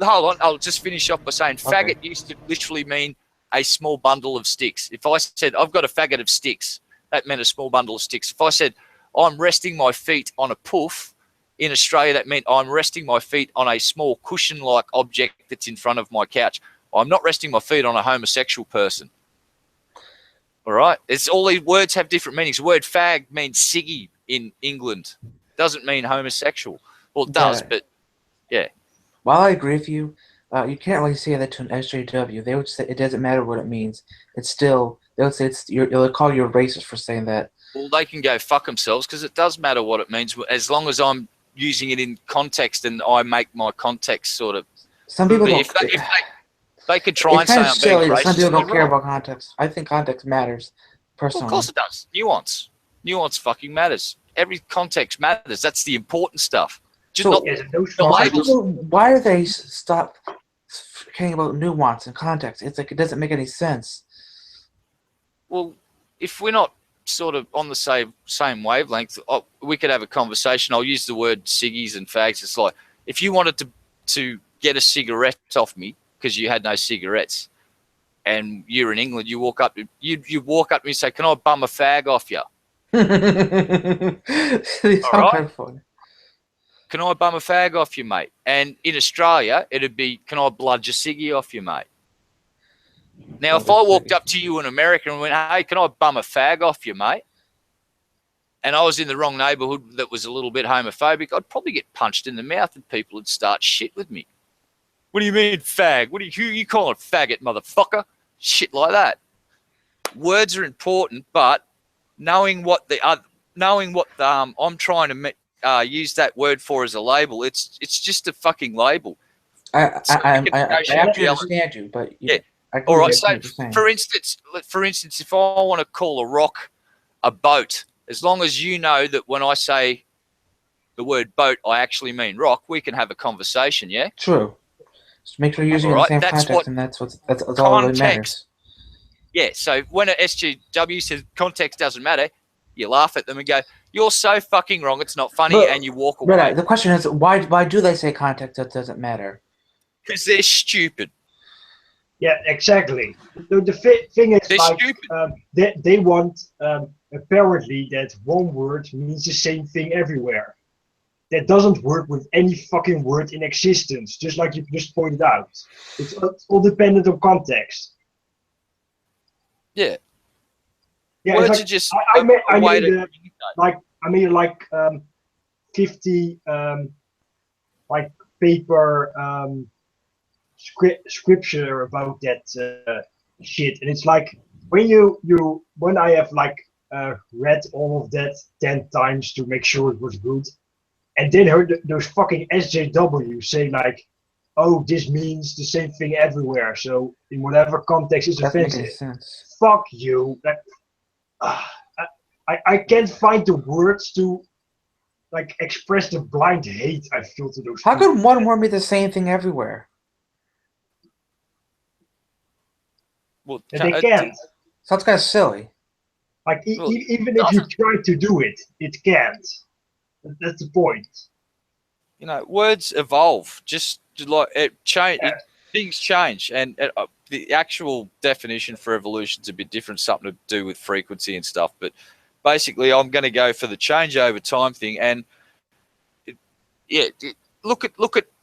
Hold on, I'll just finish off by saying faggot used to literally mean a small bundle of sticks. If I said, I've got a faggot of sticks, that meant a small bundle of sticks. If I said, I'm resting my feet on a poof, in Australia that meant I'm resting my feet on a small cushion-like object that's in front of my couch. I'm not resting my feet on a homosexual person. All right? It's all these words have different meanings. The word fag means ciggy in England. It doesn't mean homosexual. Well, it does, but yeah. While I agree with you, you can't really say that to an SJW. They would say it doesn't matter what it means. It's still they would say they'll call you a racist for saying that. Well, they can go fuck themselves because it does matter what it means as long as I'm using it in context and I make my context sort of. Some people don't. If they could try and say I'm silly being that racist. some people don't care wrong. about context. I think context matters, personally. Well, of course it does. Nuance fucking matters. Every context matters. That's the important stuff. Just So, not Yes, those the fuckers- labels. why are they stop caring about nuance and context? It's like it doesn't make any sense. Well, if we're not sort of on the same wavelength, we could have a conversation. I'll use the word ciggies and fags. It's like if you wanted to get a cigarette off me because you had no cigarettes, and you're in England, you walk up to me and say, "Can I bum a fag off you?" It's All right. kind of funny. Can I bum a fag off you, mate? And in Australia, it'd be, can I bludge a ciggy off you, mate? Now, if I walked up to you in America and went, hey, can I bum a fag off you, mate? And I was in the wrong neighbourhood that was a little bit homophobic, I'd probably get punched in the mouth and people would start shit with me. What do you mean, fag? Who you calling faggot, motherfucker? Shit like that. Words are important, but knowing what I'm trying to use that word for as a label, it's just a fucking label. I Negotiation actually element. understand you, but Yeah. I All right. completely So, understand. for instance, if I want to call a rock a boat, as long as you know that when I say the word boat, I actually mean rock, we can have a conversation. Yeah. True. Just make sure you're using it in the Alright, same that's context, and that's all that really matters. context. Yeah. So when an SJW says context doesn't matter, you laugh at them and go, "You're so fucking wrong. It's not funny," But- and you walk away Right. The question is, why do they say context that doesn't matter? because they're stupid. Yeah, exactly. The thing is, They're like, stupid. they want apparently that one word means the same thing everywhere. That doesn't work with any fucking word in existence, just like you just pointed out. It's all dependent on context. Yeah. Yeah, Words it's are just I made, a way to communicate. I made like 50 like paper scripture about that shit, and it's like when I have like read all of that 10 times to make sure it was good, and then heard those fucking SJW say like, "Oh, this means the same thing everywhere, so in whatever context it's Doesn't make any offensive." sense. Fuck you. I can't find the words to like express the blind hate I feel to those How people. could one word be the same thing everywhere? Well, And they can't. Sounds kind of silly. Like Well, even if you try to do it, it can't. That's the point. you know, words evolve. Just like it change, Yeah. things change, and the actual definition for evolution is a bit different, something to do with frequency and stuff. But basically, I'm going to go for the change over time thing, and look at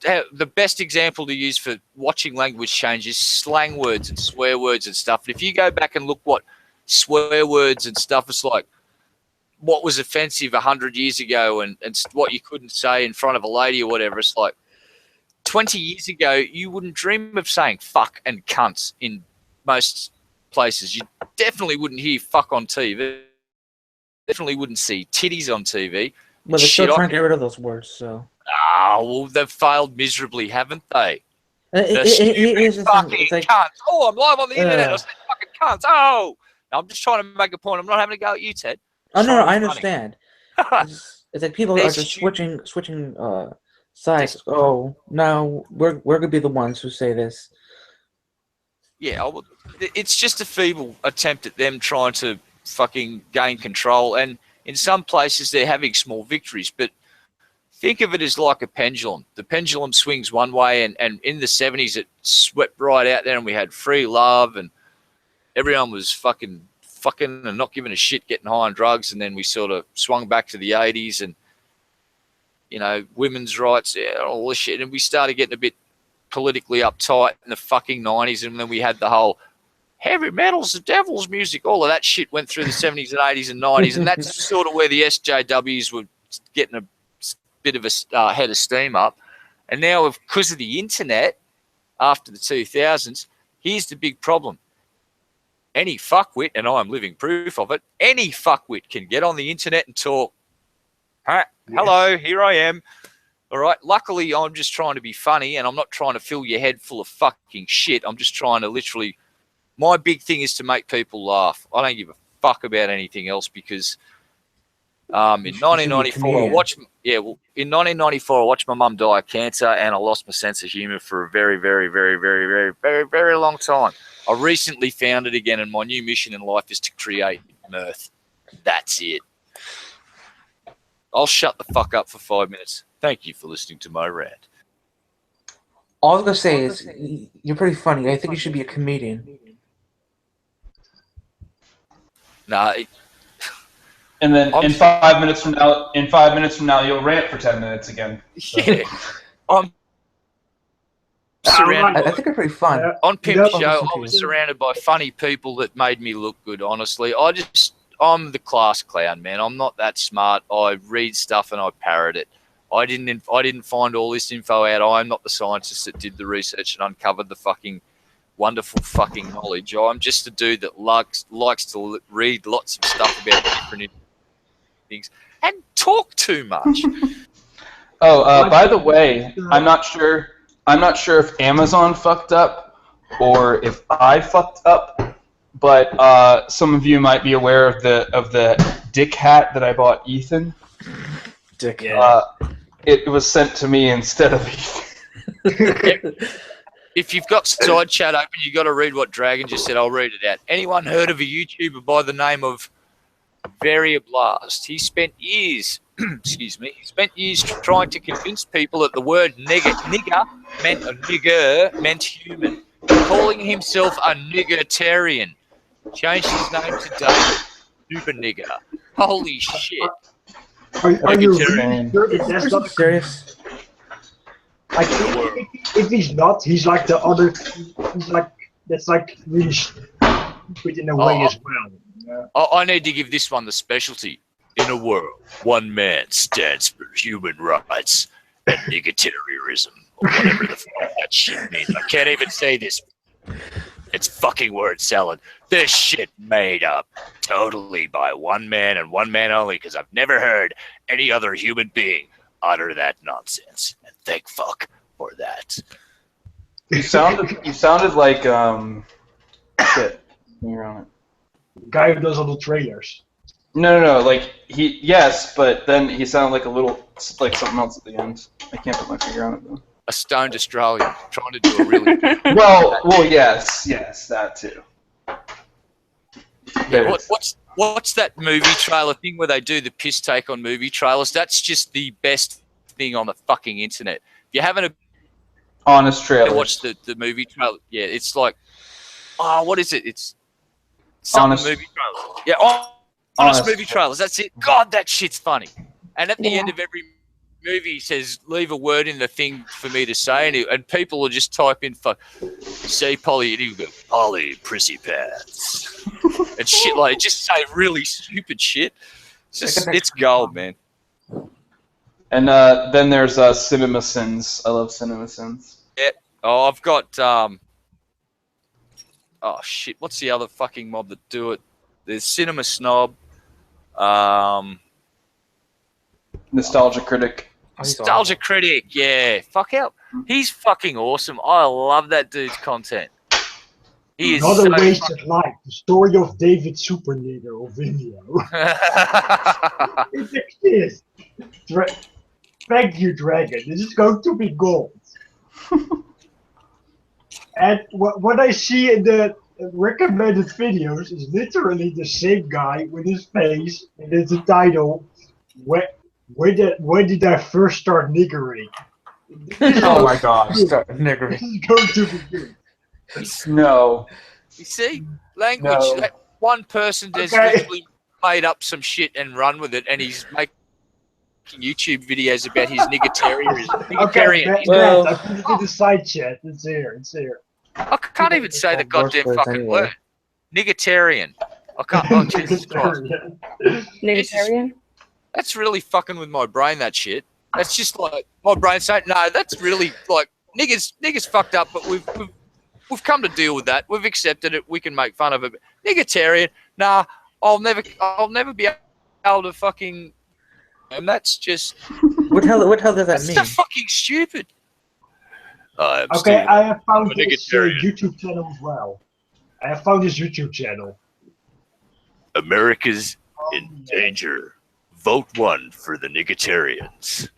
how the best example to use for watching language change is slang words and swear words and stuff. And if you go back and look what swear words and stuff is like, what was offensive 100 years ago and what you couldn't say in front of a lady or whatever, it's like 20 years ago, you wouldn't dream of saying fuck and cunts in most places. You definitely wouldn't hear fuck on TV. Definitely wouldn't see titties on TV. But they're Shit, still trying to get rid of those words, so. Ah, well, they've failed miserably, haven't they? Here's the thing. Fucking It's like, cunts. Oh, I'm live on the internet. I said fucking cunts. Oh, no, I'm just trying to make a point. I'm not having a go at you, Ted. oh no, Trying I to be understand. funny. It's like people They're are just stupid. switching sides. Oh, no, we're gonna be the ones who say this. Yeah, it's just a feeble attempt at them trying to fucking gain control. And in some places, they're having small victories. But think of it as like a pendulum. The pendulum swings one way, and in the 70s, it swept right out there, and we had free love, and everyone was fucking and not giving a shit, getting high on drugs. And then we sort of swung back to the 80s, and, you know, women's rights, yeah, all this shit. And we started getting a bit politically uptight in the fucking 90s, and then we had the whole heavy metal's the devil's music. All of that shit went through the 70s and 80s and 90s, and that's sort of where the SJWs were getting a bit of a head of steam up. And now, because of the internet, after the 2000s. Here's the big problem. Any fuckwit, and I'm living proof of it, any fuckwit can get on the internet and talk. Hello, here I am. All right. Luckily, I'm just trying to be funny, and I'm not trying to fill your head full of fucking shit. I'm just trying to literally. My big thing is to make people laugh. I don't give a fuck about anything else because in 1994, I watched. Yeah, well, in 1994, I watched my mum die of cancer, and I lost my sense of humor for a very, very, very, very, very, very, very long time. I recently found it again, and my new mission in life is to create mirth. That's it. I'll shut the fuck up for 5 minutes. Thank you for listening to my rant. All I was gonna say is you're pretty funny. I think you should be a comedian. Nah. And then in 5 minutes from now, you'll rant for 10 minutes again. So. Yeah. I'm surrounded. I think you're pretty fun. On Pimp Show, I was surrounded by funny people that made me look good. Honestly, I'm the class clown, man. I'm not that smart. I read stuff and I parrot it. I didn't find all this info out. I'm not the scientist that did the research and uncovered the fucking wonderful fucking knowledge. I'm just a dude that likes to read lots of stuff about different things and talk too much. By the way, I'm not sure if Amazon fucked up or if I fucked up, but some of you might be aware of the dick hat that I bought Ethan. Dick hat. It was sent to me instead of Ethan. If you've got side chat open, you got to read what Dragon just said. I'll read it out. Anyone heard of a YouTuber by the name of Variablast? He spent years, trying to convince people that the word nigger meant human, calling himself a niggertarian. Changed his name to David Super Nigger. Holy shit! Are you really sure that that's not serious? Like, if he's not, he's like the other. He's like that's like really stupid in a way as well. Yeah. I need to give this one the specialty. In a world, one man stands for human rights and niggertarianism, or whatever the fuck that shit means. I can't even say this. It's fucking word salad. This shit made up totally by one man and one man only, because I've never heard any other human being utter that nonsense. And thank fuck for that. You sounded like shit. You're on it. Guy who does all the trailers. No. Like yes, but then he sounded like like something else at the end. I can't put my finger on it though. A stoned Australian trying to do a really well, yes, that too. Yeah, what's that movie trailer thing where they do the piss take on movie trailers? That's just the best thing on the fucking internet. If you haven't honest trailer, watch the movie trailer. Yeah, it's like, what is it? It's some movie trailers. Yeah, honest movie trailers. That's it. God, that shit's funny. And at the end of every movie, he says, leave a word in the thing for me to say, and people will just type in say Polly, and he'll go, Polly, prissy pants. And shit, like, just say really stupid shit. It's gold, man. And then there's Cinema Sins. I love Cinema Sins. Yeah. Oh, I've got, oh shit, what's the other fucking mob that do it? There's Cinema Snob. Nostalgia Critic. Nostalgia Critic, yeah. Fuck out. He's fucking awesome. I love that dude's content. He is Another so wasted life. The story of David Supernigger or Vimeo. It exists. Thank you, Dragon. This is going to be gold. And what I see in the recommended videos is literally the same guy with his face, and it's the title. When did I first start niggering? Oh my god, start niggering. This is going to be good. No. You see? Language. No. That one person has literally made up some shit and run with it, and he's making YouTube videos about his niggertarianism. Okay, I put it in the side chat. It's here. I can't even say the goddamn fucking word. Niggertarian. I can't. Oh, Jesus Christ. Niggertarian? That's really fucking with my brain, that shit. That's just like my brain saying, no, that's really like, Niggas fucked up, but we've come to deal with that. We've accepted it. We can make fun of it. But Niggetarian, nah, I'll never be able to fucking. And that's just. What hell does that That's mean? so fucking stupid. Okay, I have found this YouTube channel as well. I have found this YouTube channel. America's in danger. Vote 1 for the Niggetarians.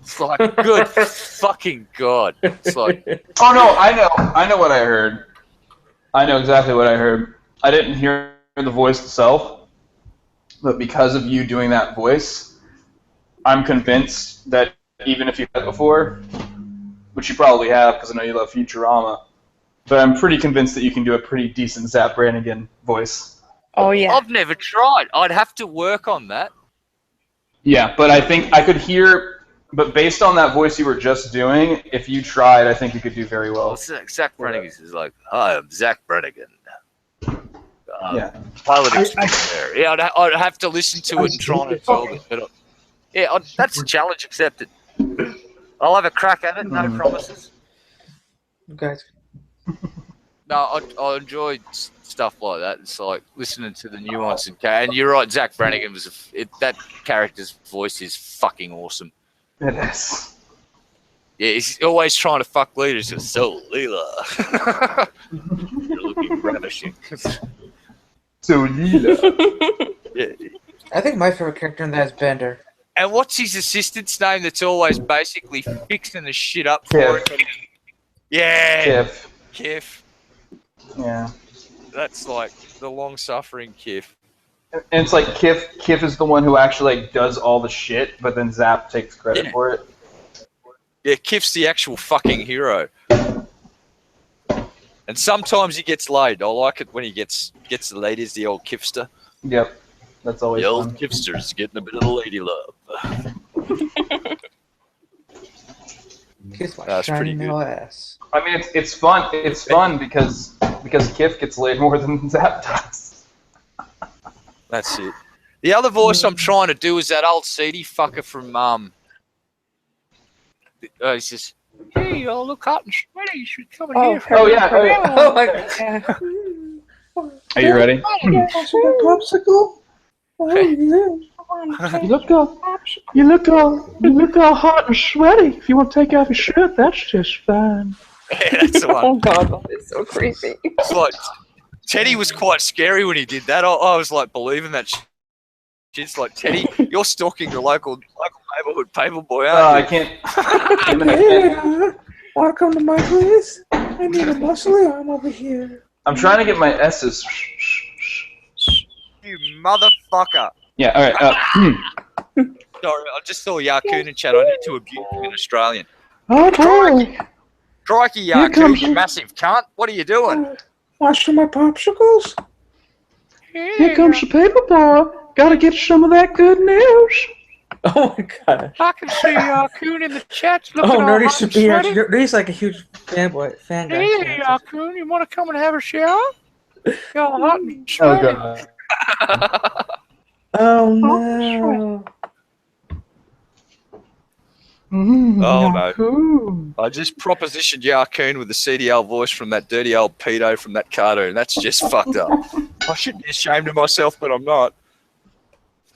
It's like, good fucking God. It's like, Oh no, I know what I heard. I know exactly what I heard. I didn't hear the voice itself, but because of you doing that voice, I'm convinced that even if you've done it before, which you probably have because I know you love Futurama, but I'm pretty convinced that you can do a pretty decent Zap Brannigan voice. Oh yeah. I've never tried. I'd have to work on that. Yeah, but I think I could hear, but based on that voice you were just doing, if you tried, I think you could do very well. Zach Brannigan is like, hi, I'm Zach Brannigan. Yeah. Pilot extraordinaire. Yeah, I'd have to listen to it and try and solve it. But that's a challenge accepted. I'll have a crack at it, no promises. Guys. No, I enjoy stuff like that. It's like listening to the nuance and you're right. Zach Brannigan was that character's voice is fucking awesome. It is. Yeah, he's always trying to fuck leaders. So Leela, you're looking ravishing. So Leela. Yeah. I think my favorite character in that is Bender. And what's his assistant's name? That's always basically fixing the shit up for him. Yeah, Kif. Yeah. That's like the long-suffering Kif. And it's like Kif is the one who actually like does all the shit, but then Zap takes credit for it. Yeah, Kif's the actual fucking hero. And sometimes he gets laid. I like it when he gets the ladies, the old Kifster. Yep. That's always The old fun. Kifster's getting a bit of the lady love. Kiss my That's pretty shiny good. little ass. I mean, it's fun. It's fun because Kif gets laid more than Zap does. That's it. The other voice I'm trying to do is that old seedy fucker from he says, "Hey, you all look hot and sweaty. You should come in here." Oh yeah. Oh my god. Yeah. Are you ready? Popsicle? Oh, yeah. You look all hot and sweaty. If you want to take off your shirt, that's just fine. Yeah, that's the one. Oh god, that is so creepy. It's like Teddy was quite scary when he did that. I was like believing that shit. It's like, Teddy, you're stalking the local neighborhood paperboy, aren't you? I can't. Yeah. Wanna come to my place? I need a muscly arm over here. I'm trying to get my S's. You motherfucker. Yeah. All right. Sorry, I just saw Yarkoon in chat. I need to abuse him in Australian. Oh boy! Crikey, Yarkoon, you massive cunt. What are you doing? Watching my popsicles? Here comes the paper boy. Gotta get some of that good news. Oh my god. I can see Yarkoon in the chat. Oh, Nerdy should be here. Nerdy's like a huge fan guy. Hey, Yarkoon, you want to come and have a shower? You're all hot and Oh sweaty. god. Oh no. Oh, no. Cool. I just propositioned Yarkoon with the CDL voice from that dirty old pedo from that cartoon. That's just fucked up. I should be ashamed of myself, but I'm not.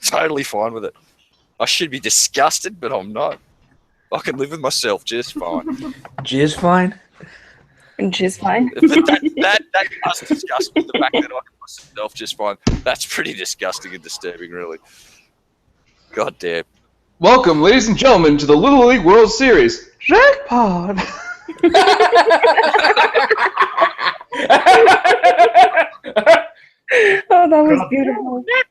Totally fine with it. I should be disgusted, but I'm not. I can live with myself just fine. Jizz fine? Jizz fine. But that does disgust me, the fact that I can myself just fine. That's pretty disgusting and disturbing, really. God damn. Welcome, ladies and gentlemen, to the Little League World Series. Jackpot! Oh, that was beautiful. Yeah,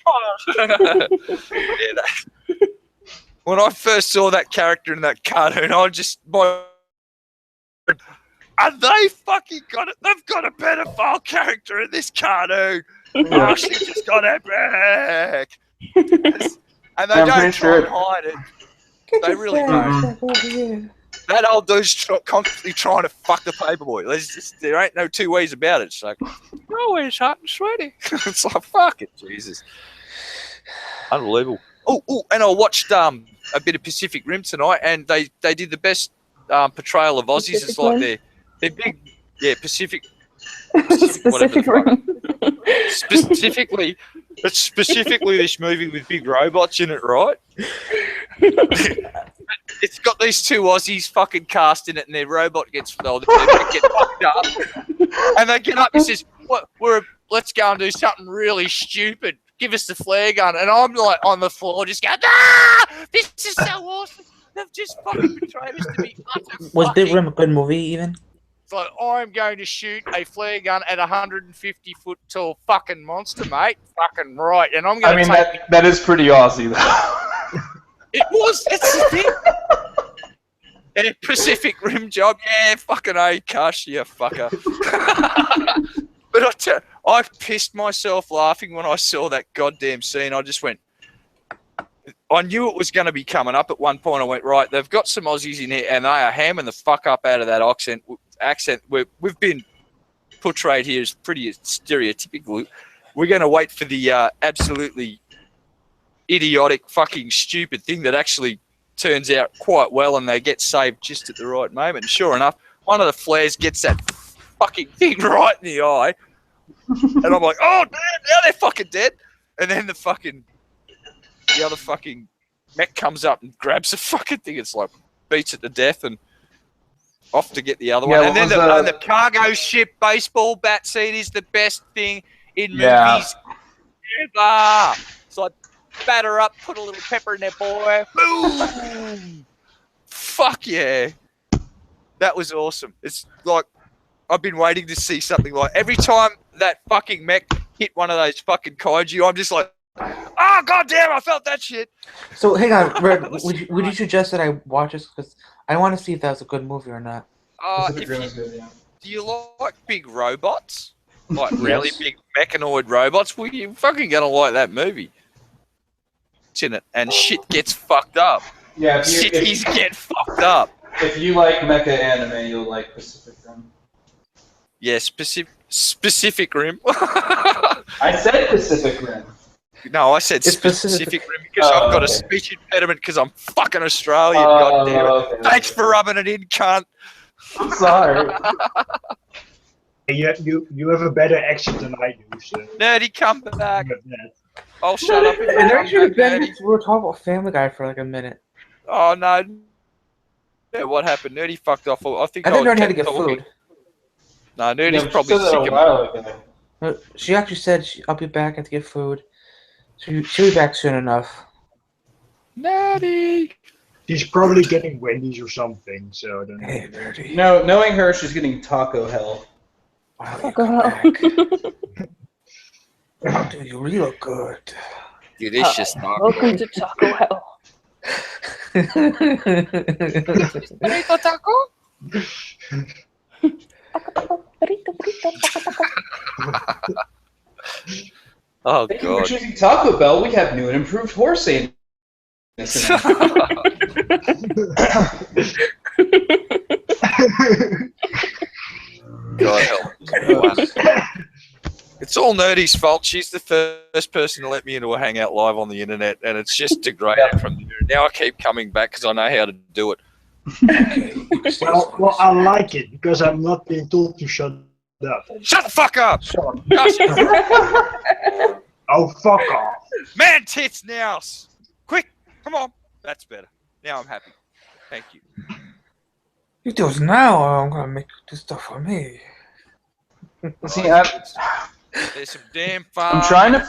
when I first saw that character in that cartoon, I just... And they fucking got it. They've got a pedophile character in this cartoon. Oh, she just got it back. And they don't try and hide it. They really don't. That old dude's constantly trying to fuck the paperboy. There ain't no two ways about it. It's like, oh, it's hot and sweaty. It's like, fuck it, Jesus. Unbelievable. Oh, and I watched a bit of Pacific Rim tonight, and they did the best portrayal of Aussies. Pacific It's like Rim? they're big, yeah, Pacific. Specific room. Specifically this movie with big robots in it, right? It's got these two Aussies fucking cast in it, and their robot gets they get fucked up, and they get up and says, "What? Let's go and do something really stupid. Give us the flare gun." And I'm like on the floor, just going, "Ah! This is so awesome! They've just fucking betrayed us to be utter." Was Big Rim a good movie even? It's like, I'm going to shoot a flare gun at a 150-foot tall fucking monster, mate. Fucking right. And I'm going to that is pretty Aussie, though. It was. It's the thing. Yeah, Pacific Rim job. Yeah, fucking A, Cush, you fucker. But I pissed myself laughing when I saw that goddamn scene. I just went, I knew it was going to be coming up at one point. I went, right, they've got some Aussies in here, and they are hamming the fuck up out of that accent. We've been portrayed here as pretty stereotypical. We're going to wait for the absolutely idiotic, fucking stupid thing that actually turns out quite well, and they get saved just at the right moment. And sure enough, one of the flares gets that fucking thing right in the eye, and I'm like, oh, damn, now they're fucking dead. And then the other fucking mech comes up and grabs the fucking thing. It's like beats it to death and off to get the other one. And then the cargo ship baseball bat scene is the best thing in movies ever. So I batter up, put a little pepper in there, boy. Boom! Fuck yeah. That was awesome. It's like I've been waiting to see something like every time that fucking mech hit one of those fucking kaiju, I'm just like, oh, goddamn, I felt that shit. So, hang on, Red, would you suggest that I watch this? Because I want to see if that's a good movie or not. Do you like big robots? Like really big mechanoid robots? Well, you're fucking going to like that movie. It's in it. And shit gets fucked up. Yeah, cities get fucked up. If you like mecha anime, you'll like Pacific Rim. Yeah, Pacific Rim. I said Pacific Rim. No, I said Pacific Rim because I've got a speech impediment because I'm fucking Australian, goddamn it. Okay. Thanks for rubbing it in, cunt. I'm sorry. You have a better accent than I do, so. Nerdy, come back. I'll shut up. And actually, we were talking about Family Guy for like a minute. Oh, no. Yeah, what happened? Nerdy fucked off. I think Nerdy had to get food. No, Nerdy's probably sick of it. She actually said, I'll be back. I have to get food. She'll be back soon enough. Nerdy! She's probably getting Wendy's or something, so I don't know. Hey, Nerdy. No, knowing her, she's getting taco hell. Wow, Taco hell. Wow, dude, you really look good. Delicious taco. Welcome to Taco Hell. Burrito taco? Oh, Thank you for God. choosing Taco Bell. We have new and improved horse anus. God help. It's all Nerdy's fault. She's the first person to let me into a Hangout Live on the internet, and it's just degraded from there. Now I keep coming back because I know how to do it. Well, I like it because I'm not being told to shut up. Shut the fuck up! Shut up. Gosh, Oh, fuck off. man, tits now! Quick, come on. That's better. Now I'm happy. Thank you. You do it now, or I'm gonna make this stuff for me. See, There's some damn fun. I'm trying to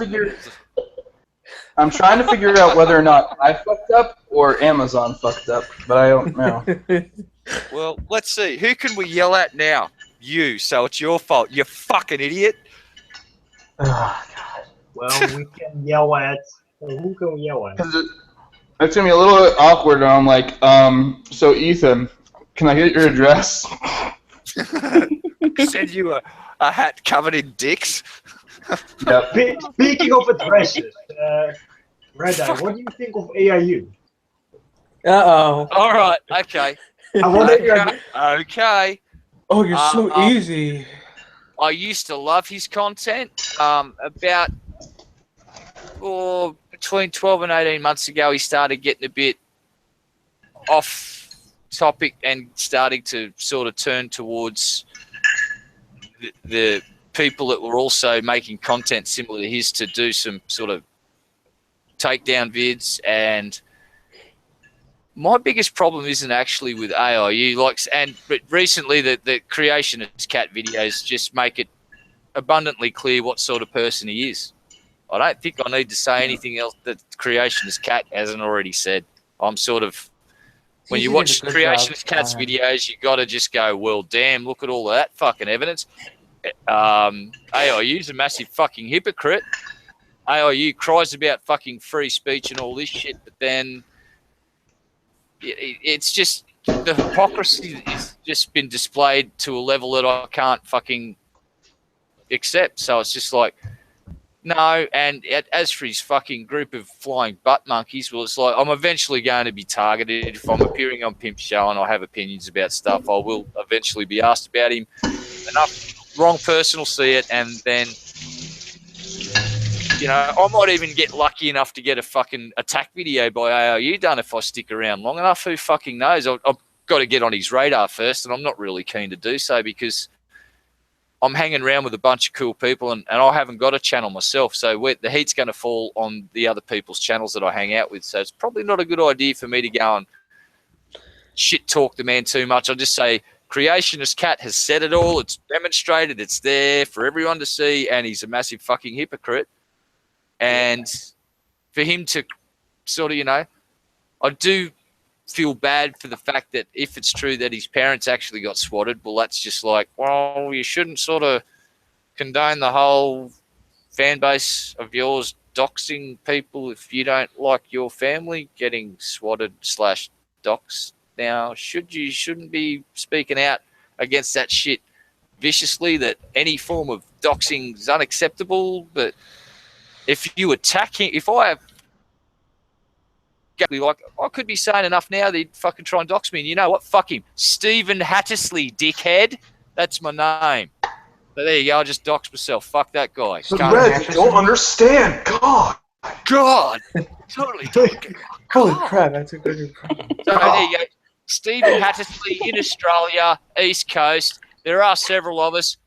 figure out whether or not I fucked up or Amazon fucked up, but I don't know. Well, let's see. Who can we yell at now? You. So it's your fault. You fucking idiot. Oh, God. Well, we can yell at... Who can we yell at? It's gonna be a little bit awkward, and I'm like, so Ethan, can I get your address? Send you a hat covered in dicks. Yep. Speaking of addresses, Red Eye, what do you think of AIU? Uh-oh. All right. Okay. I want to Okay. Oh, you're so easy. I used to love his content. About between 12 and 18 months ago, he started getting a bit off topic and starting to sort of turn towards the people that were also making content similar to his to do some sort of takedown vids. And my biggest problem isn't actually with AIU, but recently the Creationist Cat videos just make it abundantly clear what sort of person he is. I don't think I need to say anything else that Creationist Cat hasn't already said. I'm sort of, when you watch Creationist Cat's videos, you got to just go, well, damn, look at all of that fucking evidence. AIU's a massive fucking hypocrite. AIU cries about fucking free speech and all this shit, but then it's just, the hypocrisy has just been displayed to a level that I can't fucking accept. So it's just like, no. And as for his fucking group of flying butt monkeys, well, it's like, I'm eventually going to be targeted. If I'm appearing on Pimp Show and I have opinions about stuff, I will eventually be asked about him. Enough wrong person will see it, and then, you know, I might even get lucky enough to get a fucking attack video by AIU done if I stick around long enough. Who fucking knows? I've got to get on his radar first, and I'm not really keen to do so because I'm hanging around with a bunch of cool people, and I haven't got a channel myself, so the heat's going to fall on the other people's channels that I hang out with. So it's probably not a good idea for me to go and shit talk the man too much. I'll just say, Creationist Cat has said it all. It's demonstrated. It's there for everyone to see, and he's a massive fucking hypocrite. And for him to sort of, you know, I do feel bad for the fact that if it's true that his parents actually got swatted, well, that's just like, well, you shouldn't sort of condone the whole fan base of yours doxing people if you don't like your family getting swatted / doxed. Now, shouldn't be speaking out against that shit viciously, that any form of doxing is unacceptable. But if you attack him, if I have, like, I could be saying enough now that he'd fucking try and dox me, and you know what? Fuck him. Stephen Hattersley, dickhead. That's my name. But there you go, I just doxed myself. Fuck that guy. But Red, you don't understand. God. Totally. Holy crap, that's a good problem. So there you go. Stephen Hattersley in Australia, East Coast. There are several of us.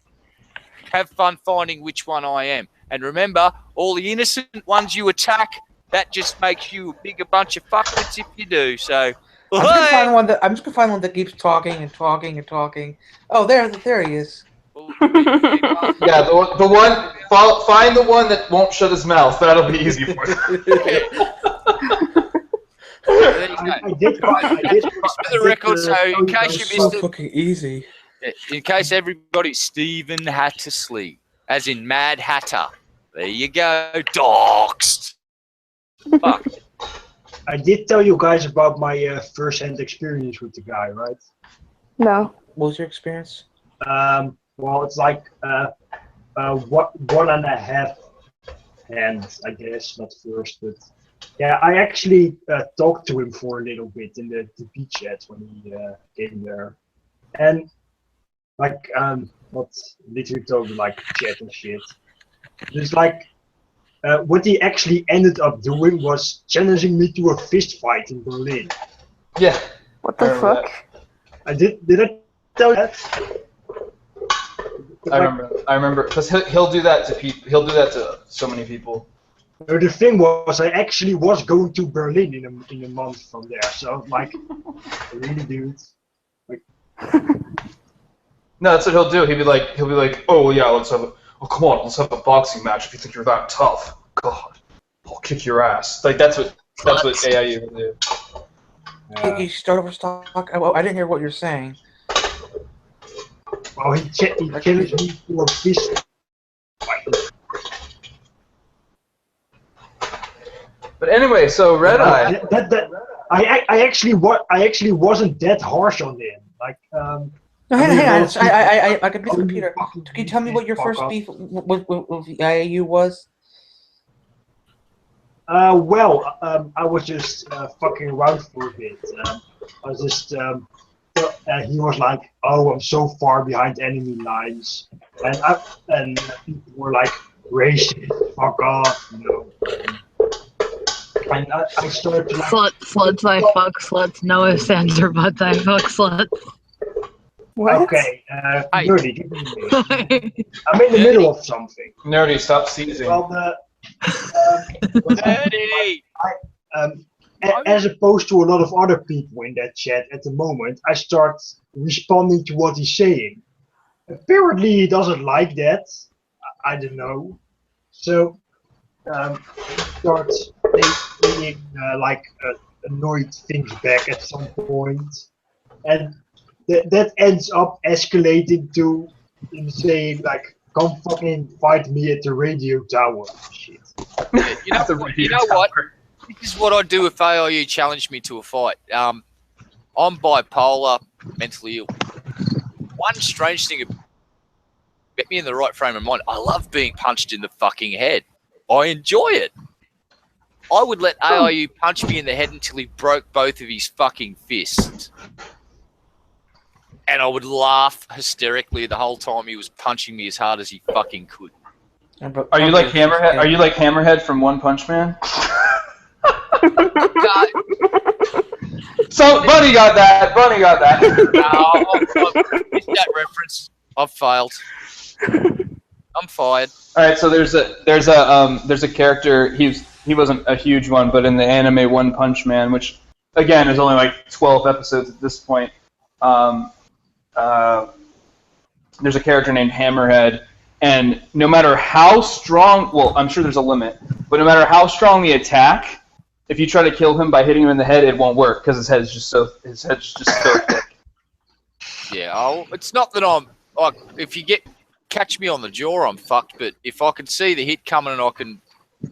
Have fun finding which one I am. And remember, all the innocent ones you attack, that just makes you a bigger bunch of fuckwits if you do. So, I'm just gonna find one that keeps talking and talking and talking. Oh, there he is. Yeah, the one. Find the one that won't shut his mouth. That'll be easy for you. I did for the record, so in case you missed it, fucking easy. In case everybody, Stephen Hattersley, as in Mad Hatter. There you go, doxed. Fuck. I did tell you guys about my first-hand experience with the guy, right? No. What was your experience? Well, it's like 1.5 hands, I guess, not first, but yeah, I actually talked to him for a little bit in the beach chat when he came there, and like not literally talking like chat and shit. Just like what he actually ended up doing was challenging me to a fist fight in Berlin. Yeah. What the fuck? Did I tell you that? I remember, because he'll do that to people. He'll do that to so many people. The thing was, I actually was going to Berlin in a month from there. So like, really, dude. Like, no, that's what he'll do. He'll be like, oh yeah, come on, let's have a boxing match if you think you're that tough. God, I'll kick your ass. Like that's what AIU will do. You start over stock. I didn't hear what you're saying. Well, he challenged me to a fist fight. But anyway, so Red Eye. I actually wasn't that harsh on him. Like No, hang on. I could be the computer. Can you tell me what your first beef with the IAU was? I was just fucking around for a bit. I was just, he was like, "Oh, I'm so far behind enemy lines," and people were like, "Racist, fuck off," you know. And I start to like, Sluts I fuck sluts. Noah Sanders butts I fuck sluts. What? okay, Hey. Nerdy, give me a minute. I'm in the middle of something. Nerdy, stop seizing. Well, Eddie! as opposed to a lot of other people in that chat at the moment, I start responding to what he's saying. Apparently, he doesn't like that. I don't know. So, starts saying like annoyed things back at some point, and that ends up escalating to him saying like, "Come fucking fight me at the radio tower." Shit. You know what? This is what I'd do if AIU challenged me to a fight. I'm bipolar, mentally ill. One strange thing about get me in the right frame of mind, I love being punched in the fucking head. I enjoy it. I would let AIU punch me in the head until he broke both of his fucking fists. And I would laugh hysterically the whole time he was punching me as hard as he fucking could. Are you like Hammerhead? Are you like Hammerhead from One Punch Man? So Bunny got that. Bunny got that. I've missed that reference. I've failed. I'm fired. All right, so there's a character. He wasn't a huge one, but in the anime One Punch Man, which again is only like 12 episodes at this point. There's a character named Hammerhead, and no matter how strong, well, I'm sure there's a limit, but no matter how strong the attack, if you try to kill him by hitting him in the head, it won't work because his head's just so thick. Yeah, it's not that I'm like if you catch me on the jaw, I'm fucked. But if I can see the hit coming and I can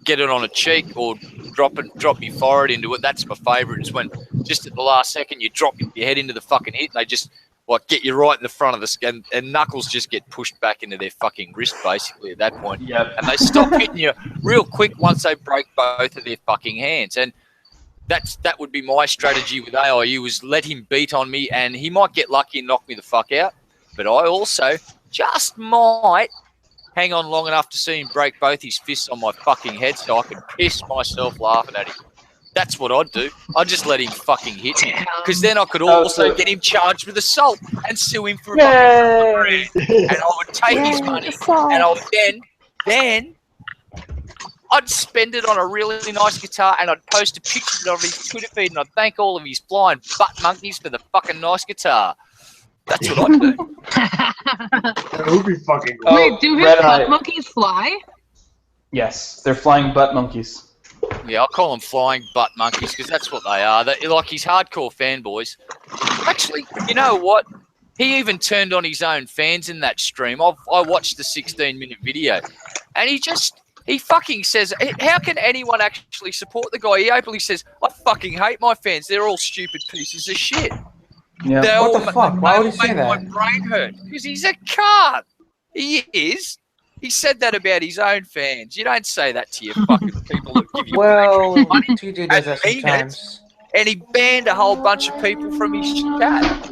get it on a cheek or drop my forehead into it, that's my favourite. It's when just at the last second you drop your head into the fucking hit and they just like get you right in the front of the skin and knuckles just get pushed back into their fucking wrist basically at that point. Yep. And they stop hitting you real quick once they break both of their fucking hands. And that would be my strategy with AIU is let him beat on me and he might get lucky and knock me the fuck out. But I also just might hang on long enough to see him break both his fists on my fucking head so I can piss myself laughing at him. That's what I'd do. I'd just let him fucking hit me. Because then I could also get him charged with assault and sue him for $100. And I would take his money and then I'd spend it on a really nice guitar and I'd post a picture of his Twitter feed and I'd thank all of his flying butt monkeys for the fucking nice guitar. That's what I'd do. That would be fucking cool. Wait, do his butt monkeys fly? Yes, they're flying butt monkeys. Yeah, I'll call them flying butt monkeys because that's what they are. They're like his hardcore fanboys. Actually, you know what? He even turned on his own fans in that stream. I watched the 16-minute video, and he fucking says, how can anyone actually support the guy? He openly says, I fucking hate my fans. They're all stupid pieces of shit. Yeah. What the fuck? Why would he say that? My brain hurt because he's a cunt. He is. He said that about his own fans. You don't say that to your fucking people that give you money. TJ does that sometimes. And he banned a whole bunch of people from his chat.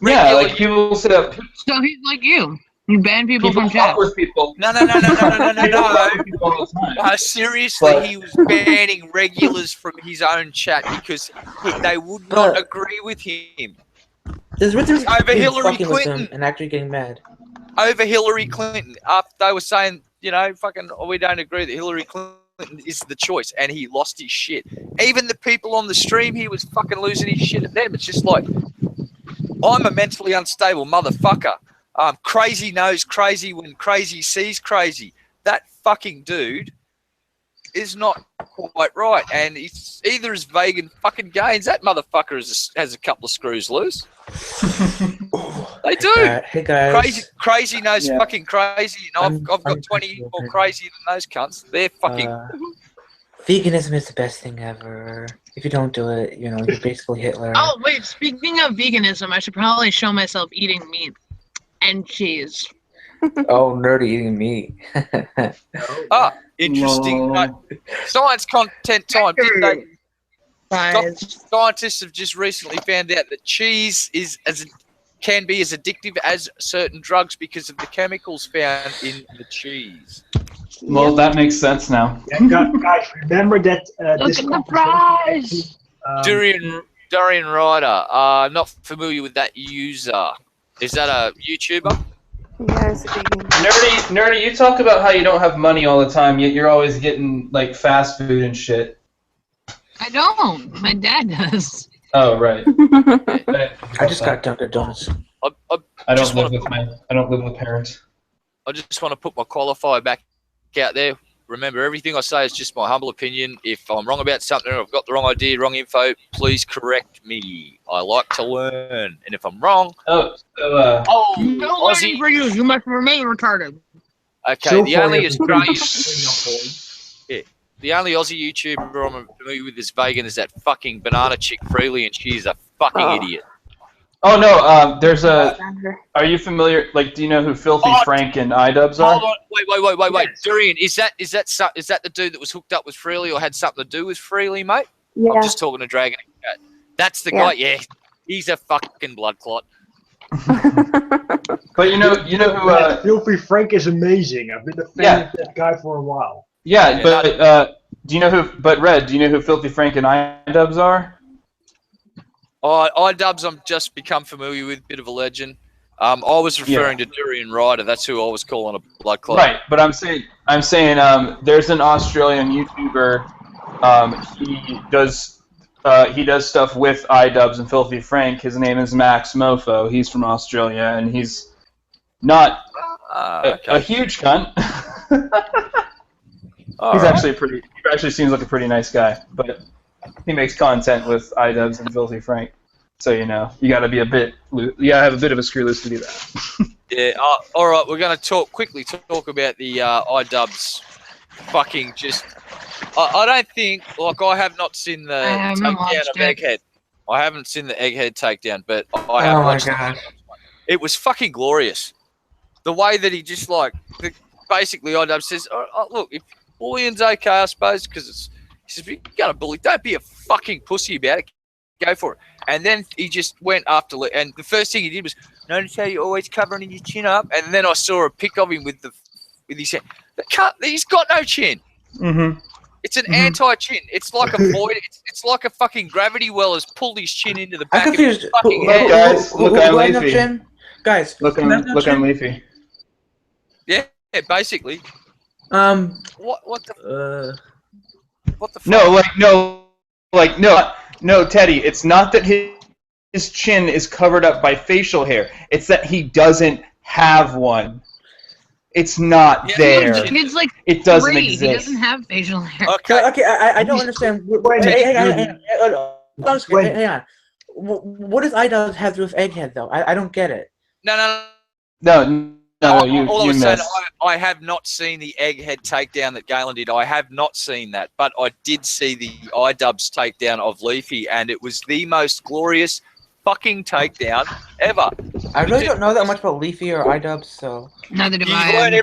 Yeah, like people set up. So he's like you. You ban people from chat. With people. No. Seriously, he was banning regulars from his own chat because they would not agree with him. There's over Hillary Clinton and actually getting mad. Over Hillary Clinton, after they were saying, fucking, we don't agree that Hillary Clinton is the choice, and he lost his shit. Even the people on the stream, he was fucking losing his shit at them. It's just like, I'm a mentally unstable motherfucker. Crazy knows crazy when crazy sees crazy. That fucking dude is not quite right, and he's either as vague and fucking gains. That motherfucker has a couple of screws loose. They do. Hey guys. Crazy knows fucking crazy. I've got 20 more crazy than those cunts. They're fucking. Veganism is the best thing ever. If you don't do it, you're basically Hitler. Oh wait, speaking of veganism, I should probably show myself eating meat and cheese. Oh, nerdy eating meat. Interesting. Science content time, didn't they? Scientists have just recently found out that cheese is can be as addictive as certain drugs because of the chemicals found in the cheese. Well, that makes sense now. Yeah, guys, remember that Look this at the prize! Durian Rider. Not familiar with that user. Is that a YouTuber? Yes, Nerdy, you talk about how you don't have money all the time, yet you're always getting like fast food and shit. I don't. My dad does. Oh right. I just got Dunkin' Donuts. I don't live with parents. I just want to put my qualifier back out there. Remember, everything I say is just my humble opinion. If I'm wrong about something or I've got the wrong idea, wrong info, please correct me. I like to learn. And if I'm wrong... No Aussie... for you. You must remain retarded. Okay, So the far, only you've been Australian... The only Aussie YouTuber I'm familiar with is vegan is that fucking banana chick Freely, and she's a fucking idiot. Oh no, there's a... Are you familiar, like, do you know who Filthy Frank and iDubbbz are? Hold on, wait. Yes. Durian, is that the dude that was hooked up with Freely or had something to do with Freely, mate? Yeah. I'm just talking to Dragon. That's the guy, yeah. He's a fucking blood clot. But you know who... Filthy Frank is amazing. I've been a fan of that guy for a while. Yeah, but do you know who... But Red, do you know who Filthy Frank and iDubbbz are? iDubbbz, I'm just become familiar with, bit of a legend. I was referring to Durian Rider. That's who I was calling a blood clot. Right, but I'm saying there's an Australian YouTuber. He does stuff with iDubbbz and Filthy Frank. His name is Max Mofo. He's from Australia, and he's not a huge cunt. He actually seems like a pretty nice guy, but he makes content with iDubbbz and Filthy Frank. So you gotta have a bit of a screw loose to do that. Yeah. All right. We're going to quickly talk about the iDubbbz. Fucking just. I don't think. Like, I have not seen the takedown of Egghead. I haven't seen the Egghead takedown, but I have watched it. It was fucking glorious. The way that he just basically iDubbbz says, oh, look, if bullying's okay, I suppose, because he says, if you're going to bully, don't be a fucking pussy about it. Go for it. And then he just went after, and the first thing he did was, notice how you're always covering your chin up. And then I saw a pic of him with his hand. He's got no chin. Mm-hmm. It's an anti-chin. It's like a void. It's like a fucking gravity well has pulled his chin into the back of his fucking head. Guys, look on Leafy. Guys, look on Leafy. Yeah, basically. What the fuck? No, Teddy, it's not that his chin is covered up by facial hair. It's that he doesn't have one. It's not there. It's like it doesn't 3. exist. He doesn't have facial hair. Okay, I don't understand. Hang on. What does iDubbbz have to do with Egghead, though? I don't get it. No, you missed. I have not seen the Egghead takedown that Galen did. I have not seen that, but I did see the iDubbbz takedown of Leafy, and it was the most glorious fucking takedown ever. I really don't know that much about Leafy or iDubbbz, so... Neither do I.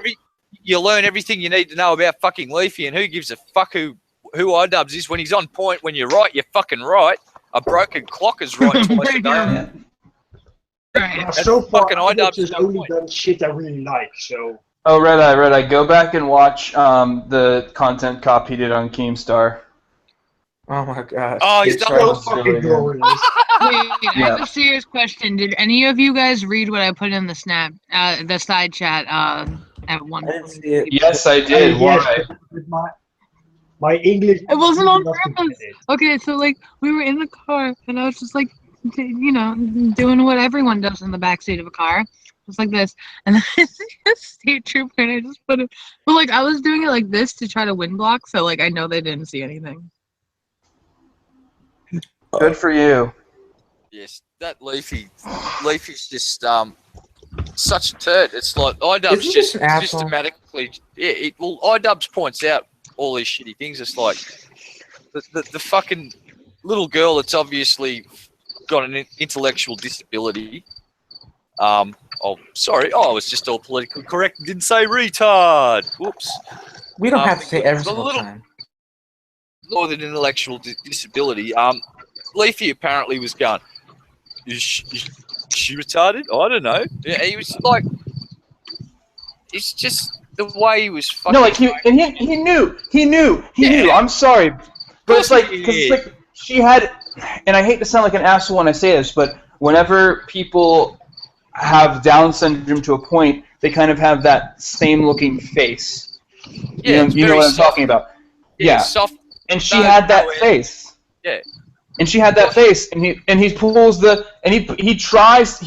You learn everything you need to know about fucking Leafy, and who gives a fuck who iDubbbz is. When he's on point, when you're right, you're fucking right. A broken clock is right twice a day. Right. So far, fucking iDubbbz has only done shit I really like, so... Oh, Red Eye, go back and watch the content cop he did on Keemstar. Oh my god. Oh, he's done so fucking glorious. Wait, I have a serious question. Did any of you guys read what I put in the the side chat at one point? Yes, I did. Why? My English... It wasn't on purpose. Okay, so we were in the car, and I was just doing what everyone does in the backseat of a car. Just like this. And then I see a state trooper, and I just put it... But, I was doing it like this to try to wind block, so, I know they didn't see anything. Good for you. Yes, that Leafy's just such a turd. It's like iDubbbz just systematically. Yeah, iDubbbz points out all these shitty things. It's like the fucking little girl that's obviously got an intellectual disability. Oh, sorry. Oh, I was just all politically correct and didn't say retard. Whoops. We don't have to say every single time. More than intellectual disability. Leafy apparently was going, you she retarded? I don't know. Yeah, he was like, it's just the way he was fucking. No, like he knew. I'm sorry, but it's like because like she had, and I hate to sound like an asshole when I say this, but whenever people have Down syndrome to a point, they kind of have that same looking face. Yeah, you know what I'm talking about. Yeah. Soft. And she had that face. Yeah. And she had that face, and he pulls the and he tries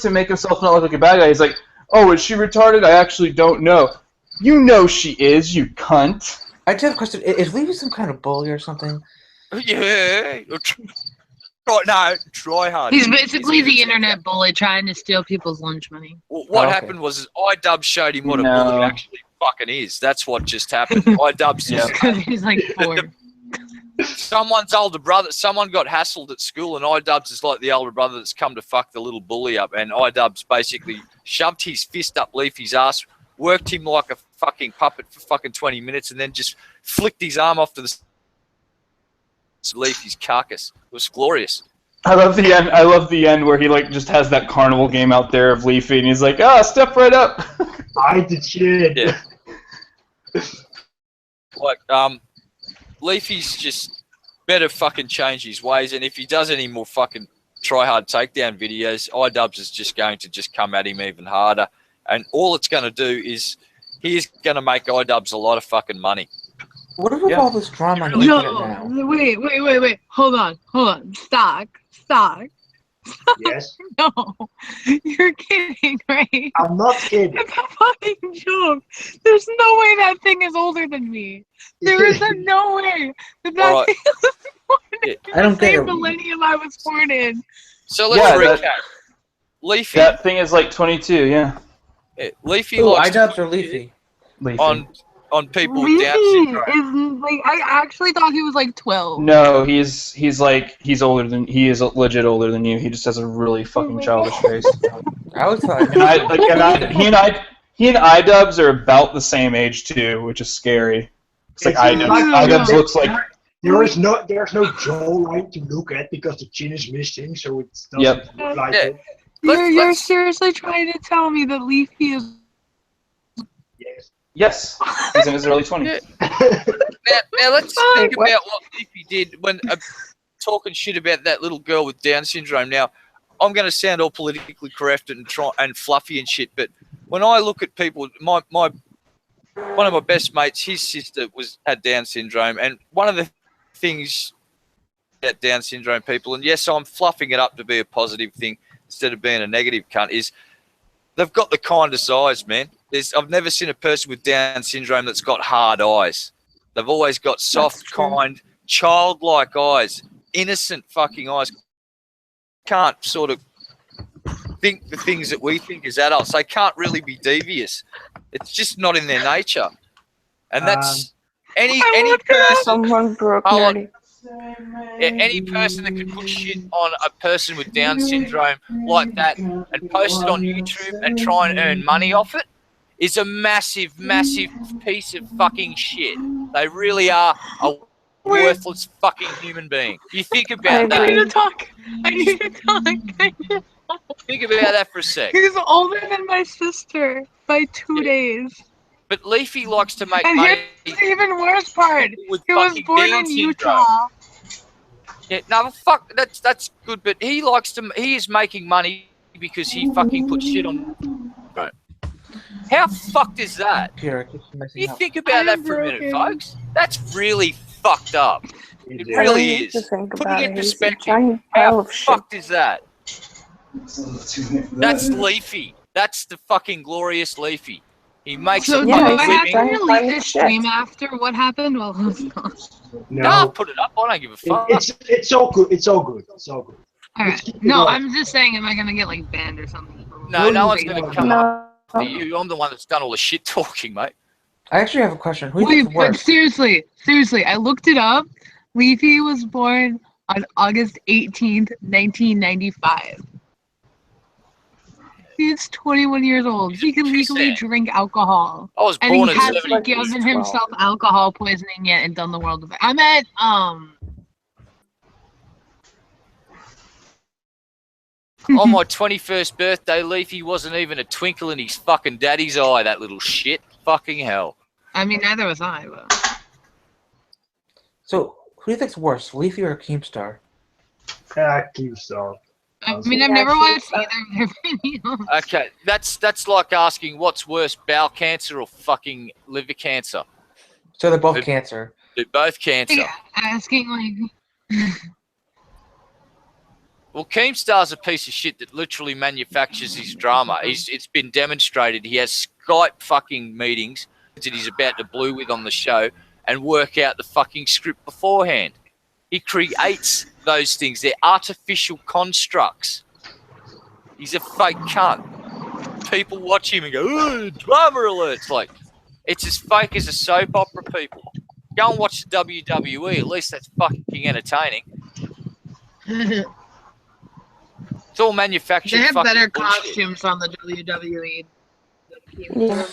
to make himself not look like a bad guy. He's like, oh, is she retarded? I actually don't know. You know she is, you cunt. I just have a question. Is Levy some kind of bully or something? Yeah. No, try hard. He's basically the internet bully trying to steal people's lunch money. Well, what happened was iDub showed him what a bully actually fucking is. That's what just happened. iDub's just He's like 4. Someone's older brother. Someone got hassled at school, and iDubs is like the older brother that's come to fuck the little bully up. And iDubs basically shoved his fist up Leafy's ass, worked him like a fucking puppet for fucking 20 minutes, and then just flicked his arm off to the Leafy's carcass. It was glorious. I love the end. I love the end where he like just has that carnival game out there of Leafy, and he's like, step right up. I did shit. Yeah. Like, Leafy's just better fucking change his ways, and if he does any more fucking try-hard takedown videos, iDubbbz is just going to just come at him even harder, and all it's going to do is he's going to make iDubbbz a lot of fucking money. What about all this drama on the internet now? Wait. Hold on. Stock. Yes. No, you're kidding, right? I'm not kidding. It's a fucking joke. There's no way that thing is older than me. There is no way that Right. thing is born in I don't the get same it. millennium I was born in. So let's recap. Leafy. That thing is like 22, yeah. Leafy Ooh, likes iDubbbz or Leafy? Leafy. on people with Down Leafy syndrome. is like, I actually thought he was like 12. No, he's older than he is legit older than you. He just has a really fucking childish face. I was thought. He and iDubbbz are about the same age too, which is scary. It's like iDubbbz looks like. There's no jawline to look at because the chin is missing, so it doesn't look like it. You're seriously trying to tell me that Leafy is... Yes, he's in his early 20s. Now let's think about what Leafy did when talking shit about that little girl with Down syndrome. Now, I'm going to sound all politically correct and fluffy and shit, but when I look at people, one of my best mates, his sister had Down syndrome, and one of the things about Down syndrome people, and yes, I'm fluffing it up to be a positive thing instead of being a negative cunt, is they've got the kindest eyes, man. I've never seen a person with Down syndrome that's got hard eyes. They've always got soft, kind, childlike eyes, innocent fucking eyes. Can't sort of think the things that we think as adults. They can't really be devious. It's just not in their nature. And that's any person. Someone broke Nerdy. Any person that can put shit on a person with Down syndrome like that and post it on YouTube and try and earn money off it is a massive, massive piece of fucking shit. They really are a worthless fucking human being. You think about that. I need to talk. Think about that for a sec. He's older than my sister by 2 days. But Leafy likes to make And money. here's the even worse part. With He was fucking born Down in syndrome. Utah. Yeah, no, fuck, that's good, but he is making money because he fucking puts shit on. Right. How fucked is that? You think about that for a minute, folks. That's really fucked up. It really is. Put it in perspective. How fucked is that? That's Leafy. That's the fucking glorious Leafy. He makes So a do I fucking have living. to delete this stream after what happened? Well, it's not. No, put it up. I don't give a fuck. It's all good. It's all good. It's all good. Alright. No, I'm just saying, am I gonna get like banned or something? No one's gonna come up to you. I'm the one that's done all the shit talking, mate. I actually have a question. Who Wait, gets but worse? seriously, I looked it up. Leafy was born on August 18th, 1995. He's 21 years old. He can legally drink alcohol. I was And born he at hasn't 70. given himself alcohol poisoning yet and done the world of it. I'm at On my 21st birthday, Leafy wasn't even a twinkle in his fucking daddy's eye, that little shit. Fucking hell. I mean, neither was I, but... So, who do you think's worse, Leafy or Keemstar? Keemstar. I mean, I've never watched either of their videos. Okay, that's like asking what's worse, bowel cancer or fucking liver cancer. So they're both cancer. They're both cancer. Yeah, asking, like... Well, Keemstar's a piece of shit that literally manufactures his drama. It's been demonstrated. He has Skype fucking meetings that he's about to blue with on the show and work out the fucking script beforehand. He creates those things. They're artificial constructs. He's a fake cunt. People watch him and go, "Ooh, drama alerts." Like, it's as fake as a soap opera, people. Go and watch the WWE. At least that's fucking entertaining. It's all manufactured. They have better bullshit. costumes on the WWE. Yeah.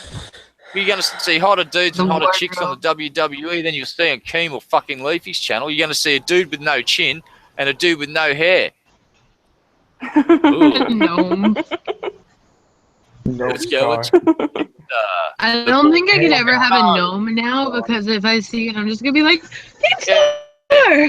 You're going to see hotter dudes and hotter chicks on the WWE than you'll see on Keem or fucking Leafy's channel. You're going to see a dude with no chin and a dude with no hair. Gnome. Let's go. I don't think I could ever have a gnome now because if I see it, I'm just going to be like,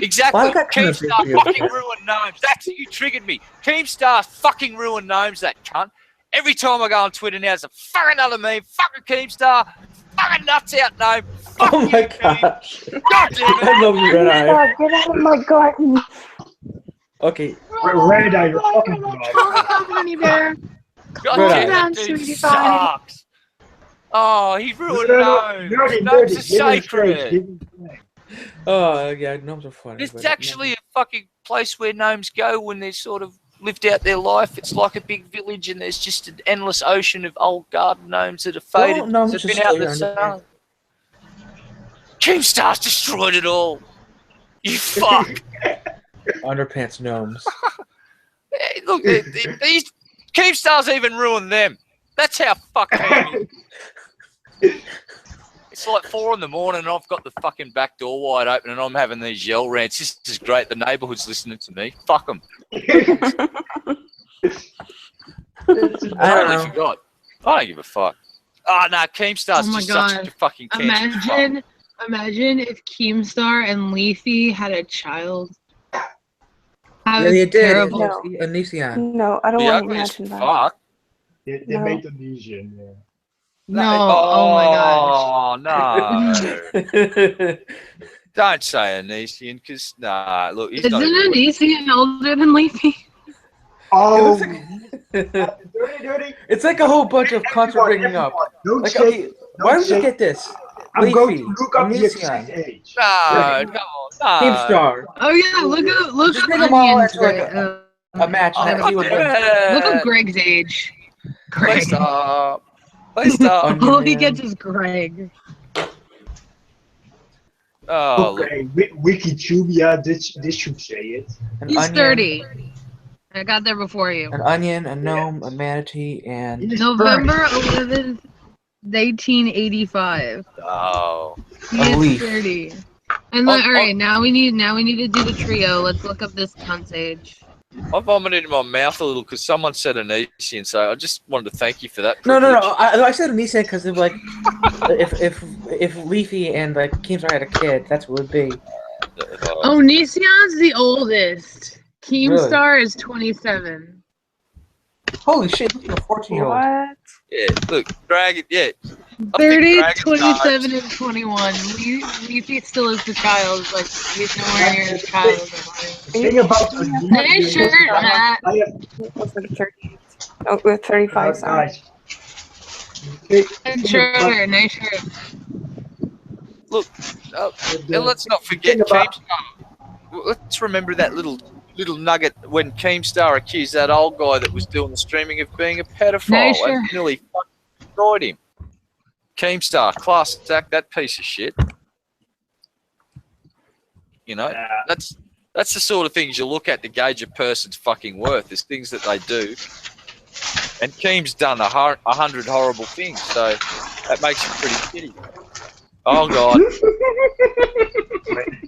Exactly. Well, Keemstar fucking ruined gnomes. That's who you triggered me. Keemstar fucking ruined gnomes, that cunt. Every time I go on Twitter now, there's a fucking another meme. Fucking Keemstar. Fucking nuts out gnome. Fuck Oh you, my Keem. gosh. God damn it. I love you, Red Eye. Get out of my garden. Okay. Red Eye, you're fucking Honey bear. God Red damn Eye. it, dude Sweetie sucks. Oh, he ruined gnomes. Nerdy, Gnomes nerdy, are sacred. give him space. Oh, yeah, gnomes are funny. It's but- actually a fucking place where gnomes go when they're sort of lived out their life. It's like a big village and there's just an endless ocean of old garden gnomes that are faded. gnomes that have just been out in stay the under sun. Keemstar's destroyed it all. You fuck. Underpants gnomes. Hey, look, these Keemstar's even ruined them. That's how fucked Keem is. It's like 4 a.m. and I've got the fucking back door wide open and I'm having these yell rants. This is great. The neighbourhood's listening to me. Fuck them. I don't know. Forgot. I don't give a fuck. Oh, no, Keemstar's Oh my just God. such a fucking cancer. Imagine if Keemstar and Leafy had a child. How Yeah, they did. terrible. No. Elysian. No, I don't The want to ugliest imagine that. fuck. They No. made Elysian, yeah. No, oh my gosh. Oh, no. Don't say Anisian, because, nah, look, he's Isn't not even- Elysian older than Leafy? Oh, It's dirty. It's like a whole bunch of cunts we're bringing up. Don't Like, say, okay, why would say- you get this? I'm going Leafy, to look up the Elysian, exact age. No, come on, no. Keemstar. Oh yeah, look Just up bring them all Onion's into like age. a match and have Oh, see what Look up Greg's age. Greg. Please stop. Please stop. Onion All he Man. gets is Greg. Oh, look. Okay, Wikitubia, this should say it. An He's onion, 30. I got there before you. An onion, a gnome, a manatee, and He's November 30. 11th, 1885. Oh. He A is leaf. 30. And Oh, all right, now we need to do the trio. Let's look up this cunt's age. I vomited in my mouth a little because someone said Anisian, so I just wanted to thank you for that. no. privilege. I said Elysian because of like, if Leafy and like Keemstar had a kid, that's what it would be. Oh, Nision's the oldest. Keemstar is 27. Holy shit! Look at a 14-year-old. What? Yeah, look, Dragon, yeah. I 30, think Dragon's 27, nuts. and 21. Leafy still is the child. Like, he's nowhere near his child. Thing about Elysian Nice is shirt, Matt. I have It was like 38. Oh, with 35, sorry. guys. Nice shirt, nice shirt. Look, and let's not forget Think about- Keemstar. Let's remember that little nugget when Keemstar accused that old guy that was doing the streaming of being a pedophile. No, sure. And nearly fucking destroyed him. Keemstar, class attack that piece of shit. You know, that's the sort of things you look at to gauge a person's fucking worth. There's things that they do. And Keem's done 100 horrible things, so that makes him pretty shitty. Oh, God.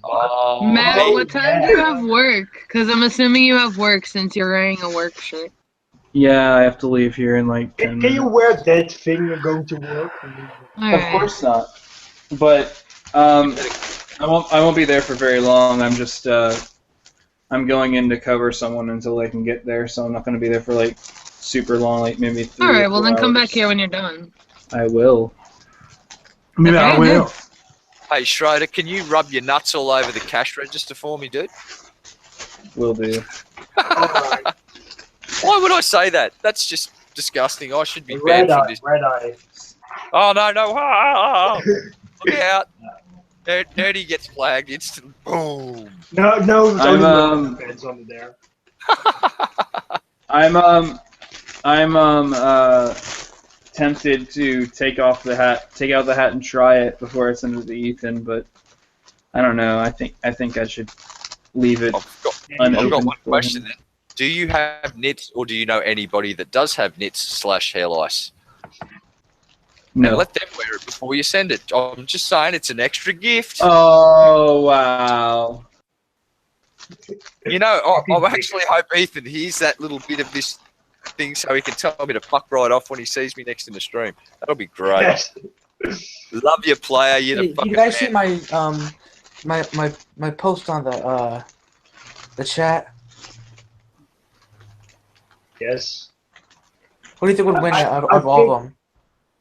Oh, Matt, hey. what time do you have work? Because I'm assuming you have work since you're wearing a work shirt. Yeah, I have to leave here in like 10 Can you minutes. wear that thing you're going to work? Of course not. But I won't be there for very long. I'm just I'm going in to cover someone until they can get there, so I'm not going to be there for like super long, like maybe 3 Alright, or well 4 then come back hours. here when you're done. I will. Okay, I will. Hey, Schroeder, can you rub your nuts all over the cash register for me, dude? Will do. Why would I say that? That's just disgusting. I should be Red banned from eye, this. red eye. Oh, no. Look out. Nerdy gets flagged instantly. Boom. No, it's I'm, only fans under there. I'm tempted to take out the hat and try it before I send it to Ethan, but I don't know. I think I should leave it unopened. I've got one for question him. then. Do you have nits, or do you know anybody that does have nits/hair lice? No. And let them wear it before you send it. I'm just saying, it's an extra gift. Oh wow. You know, I actually hope Ethan hears that little bit of this thing so he can tell me to fuck right off when he sees me next in the stream. That'll be great. Yes. Love your player. You're the Hey, fucking you guys see man. my post on the chat? Yes. What do you think would win I out of all of them?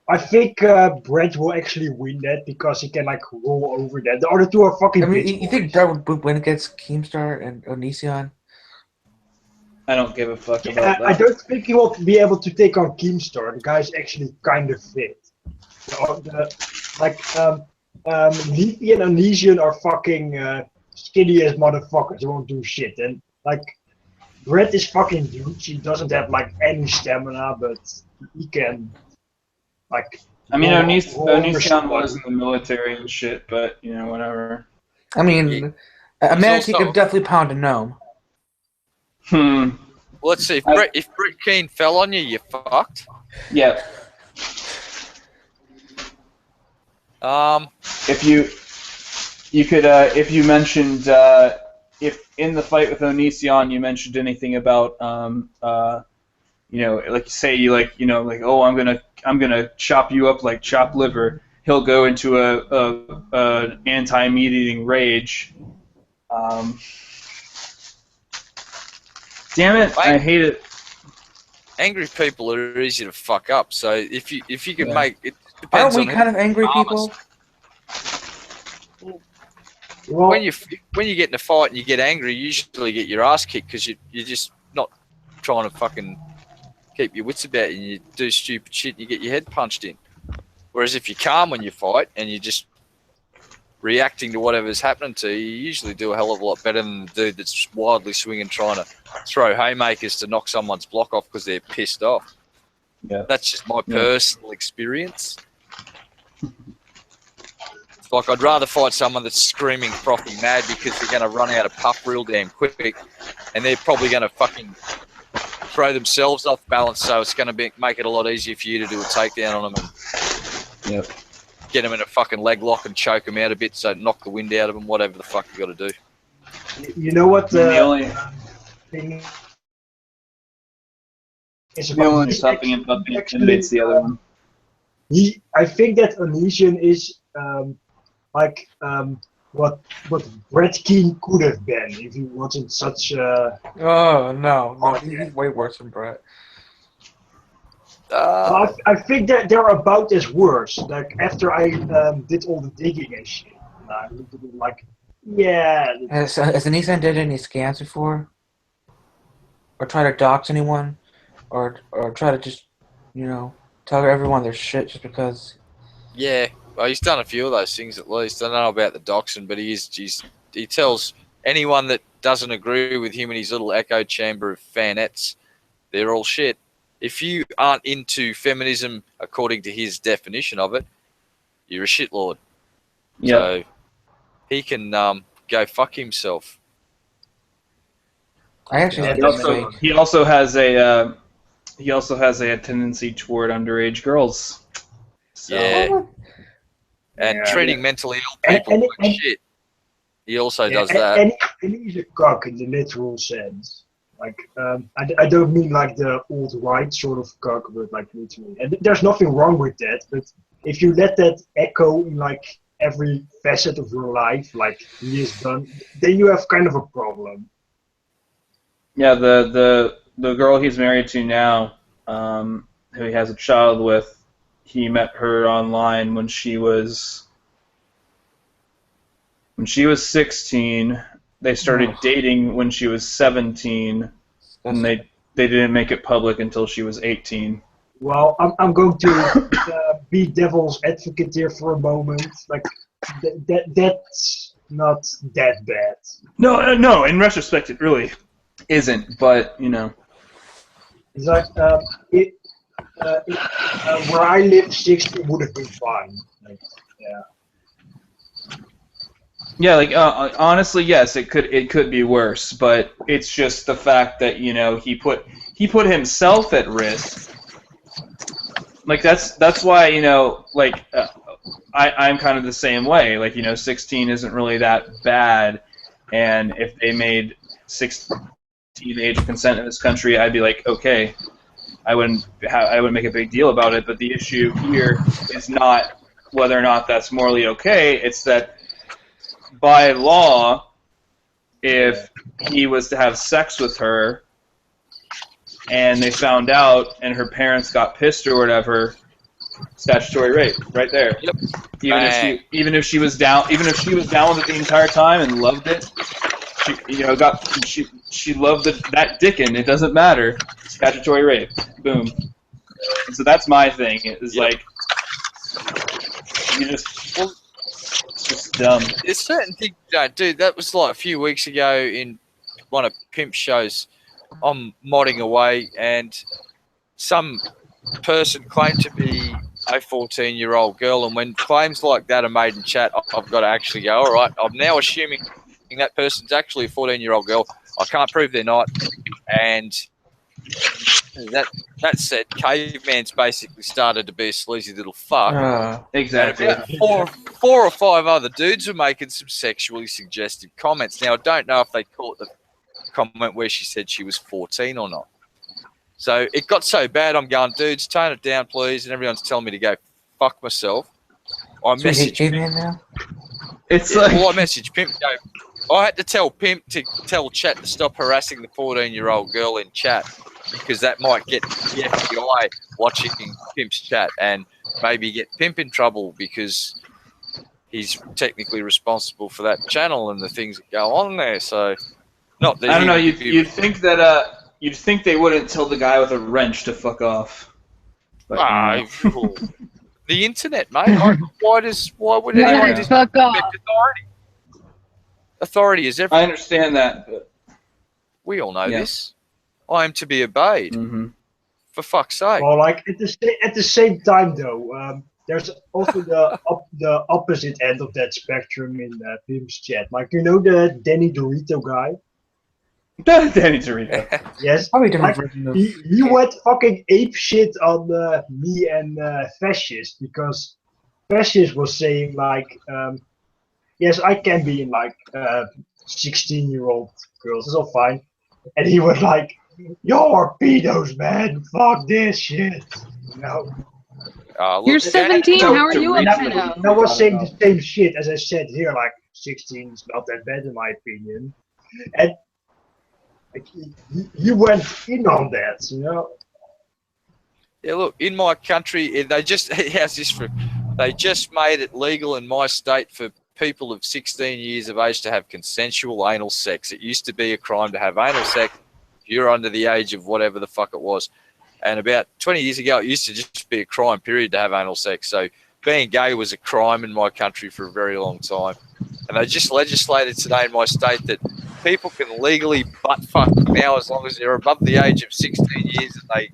I think Brett will actually win that because he can like roll over that. The other two are fucking I mean, bitch you think Brett would win against Keemstar and Onision? I don't give a fuck Yeah, about that. I don't think he will be able to take on Keemstar. The guy's actually kind of fit. Leafy and Onision are fucking skinny as motherfuckers. They won't do shit. And like, Brett is fucking huge. He doesn't have like any stamina, but he can like. I mean, roll over Onision somebody. was in the military and shit, but you know, whatever. I mean, a manatee also- could definitely pound a gnome. Hmm. Well, let's see. If Brett Keane fell on you, you're fucked. Yeah. If you could, if you mentioned, if in the fight with Onision you mentioned anything about, you know, like say you like, you know, like, oh, I'm gonna chop you up like chopped liver. He'll go into a anti-meat-eating rage. Damn it! I hate it. Angry people are easy to fuck up. So if you can Yeah. make it Aren't depends we on kind of angry armors. people? Well, when you get in a fight and you get angry, you usually get your ass kicked because you're just not trying to fucking keep your wits about you. And you do stupid shit and you get your head punched in. Whereas if you're calm when you fight and you're just reacting to whatever's happening to you, you usually do a hell of a lot better than the dude that's wildly swinging trying to throw haymakers to knock someone's block off because they're pissed off. Yeah. That's just my personal experience. Like, I'd rather fight someone that's screaming frothy mad because they're going to run out of puff real damn quick, and they're probably going to fucking throw themselves off balance, so it's going to make it a lot easier for you to do a takedown on them and get them in a fucking leg lock and choke them out a bit, so knock the wind out of them, whatever the fuck you got to do. you know what The only thing is the about only this something intimidates the other one. I think that Onision is what Brett Keane could have been if he wasn't such a. Oh no, he's way worse than Brett. I think that they're about as worse. Like after I did all the digging and shit, I looked at it like, yeah. Has Onision did any scans before? Or try to dox anyone? Or try to just, you know, tell everyone their shit just because? Yeah, well, he's done a few of those things at least. I don't know about the doxing, but he tells anyone that doesn't agree with him in his little echo chamber of fanettes, they're all shit. If you aren't into feminism according to his definition of it, you're a shitlord. Yeah. So he can go fuck himself. I actually He also has a tendency toward underage girls. So. Yeah. And treating mentally ill people like shit. He also does that. And he's a cock in the literal sense. Like, I don't mean like the alt-right sort of cuck, but like literally. And there's nothing wrong with that, but if you let that echo in like every facet of your life, like he has done, then you have kind of a problem. Yeah, the girl he's married to now, who he has a child with, he met her online when she was 16. They started dating when she was 17, and they didn't make it public until she was 18. Well, I'm going to be devil's advocate here for a moment. Like, that's not that bad. No. In retrospect, it really isn't. But you know, It's like where I live, 60 would have been fine. Like, yeah. yeah, like honestly, yes, it could be worse. But it's just the fact that you know he put himself at risk. Like that's why you know like I'm kind of the same way. Like you know 16 isn't really that bad, and if they made 16 the age of consent in this country, I'd be like okay, I wouldn't make a big deal about it. But the issue here is not whether or not that's morally okay. It's that by law, if he was to have sex with her and they found out and her parents got pissed or whatever, statutory rape right there. Yep. Even if she was down with it the entire time and loved it, she loved that dickin', it doesn't matter. Statutory rape. Boom. And so that's my thing. It's like it's just dumb. There's certain things you don't do. That was like a few weeks ago in one of Pimp's shows. I'm modding away, and some person claimed to be a 14-year-old girl, and when claims like that are made in chat, I've got to actually go, all right, I'm now assuming that person's actually a 14-year-old girl. I can't prove they're not, and that said, Caveman's basically started to be a sleazy little fuck. Exactly. And about four or five other dudes were making some sexually suggestive comments. Now, I don't know if they caught the comment where she said she was 14 or not. So it got so bad, I'm going, dudes, tone it down, please. And everyone's telling me to go fuck myself. I messaged Pimp. Now? It's like... Well, I messaged Pimp. I had to tell Pimp to tell chat to stop harassing the 14-year-old girl in chat, because that might get the FBI watching Pimp's chat and maybe get Pimp in trouble because he's technically responsible for that channel and the things that go on there. So, not that I don't know. You'd think that you'd think they wouldn't tell the guy with a wrench to fuck off. But, the internet, mate. Why would anyone just fuck off? authority? Authority is everything. I understand that, but we all know this. I am to be obeyed. Mm-hmm. For fuck's sake. Well, like at the same time though, there's also the opposite end of that spectrum in Pimp's chat. Like you know the Danny Dorito guy. Danny Dorito. Yes. Like, he went fucking ape shit on me and Fascist, because Fascist was saying like, yes, I can be in like 16-year-old girls. It's all fine. And he was like, "You're pedos, man. Fuck this shit." You know. You're 17. How are you a pedo? I was saying the same shit as I said here. Like 16 is not that bad in my opinion, and like, he went in on that, you know. Yeah, look, in my country, they just they just made it legal in my state for people of 16 years of age to have consensual anal sex. It used to be a crime to have anal sex if you're under the age of whatever the fuck it was. And about 20 years ago, it used to just be a crime, period, to have anal sex. So being gay was a crime in my country for a very long time. And they just legislated today in my state that people can legally butt fuck now as long as they're above the age of 16 years and they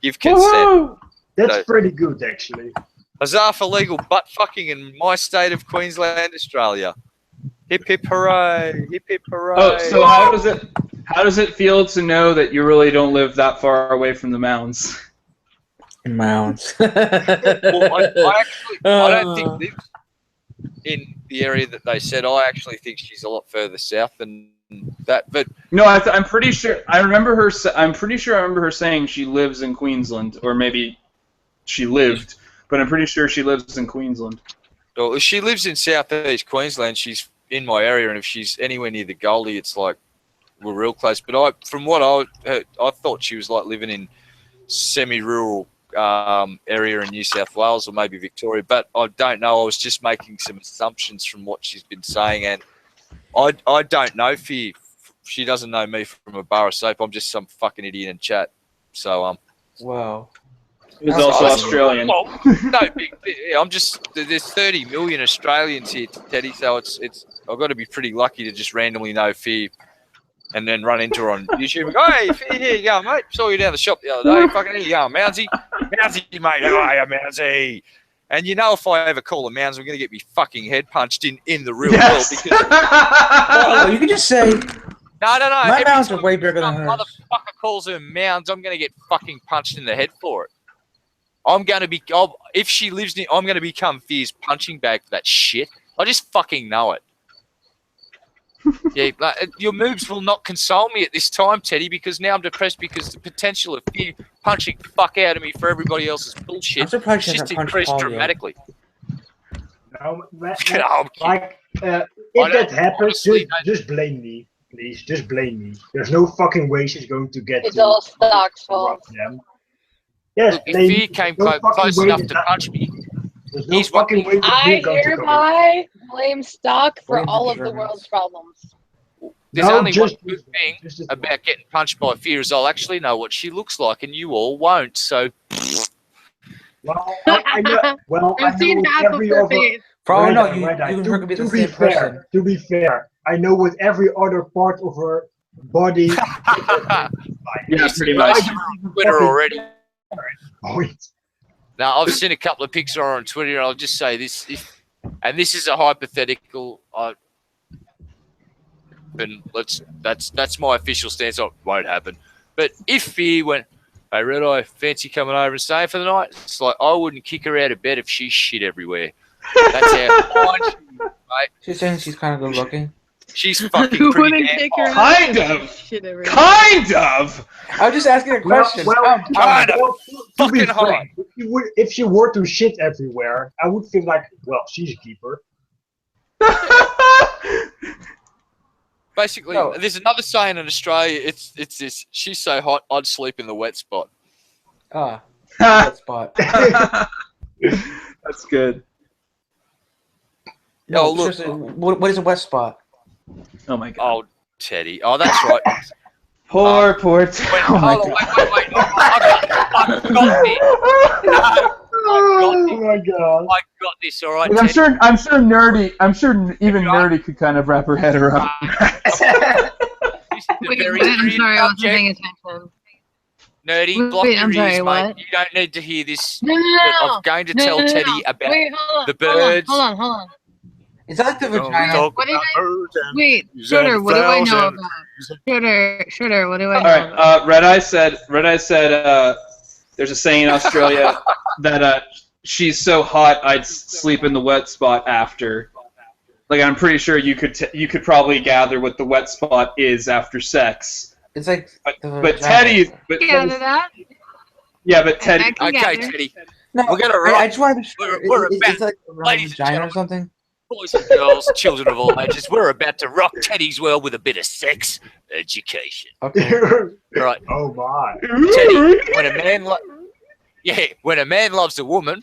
give consent. Whoa! That's pretty good, actually. Huzzah for legal butt fucking in my state of Queensland, Australia. Hip hip hooray! Hip hip hooray! Oh, so how does it feel to know that you really don't live that far away from the mounds? Mounds. Well, I don't think lives in the area that they said. I actually think she's a lot further south than that. But no, I'm pretty sure. I'm pretty sure I remember her saying she lives in Queensland, or maybe she lived, but I'm pretty sure she lives in Queensland. well, if she lives in southeast Queensland, she's in my area, and if she's anywhere near the Goldie, it's like we're real close. But from what I heard, I thought she was like living in semi-rural area in New South Wales or maybe Victoria, but I don't know. I was just making some assumptions from what she's been saying, and I don't know. She doesn't know me from a bar of soap. I'm just some fucking idiot in chat. So Wow. He's also Australian. Well, no, I'm just. There's 30 million Australians here, Teddy. So it's. I've got to be pretty lucky to just randomly know Fear, and then run into her on YouTube and go, "Hey, Fear, here you go, mate. Saw you down the shop the other day. Fucking here you go, Mounsey, mate. How are you, Mounsey?" And you know, if I ever call a Mounds, I'm going to get me fucking head punched in the real world. Because you can just say. No. My Mounds are way bigger than hers. Motherfucker calls her Mounds, I'm going to get fucking punched in the head for it. I'm going to be, if she lives near, I'm going to become Fear's punching bag for that shit. I just fucking know it. Yeah, your moves will not console me at this time, Teddy, because now I'm depressed because the potential of Fear punching the fuck out of me for everybody else's bullshit just increased dramatically. No, like, if that happens, just blame me. Please, just blame me. There's no fucking way she's going to get. It's all Stock's fault. Yes, look, if Fear came close enough to punch me, he's fucking way. I hereby blame Stock for all of the world's problems. There's only one good thing about getting punched by Fear is I'll actually know what she looks like, and you all won't. So. Well, I know. Well, I've seen half of her face. Probably not. You and her could be the same person. To be fair, I know with every other part of her body. Yeah, pretty much. Twitter already. Now I've seen a couple of pics on Twitter, and I'll just say this: and this is a hypothetical. And that's my official stance. It won't happen. But if Fear went, "Hey, Red Eye, fancy coming over and staying for the night?" It's like I wouldn't kick her out of bed if she's shit everywhere. That's how fine she is, mate. She's saying she's kind of good looking. She's fucking pretty damn Kind of. I was just asking a question. Kind of. Fucking hot. If she were to shit everywhere, I would feel like, well, she's a keeper. Basically, there's another saying in Australia. It's this. She's so hot, I'd sleep in the wet spot. Wet spot. That's good. No, look. What is a wet spot? Oh my god. Oh, Teddy. Oh, that's right. Poor Teddy. Oh my god. I got this, all right. I'm sure Nerdy. I'm sure even Nerdy could kind of wrap her head around. I'm sorry, I wasn't paying attention. Nerdy, block your ears, mate. You don't need to hear this. No. I'm going to tell Teddy about the birds. Hold on. Is that the vagina? Wait, Shooter, what do I know about? Shooter, what do I know about? All right, Red Eye said, there's a saying in Australia that she's so hot I'd sleep in the wet spot after. Like, I'm pretty sure you could probably gather what the wet spot is after sex. It's like, but Teddy. Yeah, but Teddy. Okay, Teddy. No, we're gonna I just want to be sure. It's like a vagina or something. Boys and girls, children of all ages, we're about to rock Teddy's world with a bit of sex education. Okay. Right. Oh my. Teddy, when a man loves a woman,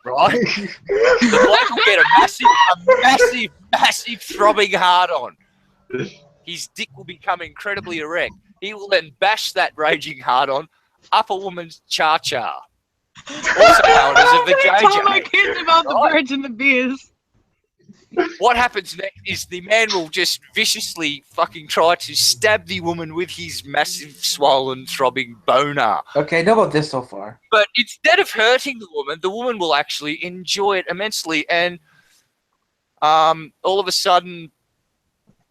right? The bloke will get a massive throbbing hard on. His dick will become incredibly erect. He will then bash that raging hard on up a woman's cha-cha. Also known as a vajayjay. Tell my kids about the birds and the bees. What happens next is the man will just viciously fucking try to stab the woman with his massive, swollen, throbbing boner. Okay, know about this so far. But instead of hurting the woman will actually enjoy it immensely, and all of a sudden,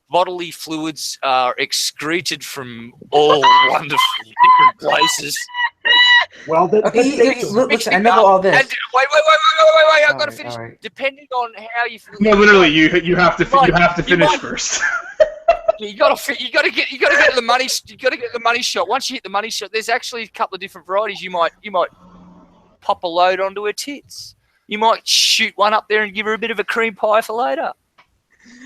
bodily fluids are excreted from all wonderful different places. Well, listen, I know all this. And, wait! I've got to finish. Right. Depending on how you feel. No, literally, you have to finish first. You gotta get the money. You gotta get the money shot. Once you hit the money shot, there's actually a couple of different varieties. You might pop a load onto her tits. You might shoot one up there and give her a bit of a cream pie for later.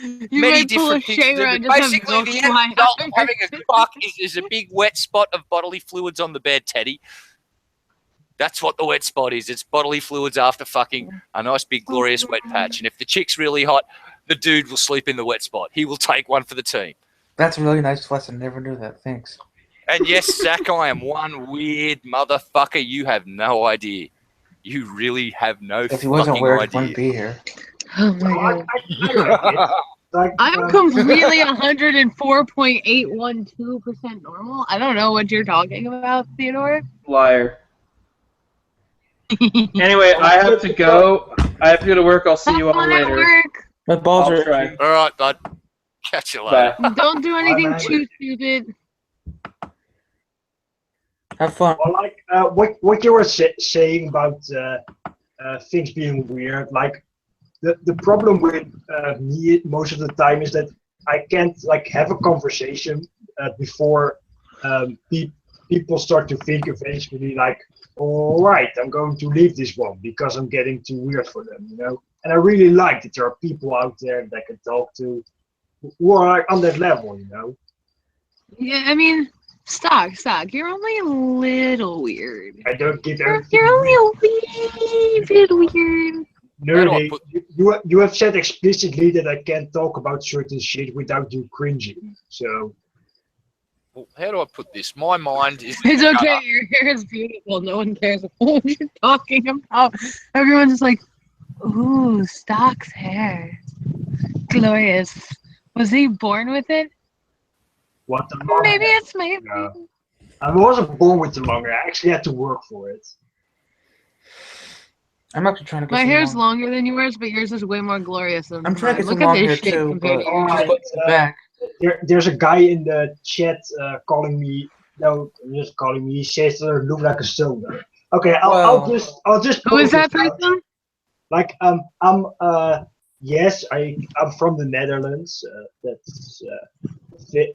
You Many might pull a different things to do, Shayra but and just have basically, milk the end fly result out of of having her a tits. fuck is a big wet spot of bodily fluids on the bed, Teddy. That's what the wet spot is. It's bodily fluids after fucking a nice big glorious wet patch. And if the chick's really hot, the dude will sleep in the wet spot. He will take one for the team. That's a really nice lesson. Never knew that. Thanks. And yes, Zach, I am one weird motherfucker. You have no idea. You really have no If he wasn't fucking weird, he idea. wouldn't be here. Oh my god. Like, I'm completely 104.812% normal. I don't know what you're talking about, Theodore. Liar. Anyway, I have to go. I have to go to work. I'll see you all Fun at later. work. My balls I'll are try. All right, bud. Catch you later. Bye. Don't do anything man. too stupid. Have fun. Well, like what you were saying about things being weird, like the problem with me most of the time is that I can't like have a conversation before people start to think eventually like, all right, I'm going to leave this one because I'm getting too weird for them, you know. And I really like that there are people out there that I can talk to who are like, on that level, you know. Yeah, I mean, Stock. You're only a little weird. I don't give You're everything. only a wee bit weird. Nerdy, you have said explicitly that I can't talk about certain shit without you cringing. So Well, how do I put this? My mind is. It's okay. Your hair is beautiful. No one cares what you're talking about. Everyone's just like, ooh, Stock's hair. Glorious. Was he born with it? what the long Maybe hair? it's maybe. No. I wasn't born with the long hair. I actually had to work for it. I'm actually trying to get My some hair's long. longer than yours, but yours is way more glorious than I'm trying to mine. get Look some long at hair this shit too, compared but to yours. Alright, just the back. there's a guy in the chat calling me. No, just calling me. He says that I look like a stoner. Okay, I'll just. Who is that point this out. person? Like yes, I'm from the Netherlands.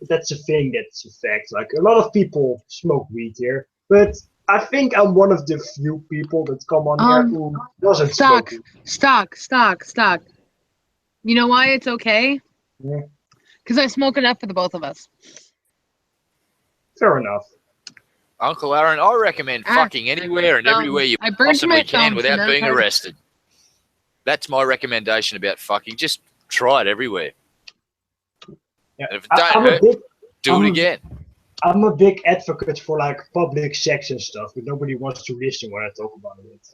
That's a thing. That's a fact. Like a lot of people smoke weed here, but I think I'm one of the few people that come on here who doesn't Stock. smoke weed. Stock. You know why it's okay? Yeah. Because I smoke enough for the both of us. Fair enough. Uncle Aaron, I recommend fucking anywhere and everywhere you I burned possibly my can thumbs, without and being that's how- arrested. That's my recommendation about fucking. Just try it everywhere. Yeah. And if it don't I'm a hurt, big, do I'm it a- again. I'm a big advocate for like public sex and stuff, but nobody wants to listen when I talk about it.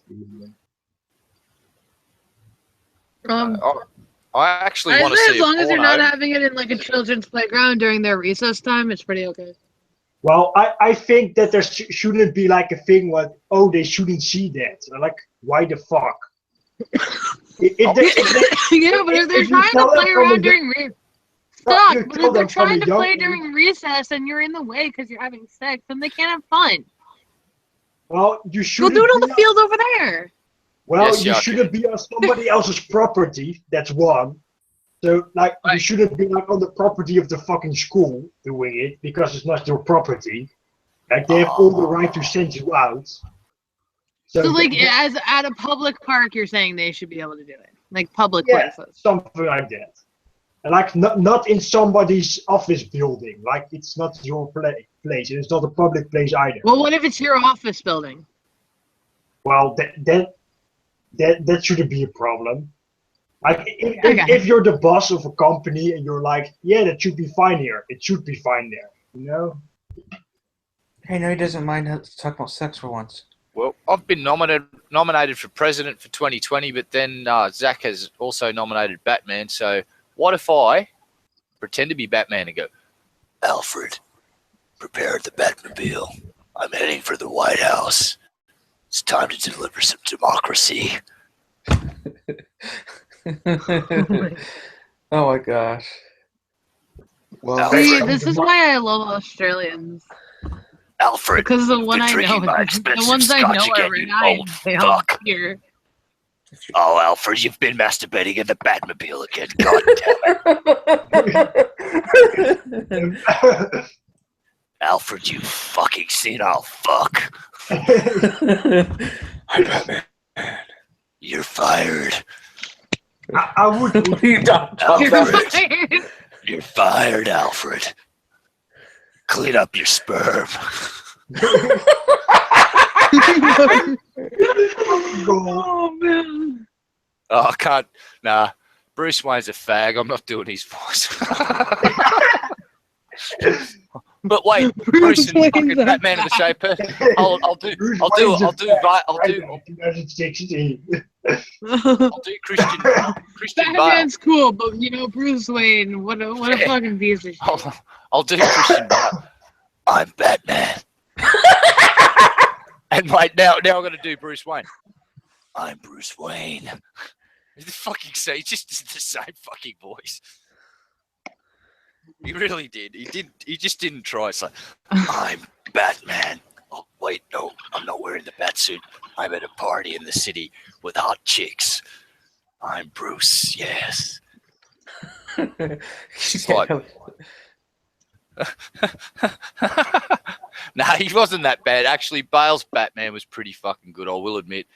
I actually I want to say see as long as you're porno. not having it in like a children's playground during their recess time, it's pretty okay. Well, I think that there shouldn't be like a thing what, oh, they shouldn't see that. Like, why the fuck? If they, Yeah, but if they're if you trying to tell them play from around a- during recess, But you but tell if they're them from a trying to young play age- during recess and you're in the way because you're having sex, then they can't have fun. well, you Go shouldn't do it on be the field over there. Well, Yes, you Jack. shouldn't be on somebody else's property. That's one. So, like, you shouldn't be like on the property of the fucking school doing it because it's not your property. Like, they have all the right to send you out. So like, that- as at a public park, you're saying they should be able to do it, like public yeah, places. something like that. And like, not in somebody's office building. Like, it's not your place, and it's not a public place either. Well, what if it's your office building? Well, that shouldn't be a problem. Like, Okay. if you're the boss of a company and you're like, yeah, that should be fine here. It should be fine there. You know? Hey, no, he doesn't mind to talk about sex for once. Well, I've been nominated for president for 2020, but then Zach has also nominated Batman. So what if I pretend to be Batman and go, Alfred, prepare the Batmobile. I'm heading for the White House. It's time to deliver some democracy. Oh my gosh. Well, See, this is why I love Australians. Alfred, Because the you've one been I drinking know, my the expensive ones I scotch know are again, you renowned. old They all fuck. here. Oh, Alfred, you've been masturbating in the Batmobile again. God damn it. Alfred, you fucking senile fuck. I'm Batman. You're fired. I would. Alfred, you're fired, Alfred. Clean up your sperm. Oh man. Oh, I can't. Nah. Bruce Wayne's a fag. I'm not doing his voice. But wait, Bruce and fucking Batman in the Shape. I'll do 2016. I'll do Christian Bale. Batman's cool, but you know Bruce Wayne, what a fucking piece of shit. I'll do Christian Bale. I'm Batman. And wait, now I'm gonna do Bruce Wayne. I'm Bruce Wayne. The fucking say, he just did the same fucking voice. He really did. He just didn't try. It's like, I'm Batman. Oh, wait, no, I'm not wearing the batsuit. I'm at a party in the city with hot chicks. I'm Bruce, yes. It's like, nah, he wasn't that bad. Actually, Bale's Batman was pretty fucking good, I will admit.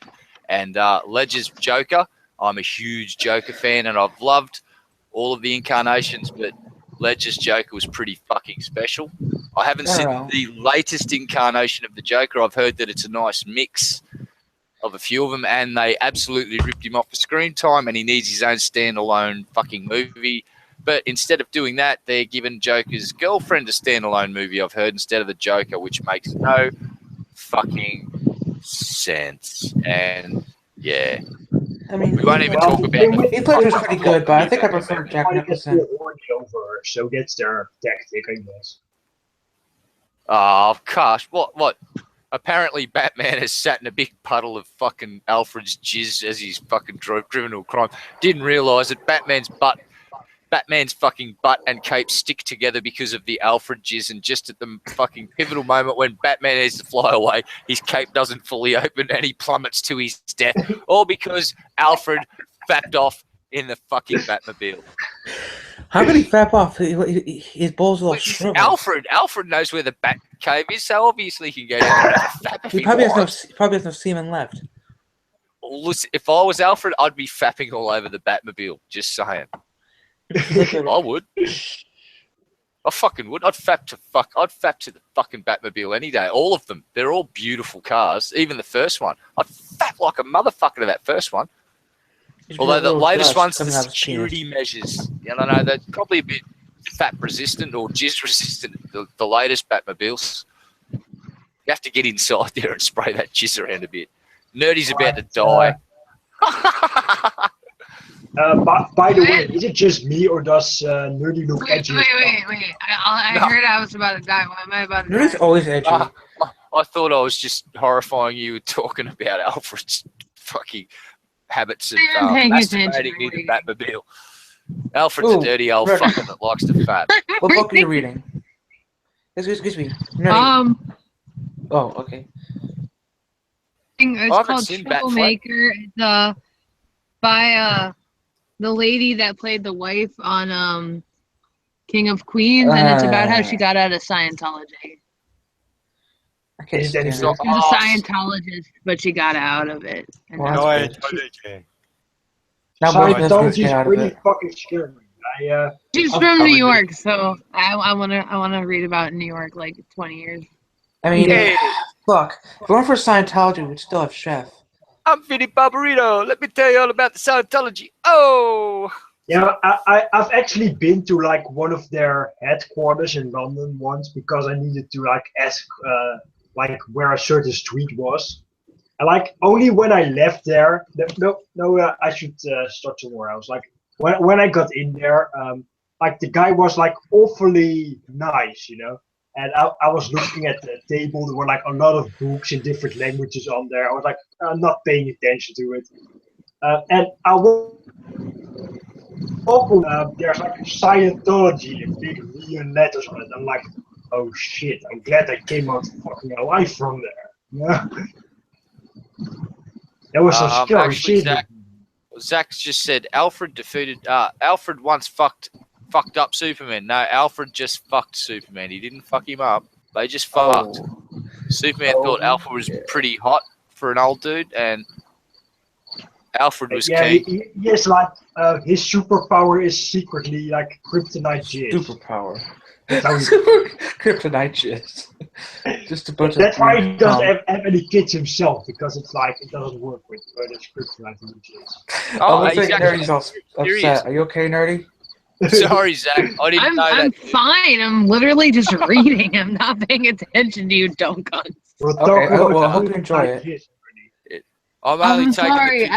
And Ledger's Joker, I'm a huge Joker fan, and I've loved all of the incarnations, but Ledger's Joker was pretty fucking special. I haven't seen the latest incarnation of the Joker. I've heard that it's a nice mix of a few of them, and they absolutely ripped him off for screen time, and he needs his own standalone fucking movie. But instead of doing that, they're giving Joker's girlfriend a standalone movie, I've heard, instead of the Joker, which makes no fucking sense. And yeah, I mean, we won't even talk about Heath Ledger was pretty good, but I think I prefer Jack Nicholson. Over, so that's their tactic, I guess. Oh, gosh. What? Apparently Batman has sat in a big puddle of fucking Alfred's jizz as he's fucking driven to a crime. Didn't realise that Batman's fucking butt and cape stick together because of the Alfred jizz, and just at the fucking pivotal moment when Batman needs to fly away, his cape doesn't fully open and he plummets to his death, all because Alfred fapped off in the fucking Batmobile. How could he fap off? His balls are all shriveled. Alfred knows where the Bat cave is, so obviously he can go down and have a fap if He he probably wants. has no semen left. Listen, if I was Alfred, I'd be fapping all over the Batmobile. Just saying. I would. I fucking would. I'd fap to the fucking Batmobile any day. All of them. They're all beautiful cars. Even the first one. I'd fap like a motherfucker to that first one. Although the latest one's the security measures. I don't know, they're probably a bit fap resistant or jizz resistant, the latest Batmobiles. You have to get inside there and spray that jizz around a bit. Nerdy's about to die. By the way, is it just me or does Nerdy look edgy? Wait. I heard I was about to die. Why am I about to die? Nerdy's always edgy. I thought I was just horrifying you talking about Alfred's fucking habits of masturbating near the Batmobile. Alfred's a dirty old fucker that likes to fap. What book are you reading? Excuse me. Nerdy. Oh, okay. It's called Troublemaker. It's by the lady that played the wife on King of Queens, and it's about how she got out of Scientology. Okay, Is that She was a Scientologist, but she got out of it. And Scientology is pretty fucking scary. She's from New York, so I wanna read about New York like 20 years. I mean, look, if we're for Scientology, we'd still have Chef. I'm Vinny Barbarino. Let me tell you all about the Scientology. Oh! Yeah, I've actually been to like one of their headquarters in London once because I needed to like ask like where a certain street was. And like only when I left there, I should start somewhere else. Like when I got in there, like the guy was like awfully nice, you know. And I was looking at the table. There were like a lot of books in different languages on there. I was like not paying attention to it. And I was there's like Scientology in big neon letters on it. I'm like, oh shit! I'm glad I came out fucking alive from there. Yeah. That was some scary shit. Zach's just said Alfred defeated. Alfred once fucked up Superman. No, Alfred just fucked Superman. He didn't fuck him up. They just fucked. Superman thought Alfred was pretty hot for an old dude, and Alfred was keen. Yes, like his superpower is secretly like kryptonite jizz. Superpower. That's Kryptonite jizz. Just a bunch of. That's why he doesn't have any kids himself, because it's like it doesn't work with it's kryptonite jizz. Oh, Nerdy's all upset. Are you okay, Nerdy? Sorry, Zach. I didn't know that. I'm fine. I'm literally just reading. I'm not paying attention to you, don't guns. Okay, well, I hope you enjoy it. I'm sorry.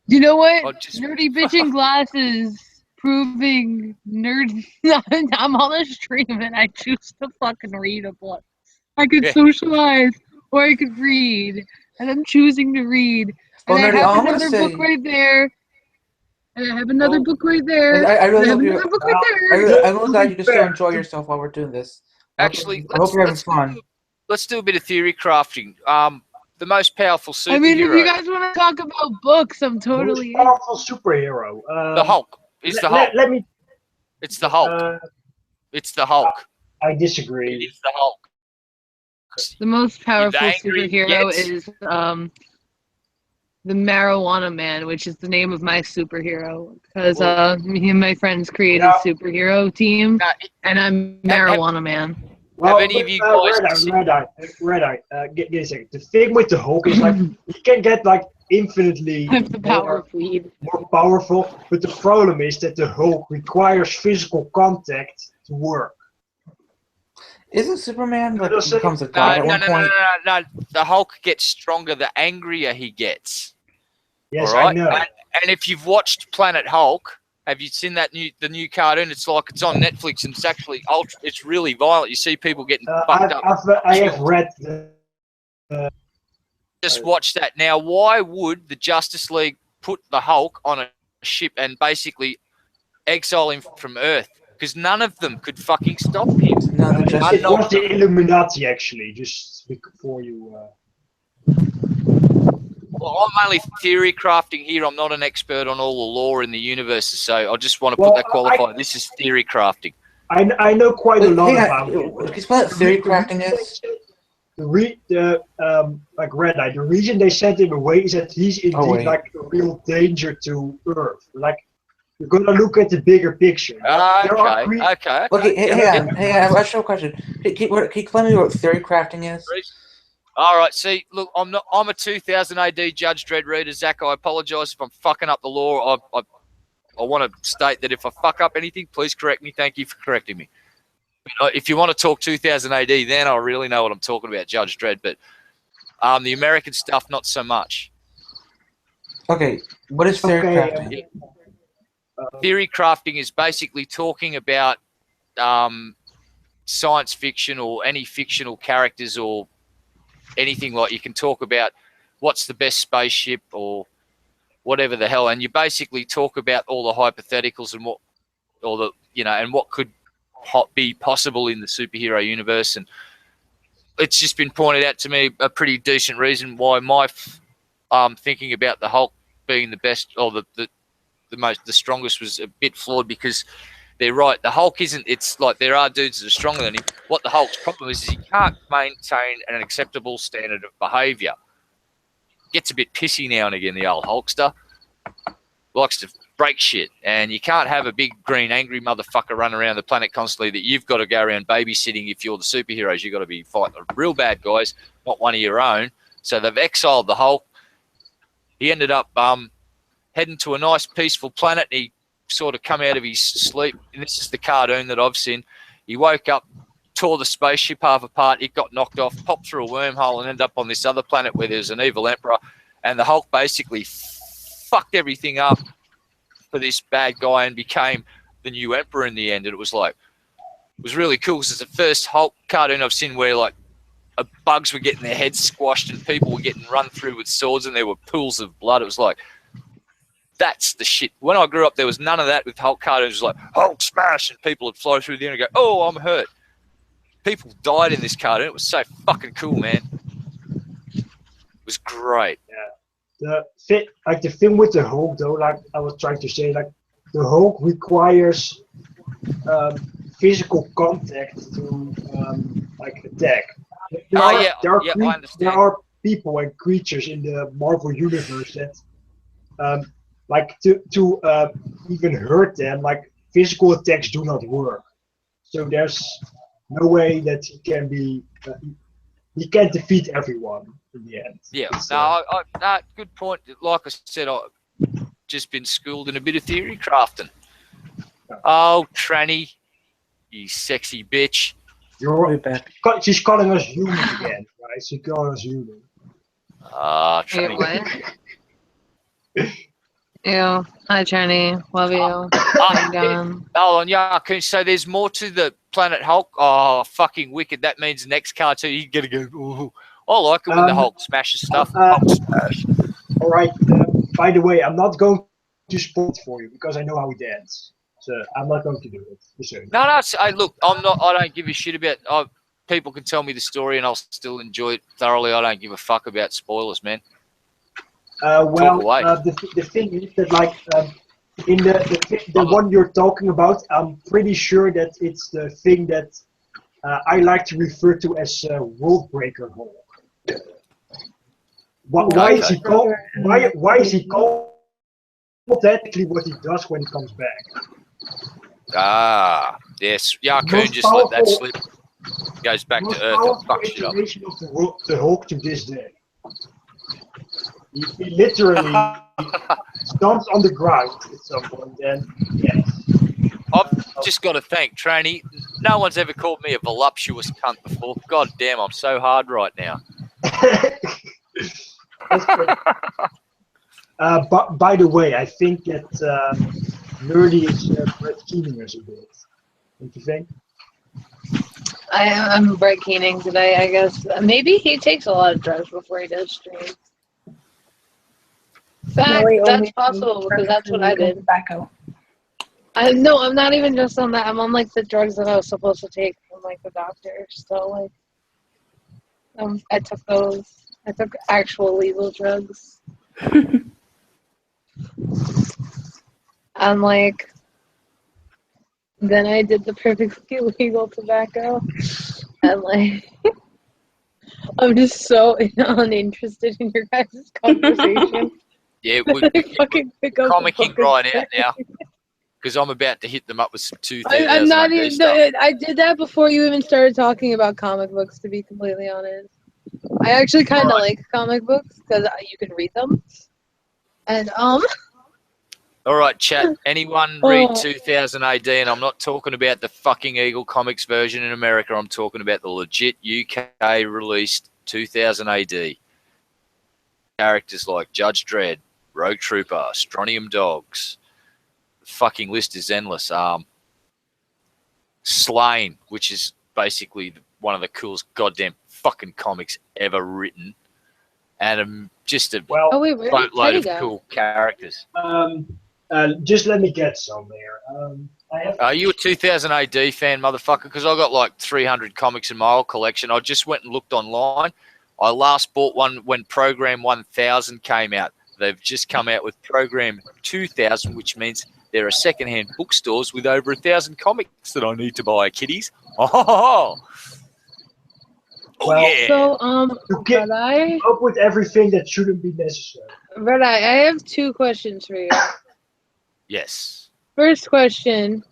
You know what? Nerdy bitching glasses proving nerd. I'm on a stream and I choose to fucking read a book. I could socialize or I could read, and I'm choosing to read. And I have another book right there. And I have another book right there. I really hope you. I'm really glad you can still enjoy yourself while we're doing this. Actually, I hope you're having fun. Let's do a bit of theory crafting. The most powerful superhero. I mean, if you guys want to talk about books, I'm totally. Most powerful superhero. The Hulk. It's the Hulk. Let me. It's the Hulk. It's the Hulk. I disagree. It's the Hulk. The most powerful superhero is the Marijuana Man, which is the name of my superhero, because me and my friends created a superhero team, and I'm Marijuana Man. Well, have any of you guys Red Eye, get a second. The thing with the Hulk is like he can get like infinitely more powerful, but the problem is that the Hulk requires physical contact to work. Isn't Superman like becomes a god at one point? No. The Hulk gets stronger the angrier he gets. Yes, I know. And if you've watched Planet Hulk, have you seen the new cartoon? It's like it's on Netflix, and it's actually it's really violent. You see people getting fucked up. I have read. Just watch that. Now, why would the Justice League put the Hulk on a ship and basically exile him from Earth? Because none of them could fucking stop him. It was the Illuminati, actually, just before you... Well, I'm only theory crafting here. I'm not an expert on all the lore in the universe, so I just want to put that qualifier. This is theory crafting. I know quite a lot about it. Can you explain what theory crafting is? Like Red Eye, the reason they sent him away is that he's indeed like a real danger to Earth. Like, you're gonna look at the bigger picture. Okay. Okay, hey, I have a question. Can you explain me what theory crafting is? All right. See, look, I'm a 2000 AD Judge Dredd reader, Zach. I apologise if I'm fucking up the law. I want to state that if I fuck up anything, please correct me. Thank you for correcting me. If you want to talk 2000 AD, then I really know what I'm talking about, Judge Dredd. But the American stuff, not so much. Okay, what is theory crafting? Theory crafting is basically talking about science fiction or any fictional characters or anything. Like, you can talk about what's the best spaceship or whatever the hell, and you basically talk about all the hypotheticals and what could be possible in the superhero universe. And it's just been pointed out to me a pretty decent reason why my thinking about the Hulk being the best or the strongest was a bit flawed, because they're right. The Hulk isn't. It's like there are dudes that are stronger than him. What the Hulk's problem is he can't maintain an acceptable standard of behaviour. Gets a bit pissy now and again. The old Hulkster likes to break shit, and you can't have a big green angry motherfucker run around the planet constantly that you've got to go around babysitting. If you're the superheroes, you've got to be fighting the real bad guys, not one of your own. So they've exiled the Hulk. He ended up heading to a nice peaceful planet. He sort of come out of his sleep, and this is the cartoon that I've seen. He woke up, tore the spaceship half apart, it got knocked off, popped through a wormhole, and ended up on this other planet where there's an evil emperor, and the Hulk basically fucked everything up for this bad guy and became the new emperor in the end. And it was really cool, because it's the first Hulk cartoon I've seen where like bugs were getting their heads squashed and people were getting run through with swords and there were pools of blood. It was like, that's the shit. When I grew up, there was none of that with Hulk cartoons. It was like, Hulk smash, and people would fly through the air and go, oh, I'm hurt. People died in this cartoon. It was so fucking cool, man. It was great. Yeah. the thing with the Hulk though, like I was trying to say, like the Hulk requires physical contact to like attack. There are people and creatures in the Marvel universe that like to even hurt them, like physical attacks do not work. So there's no way that he can be he can't defeat everyone in the end. Yeah, It's, no, good point. Like I said, I've just been schooled in a bit of theory crafting. Oh, tranny, you sexy bitch. She's calling us human again, right? She's calling us human. Tranny. Ew. Hi, Tranny. Love you. Hold on, yeah, so there's more to the Planet Hulk. Oh, fucking wicked. That means next cartoon you gotta go, ooh. I like it when the Hulk smashes stuff. Hulk smash. Alright, by the way, I'm not going to spoil it for you because I know how he dance. So I'm not going to do it. No, look, I don't give a shit about people can tell me the story and I'll still enjoy it thoroughly. I don't give a fuck about spoilers, man. The thing is that, like, in the one you're talking about, I'm pretty sure that it's the thing that I like to refer to as World Breaker Hulk. Why is he called? Why is he called? Exactly what he does when he comes back. Yes, Yakun just let that slip. Goes back to Earth and fucks shit up. Of the Hulk to this day. He literally stomps on the ground at some point, and yes. I've just got to thank Tranny. No one's ever called me a voluptuous cunt before. God damn, I'm so hard right now. But by the way, I think that Nerdy is Brett Keening us a bit. Don't you think? I'm Brett Keening today, I guess. Maybe he takes a lot of drugs before he does streams. Fact, that's possible because that's what I did. Tobacco. No, I'm not even just on that. I'm on like the drugs that I was supposed to take from like the doctor. So like, I took those. I took actual legal drugs. And like, then I did the perfectly legal tobacco, and like, I'm just so uninterested in your guys' conversation. Yeah, we're comicking right out now because I'm about to hit them up with some 2,000. I'm not even. I did that before you even started talking about comic books. To be completely honest, I actually kind of like comic books because you can read them. And All right, chat. Anyone read 2000 AD? And I'm not talking about the fucking Eagle Comics version in America. I'm talking about the legit UK released 2000 AD. Characters like Judge Dredd, Rogue Trooper, Strontium Dogs. The fucking list is endless. Slain, which is basically one of the coolest goddamn fucking comics ever written. And just a boatload of cool characters. Just let me get some there. Are you a 2000 AD fan, motherfucker? Because I got like 300 comics in my old collection. I just went and looked online. I last bought one when Program 1000 came out. They've just come out with Program 2000, which means there are secondhand bookstores with over 1,000 comics that I need to buy, kiddies. Oh, yeah. So, up with everything that shouldn't be necessary. Red Eye, I have 2 questions for you. Yes. First question: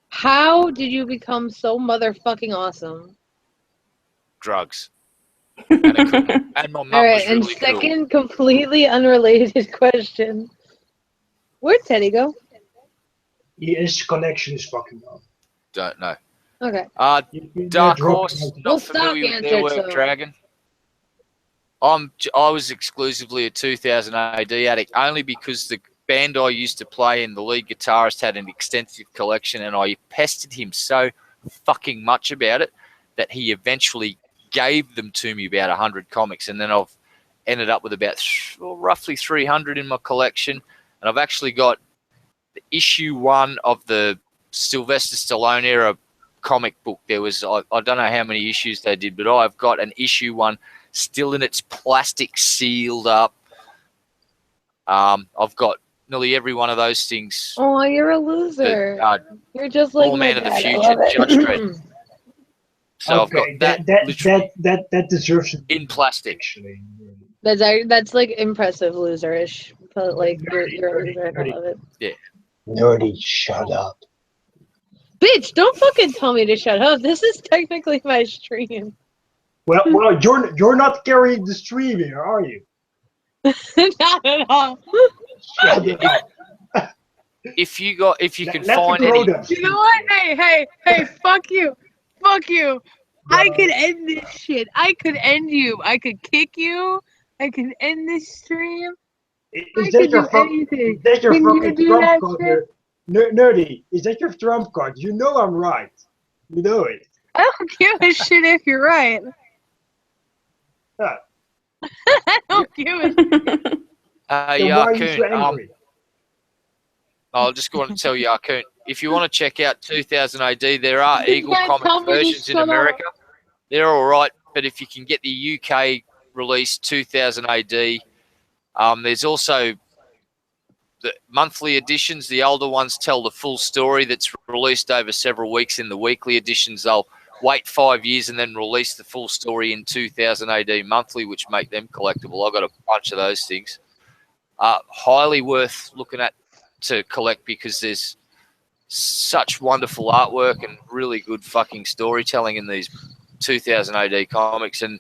how did you become so motherfucking awesome? Drugs. And my mum was really and second, completely unrelated question: where'd Teddy go? His connection is fucking off. Don't know. Okay. Dark Horse, not familiar with their work, Dragon. I was exclusively a 2000 AD addict only because the band I used to play in, the lead guitarist, had an extensive collection, and I pestered him so fucking much about it that he eventually gave them to me, about 100 comics, and then I've ended up with about roughly 300 in my collection, and I've actually got the issue 1 of the Sylvester Stallone era comic book. There was, I don't know how many issues they did, but I've got an issue 1 still in its plastic, sealed up. I've got nearly every one of those things. Oh, you're a loser. You're just like All my Man of the dad. I Future, love it. Judge Dredd. So I've got that deserves in plastic. Actually, That's like impressive loserish, but like you're a loser. I love it. Yeah. Nerdy, shut up. Bitch, don't fucking tell me to shut up. This is technically my stream. Well, you're not carrying the stream here, are you? Not at all. Shut up. If you can Let find the any, product. You know what? Hey, fuck you. Fuck you. I could end this shit. I could end you. I could kick you. I could end this stream. Is that your fucking Trump card? Nerdy, is that your Trump card? You know I'm right. You know it. I don't give a shit if you're right. Yeah. I don't give a shit. Then why are you so angry? I'll just go on and tell you, Arcoon, if you want to check out 2000 AD, there are Eagle comic versions in America. They're all right, but if you can get the UK release 2000 AD, there's also the monthly editions. The older ones tell the full story that's released over several weeks. In the weekly editions, they'll wait 5 years and then release the full story in 2000 AD monthly, which make them collectible. I've got a bunch of those things. Highly worth looking at to collect because there's such wonderful artwork and really good fucking storytelling in these 2000 AD comics, and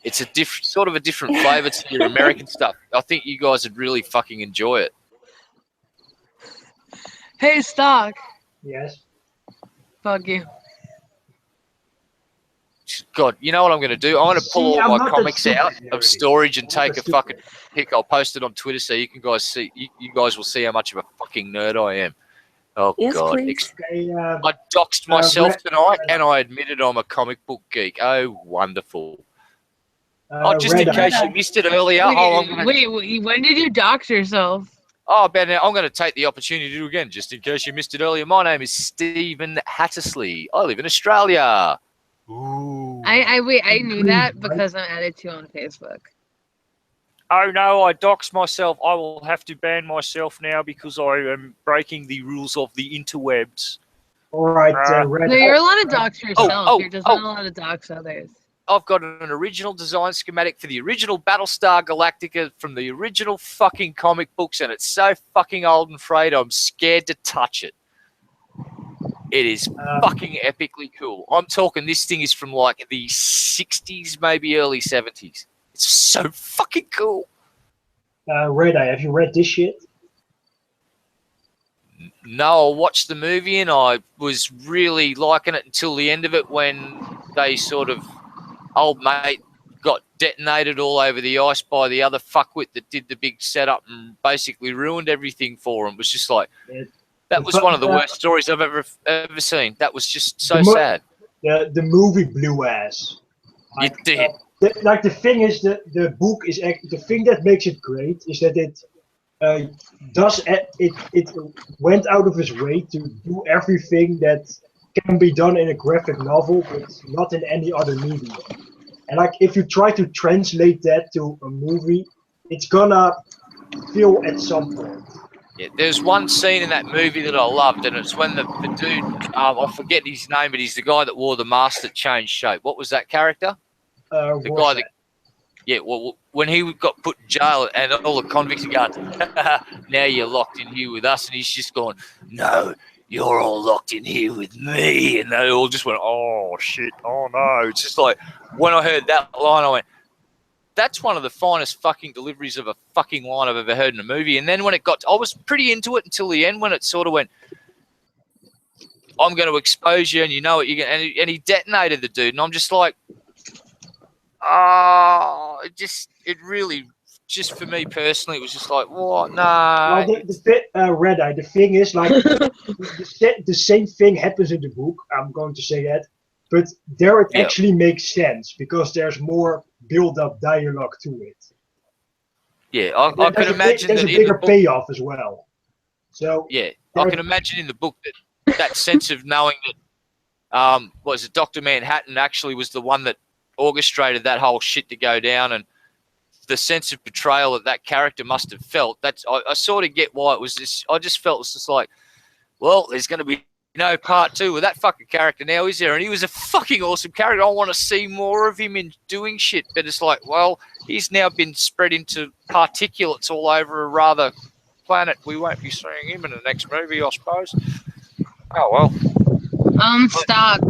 it's a different flavor to your American stuff. I think you guys would really fucking enjoy it. Hey, Stock. Yes. Fuck you. God, you know what I'm going to do? I'm going to pull all my comics out of storage and take a fucking pic. I'll post it on Twitter so you can guys see. You guys will see how much of a fucking nerd I am. Oh Yes, God! please. I doxed myself tonight, and I admitted I'm a comic book geek. Oh, wonderful! Just in case you missed it earlier. Wait, when did you dox yourself? Oh, Ben, I'm going to take the opportunity to do it again, just in case you missed it earlier. My name is Stephen Hattersley. I live in Australia. Ooh. I knew that because I'm added to you on Facebook. Oh no, I doxed myself. I will have to ban myself now because I am breaking the rules of the interwebs. All right, no, you're allowed to dox yourself. You're just not allowed to dox others. I've got an original design schematic for the original Battlestar Galactica from the original fucking comic books, and it's so fucking old and frayed, I'm scared to touch it. It is fucking epically cool. I'm talking this thing is from like the 60s, maybe early 70s. It's so fucking cool. Red Eye, have you read this shit? No, I watched the movie and I was really liking it until the end of it when they sort of, old mate got detonated all over the ice by the other fuckwit that did the big setup and basically ruined everything for him. It was just like... That was one of the worst stories I've ever seen. That was just so sad. The movie blew ass. It did. The thing is, the book is the thing that makes it great is that it went out of its way to do everything that can be done in a graphic novel, but not in any other medium. And like if you try to translate that to a movie, it's gonna fail at some point. Yeah, there's one scene in that movie that I loved, and it's when the dude, I forget his name, but he's the guy that wore the mask that changed shape. What was that character? The guy that, yeah, well, when he got put in jail and all the convicts are going, now you're locked in here with us, and he's just going, no, you're all locked in here with me, and they all just went, oh shit, oh no. It's just like, when I heard that line, I went, that's one of the finest fucking deliveries of a fucking line I've ever heard in a movie. And then when it got, I was pretty into it until the end when it sort of went, I'm going to expose you and you know what you're going to, and he detonated the dude. And I'm just like, it really, just for me personally, it was just like, what? No. Well, Red Eye, the thing is, like, the same thing happens in the book. I'm going to say that. But there it actually makes sense because there's more build-up dialogue to it. Yeah, I can imagine there's that a bigger in the book, payoff as well. So yeah, I can imagine in the book that sense of knowing that was it Dr. Manhattan actually was the one that orchestrated that whole shit to go down, and the sense of betrayal that character must have felt. I sort of get why it was this. I just felt it's just like, well, there's going to be no part 2 with that fucking character now, is there? And he was a fucking awesome character. I want to see more of him in doing shit. But it's like, well, he's now been spread into particulates all over a rather planet. We won't be seeing him in the next movie, I suppose. Oh, well. Stock.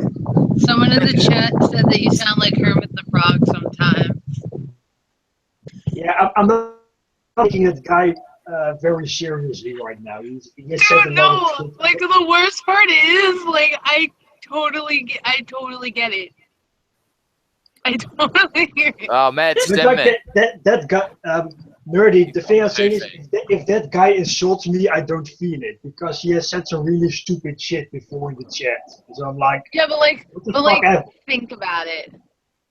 Someone in the chat said that you sound like Kermit the Frog sometimes. Yeah, I'm not taking that guy very seriously right now. He has said a lot of shit. Like the worst part is, like I totally get it. I totally hear it. Oh, man, it's But like that guy, Nerdy, the thing I'm saying is, if that guy insults me, I don't feel it, because he has said some really stupid shit before in the chat. So I'm like, Yeah, but fuck, think about it.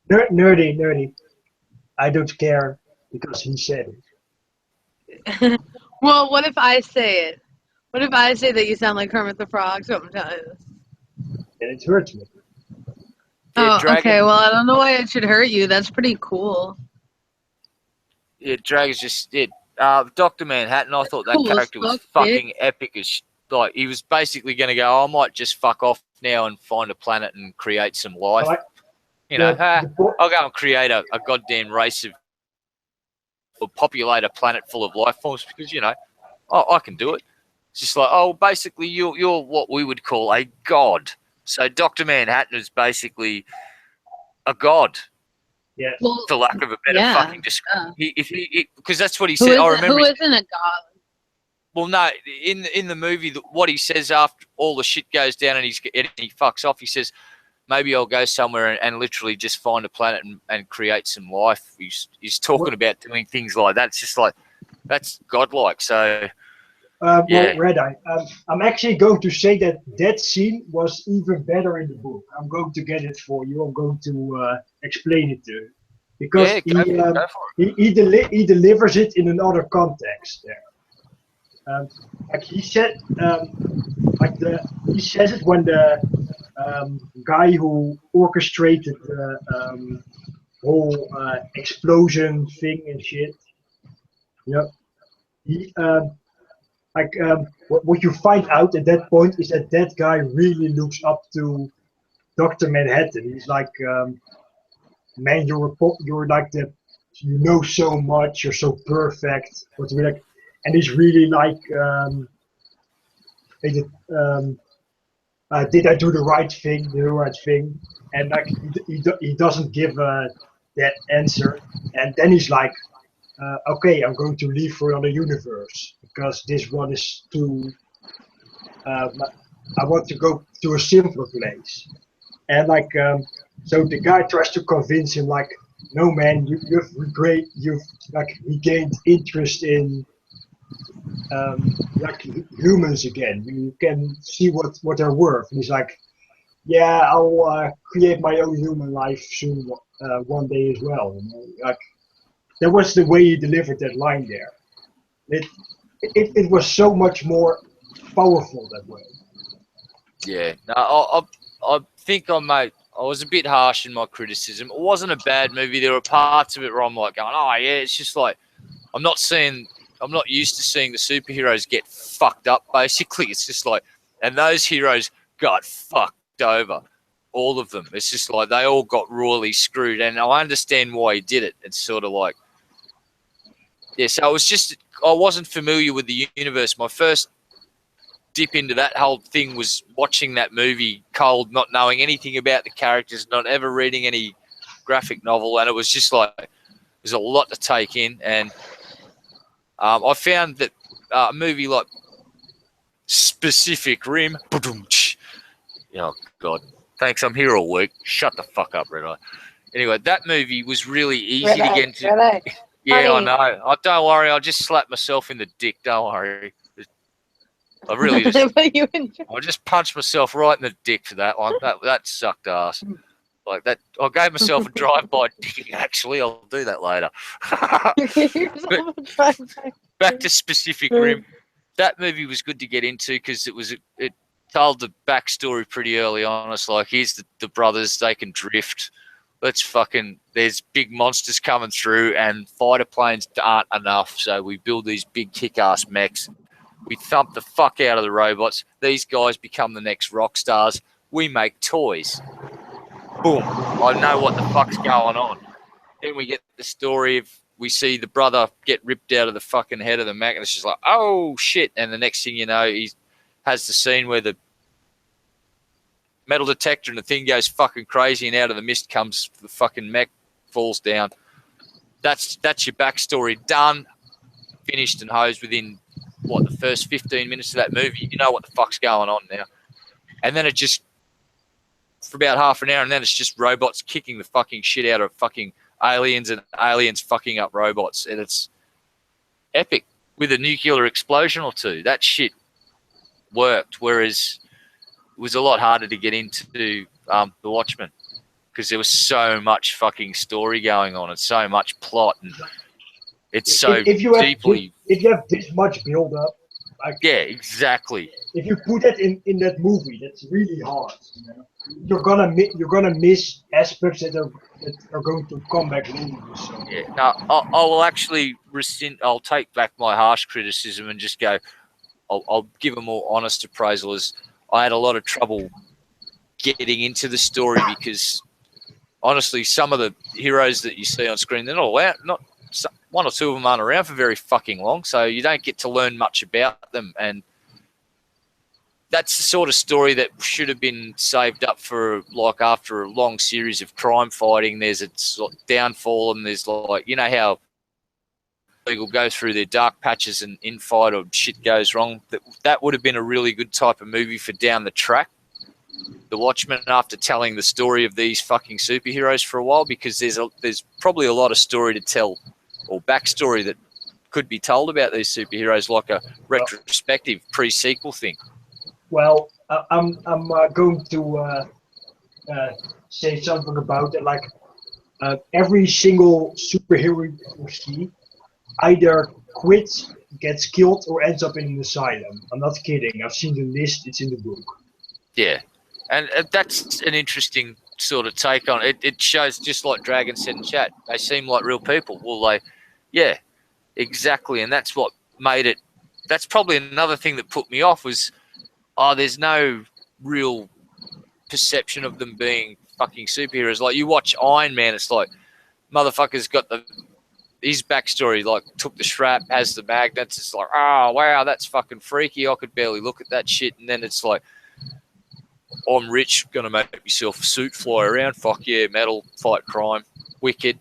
Nerdy. I don't care because he said it. Well, what if I say it? What if I say that you sound like Kermit the Frog sometimes? And it hurts me. Oh, okay. Well, I don't know why it should hurt you. That's pretty cool. Yeah, Dragon's just it. Dr. Manhattan, I thought that Cool as character was fuck, fucking epic as like he was basically going to go, I might just fuck off now and find a planet and create some life. I'll go and create a goddamn race of or populate a planet full of life forms because I can do it. It's just like, oh, basically you're what we would call a god. So Dr. Manhattan is basically a god. Yeah. Well, for lack of a better fucking description. Because that's what he Who said. is- I remember. Who isn't a god? Well, no, in the movie, what he says after all the shit goes down and he fucks off, he says, maybe I'll go somewhere and literally just find a planet and create some life. He's talking about doing things like that. It's just like, that's godlike. So, Well, Red Eye, I'm actually going to say that scene was even better in the book. I'm going to get it for you. I'm going to explain it to you. Because he delivers it in another context there. Like he said, he says it when the guy who orchestrated the whole explosion thing and shit. He what you find out at that point is that guy really looks up to Dr. Manhattan. He's like, man, you're like you know so much, you're so perfect. But we're like, and he's really like, did I do the right thing? And like he doesn't give that answer, and then he's like, okay, I'm going to leave for another universe because this one is too. I want to go to a simpler place, and like, so the guy tries to convince him, like, no man, you've like regained interest in like humans again. You can see what they're worth. And he's like, yeah, I'll create my own human life soon, one day as well. Like. That was the way he delivered that line there. It was so much more powerful that way. Yeah, no, I think I was a bit harsh in my criticism. It wasn't a bad movie. There were parts of it where I'm like going, oh yeah, it's just like I'm not used to seeing the superheroes get fucked up. Basically, it's just like, and those heroes got fucked over. All of them. It's just like they all got royally screwed, and I understand why he did it. It's sort of like. Yeah, so I wasn't familiar with the universe. My first dip into that whole thing was watching that movie cold, not knowing anything about the characters, not ever reading any graphic novel, and it was just like there's a lot to take in. And I found that a movie like Pacific Rim, oh God, thanks, I'm here all week. Shut the fuck up, Red Eye. Anyway, that movie was really easy to get into. Yeah, I know. Oh, don't worry, I'll just slap myself in the dick. Don't worry. I really I just punched myself right in the dick for that one. That sucked ass. Like that, I gave myself a drive-by dick. Actually, I'll do that later. Back to Pacific Rim. That movie was good to get into because it told the backstory pretty early on. It's like, here's the brothers, they can drift. there's big monsters coming through and fighter planes aren't enough, so we build these big kick-ass mechs. We thump the fuck out of the robots. These guys become the next rock stars. We make toys. Boom. I know what the fuck's going on. Then we get the story of, we see the brother get ripped out of the fucking head of the mech, and it's just like, oh shit. And the next thing you know, he has the scene where the metal detector and the thing goes fucking crazy, and out of the mist comes the fucking mech, falls down. That's your backstory done, finished and hosed within, the first 15 minutes of that movie. You know what the fuck's going on now. And then it just, for about half an hour, and then it's just robots kicking the fucking shit out of fucking aliens and aliens fucking up robots. And it's epic with a nuclear explosion or two. That shit worked, whereas it was a lot harder to get into The Watchmen because there was so much fucking story going on and so much plot, and it's so deeply... If you have this much build-up... Yeah, exactly. If you put that in that movie, that's really hard. You know? You're gonna miss aspects that are going to come back later. So. Yeah, no, I will actually rescind. I'll take back my harsh criticism and just go. I'll give a more honest appraisal. As I had a lot of trouble getting into the story because honestly, some of the heroes that you see on screen, they're not one or two of them aren't around for very fucking long, so you don't get to learn much about them. And that's the sort of story that should have been saved up for, like, after a long series of crime fighting. There's a downfall, and there's, like, you know how people go through their dark patches and infight or shit goes wrong. That would have been a really good type of movie for down the track. The Watchmen, after telling the story of these fucking superheroes for a while, because there's probably a lot of story to tell or backstory that could be told about these superheroes, like a retrospective pre-sequel thing. Well, I'm going to say something about it. Like every single superhero you see either quits, gets killed, or ends up in an asylum. I'm not kidding. I've seen the list. It's in the book. Yeah, and that's an interesting sort of take on it. It shows, just like Dragon said in chat, they seem like real people. Well, yeah, exactly, and that's what made it. That's probably another thing that put me off was, there's no real perception of them being fucking superheroes. Like, you watch Iron Man, it's like, motherfucker's got his backstory, like, took the strap, has the magnets. It's like, oh, wow, that's fucking freaky. I could barely look at that shit. And then it's like, I'm rich, gonna make myself a suit, fly around. Fuck yeah, metal, fight crime, wicked.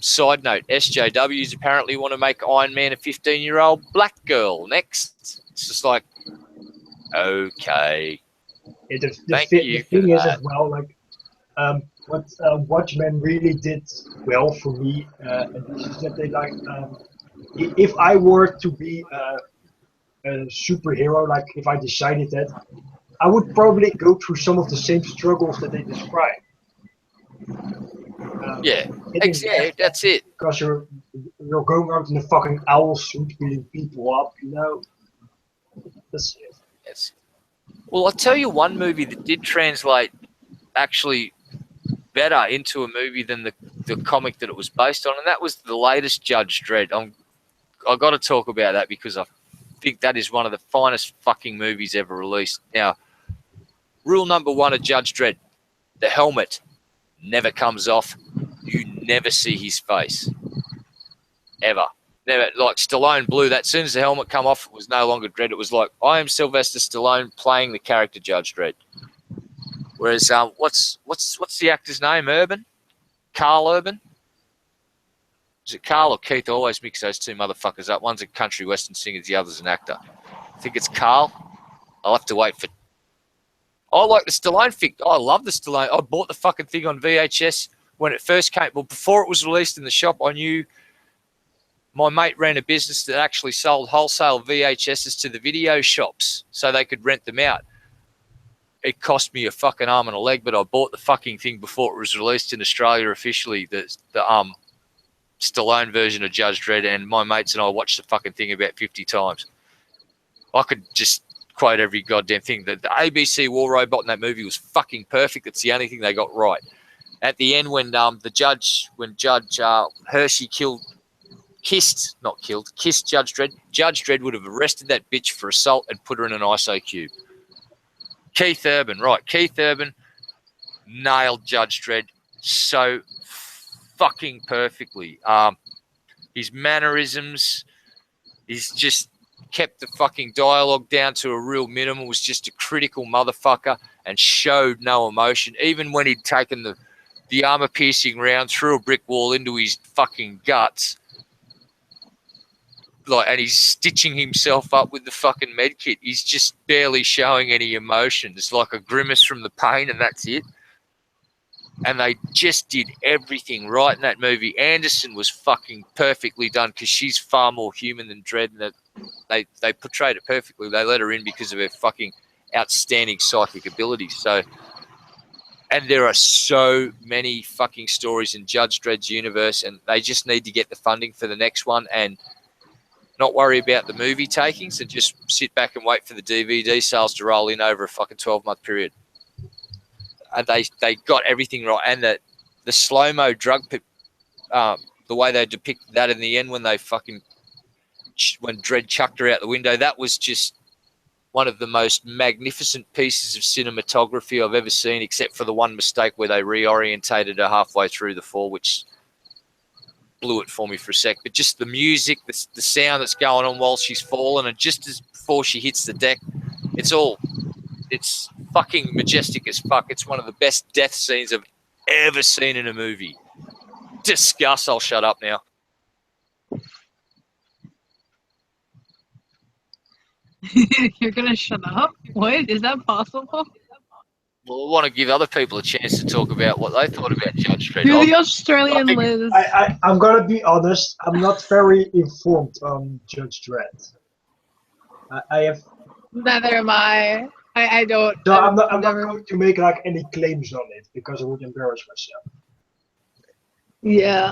Side note, SJWs apparently want to make Iron Man a 15-year-old black girl next. It's just like, okay. Yeah, the thing is as well, like, what Watchmen really did well for me, is that they like, if I were to be a superhero, like if I decided that, I would probably go through some of the same struggles that they describe. That's it. Because you're going around in a fucking owl suit beating people up, you know. That's it. Yes. Well, I'll tell you one movie that did translate actually better into a movie than the comic that it was based on, and that was the latest Judge Dredd. I've got to talk about that because I think that is one of the finest fucking movies ever released. Now, rule number one of Judge Dredd, the helmet never comes off. You never see his face. Ever. Never. Like Stallone blew that. As soon as the helmet come off, it was no longer Dredd. It was like, I am Sylvester Stallone playing the character Judge Dredd. Whereas, what's the actor's name? Urban? Carl Urban? Is it Carl or Keith? I always mix those two motherfuckers up. One's a country western singer, the other's an actor. I think it's Carl. I'll have to wait for... I like the Stallone thing. I love the Stallone. I bought the fucking thing on VHS when it first came. Well, before it was released in the shop, I knew my mate ran a business that actually sold wholesale VHSs to the video shops so they could rent them out. It cost me a fucking arm and a leg, but I bought the fucking thing before it was released in Australia officially, the Stallone version of Judge Dredd, and my mates and I watched the fucking thing about 50 times. I could just quote every goddamn thing. The ABC war robot in that movie was fucking perfect. It's the only thing they got right. at the end when Judge Hershey kissed Judge Dredd. Judge Dredd would have arrested that bitch for assault and put her in an ISO cube. Keith Urban nailed Judge Dredd so fucking perfectly. His mannerisms, he's just kept the fucking dialogue down to a real minimum, was just a critical motherfucker and showed no emotion. Even when he'd taken the armor-piercing round through a brick wall into his fucking guts, and he's stitching himself up with the fucking med kit, he's just barely showing any emotion. It's like a grimace from the pain, and that's it. And they just did everything right in that movie. Anderson was fucking perfectly done because she's far more human than Dredd, and they portrayed it perfectly. They let her in because of her fucking outstanding psychic abilities. So, and there are so many fucking stories in Judge Dredd's universe, and they just need to get the funding for the next one and not worry about the movie takings and just sit back and wait for the DVD sales to roll in over a fucking 12-month period. And they got everything right. And the slow-mo drug the way they depicted that in the end when Dredd chucked her out the window, that was just one of the most magnificent pieces of cinematography I've ever seen, except for the one mistake where they reorientated her halfway through the fall, which blew it for me for a sec. But just the music, the sound that's going on while she's falling, and just before she hits the deck, it's fucking majestic as fuck. It's one of the best death scenes I've ever seen in a movie. Discuss. I'll shut up now. You're gonna shut up? What? Is that possible? Well, I want to give other people a chance to talk about what they thought about Judge Dredd. You're the Australian Liz. I'm gonna be honest. I'm not very informed on Judge Dredd. I have. Neither am I. I don't. So I'm not going to make like any claims on it because I would embarrass myself. Yeah.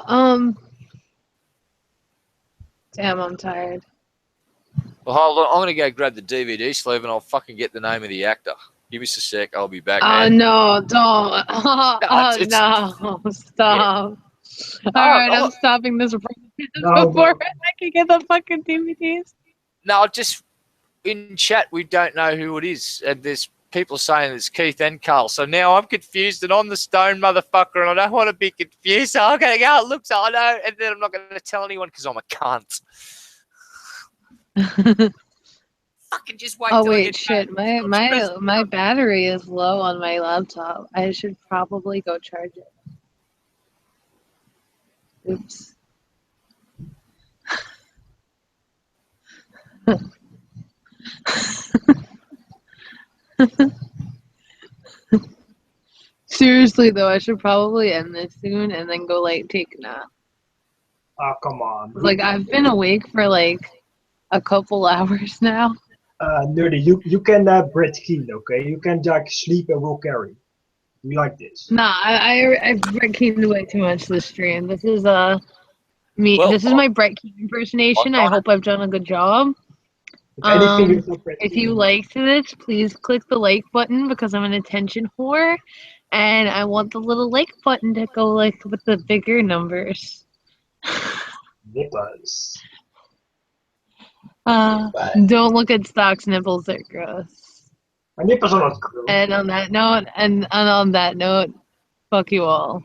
Damn, I'm tired. Well, hold on. I'm going to go grab the DVD sleeve and I'll fucking get the name of the actor. Give us a sec. I'll be back. No, don't. No, stop. Yeah. All right, I'm stopping this before I can get the fucking DVDs. No, just in chat, we don't know who it is. And there's people saying it's Keith and Carl. So now I'm confused and I'm the stone motherfucker and I don't want to be confused. So I'm going to go, it looks, I know. And then I'm not going to tell anyone because I'm a cunt. Fucking just wait. Oh wait, shit! My battery is low on my laptop. I should probably go charge it. Oops. Seriously though, I should probably end this soon and then go take a nap. Oh come on! I've been awake for a couple hours now. Nerdy, you can Brett Keane, okay? You can sleep and we'll carry. We like this. Nah, I've Brett Keane way too much this stream. This is me. Well, this is my Brett Keane impersonation. I hope I've done a good job. If you liked this, please click the like button because I'm an attention whore, and I want the little like button to go with the bigger numbers. Nipples. Don't look at Stock's nipples; they're gross. My nipples are not gross. And on that note, fuck you all.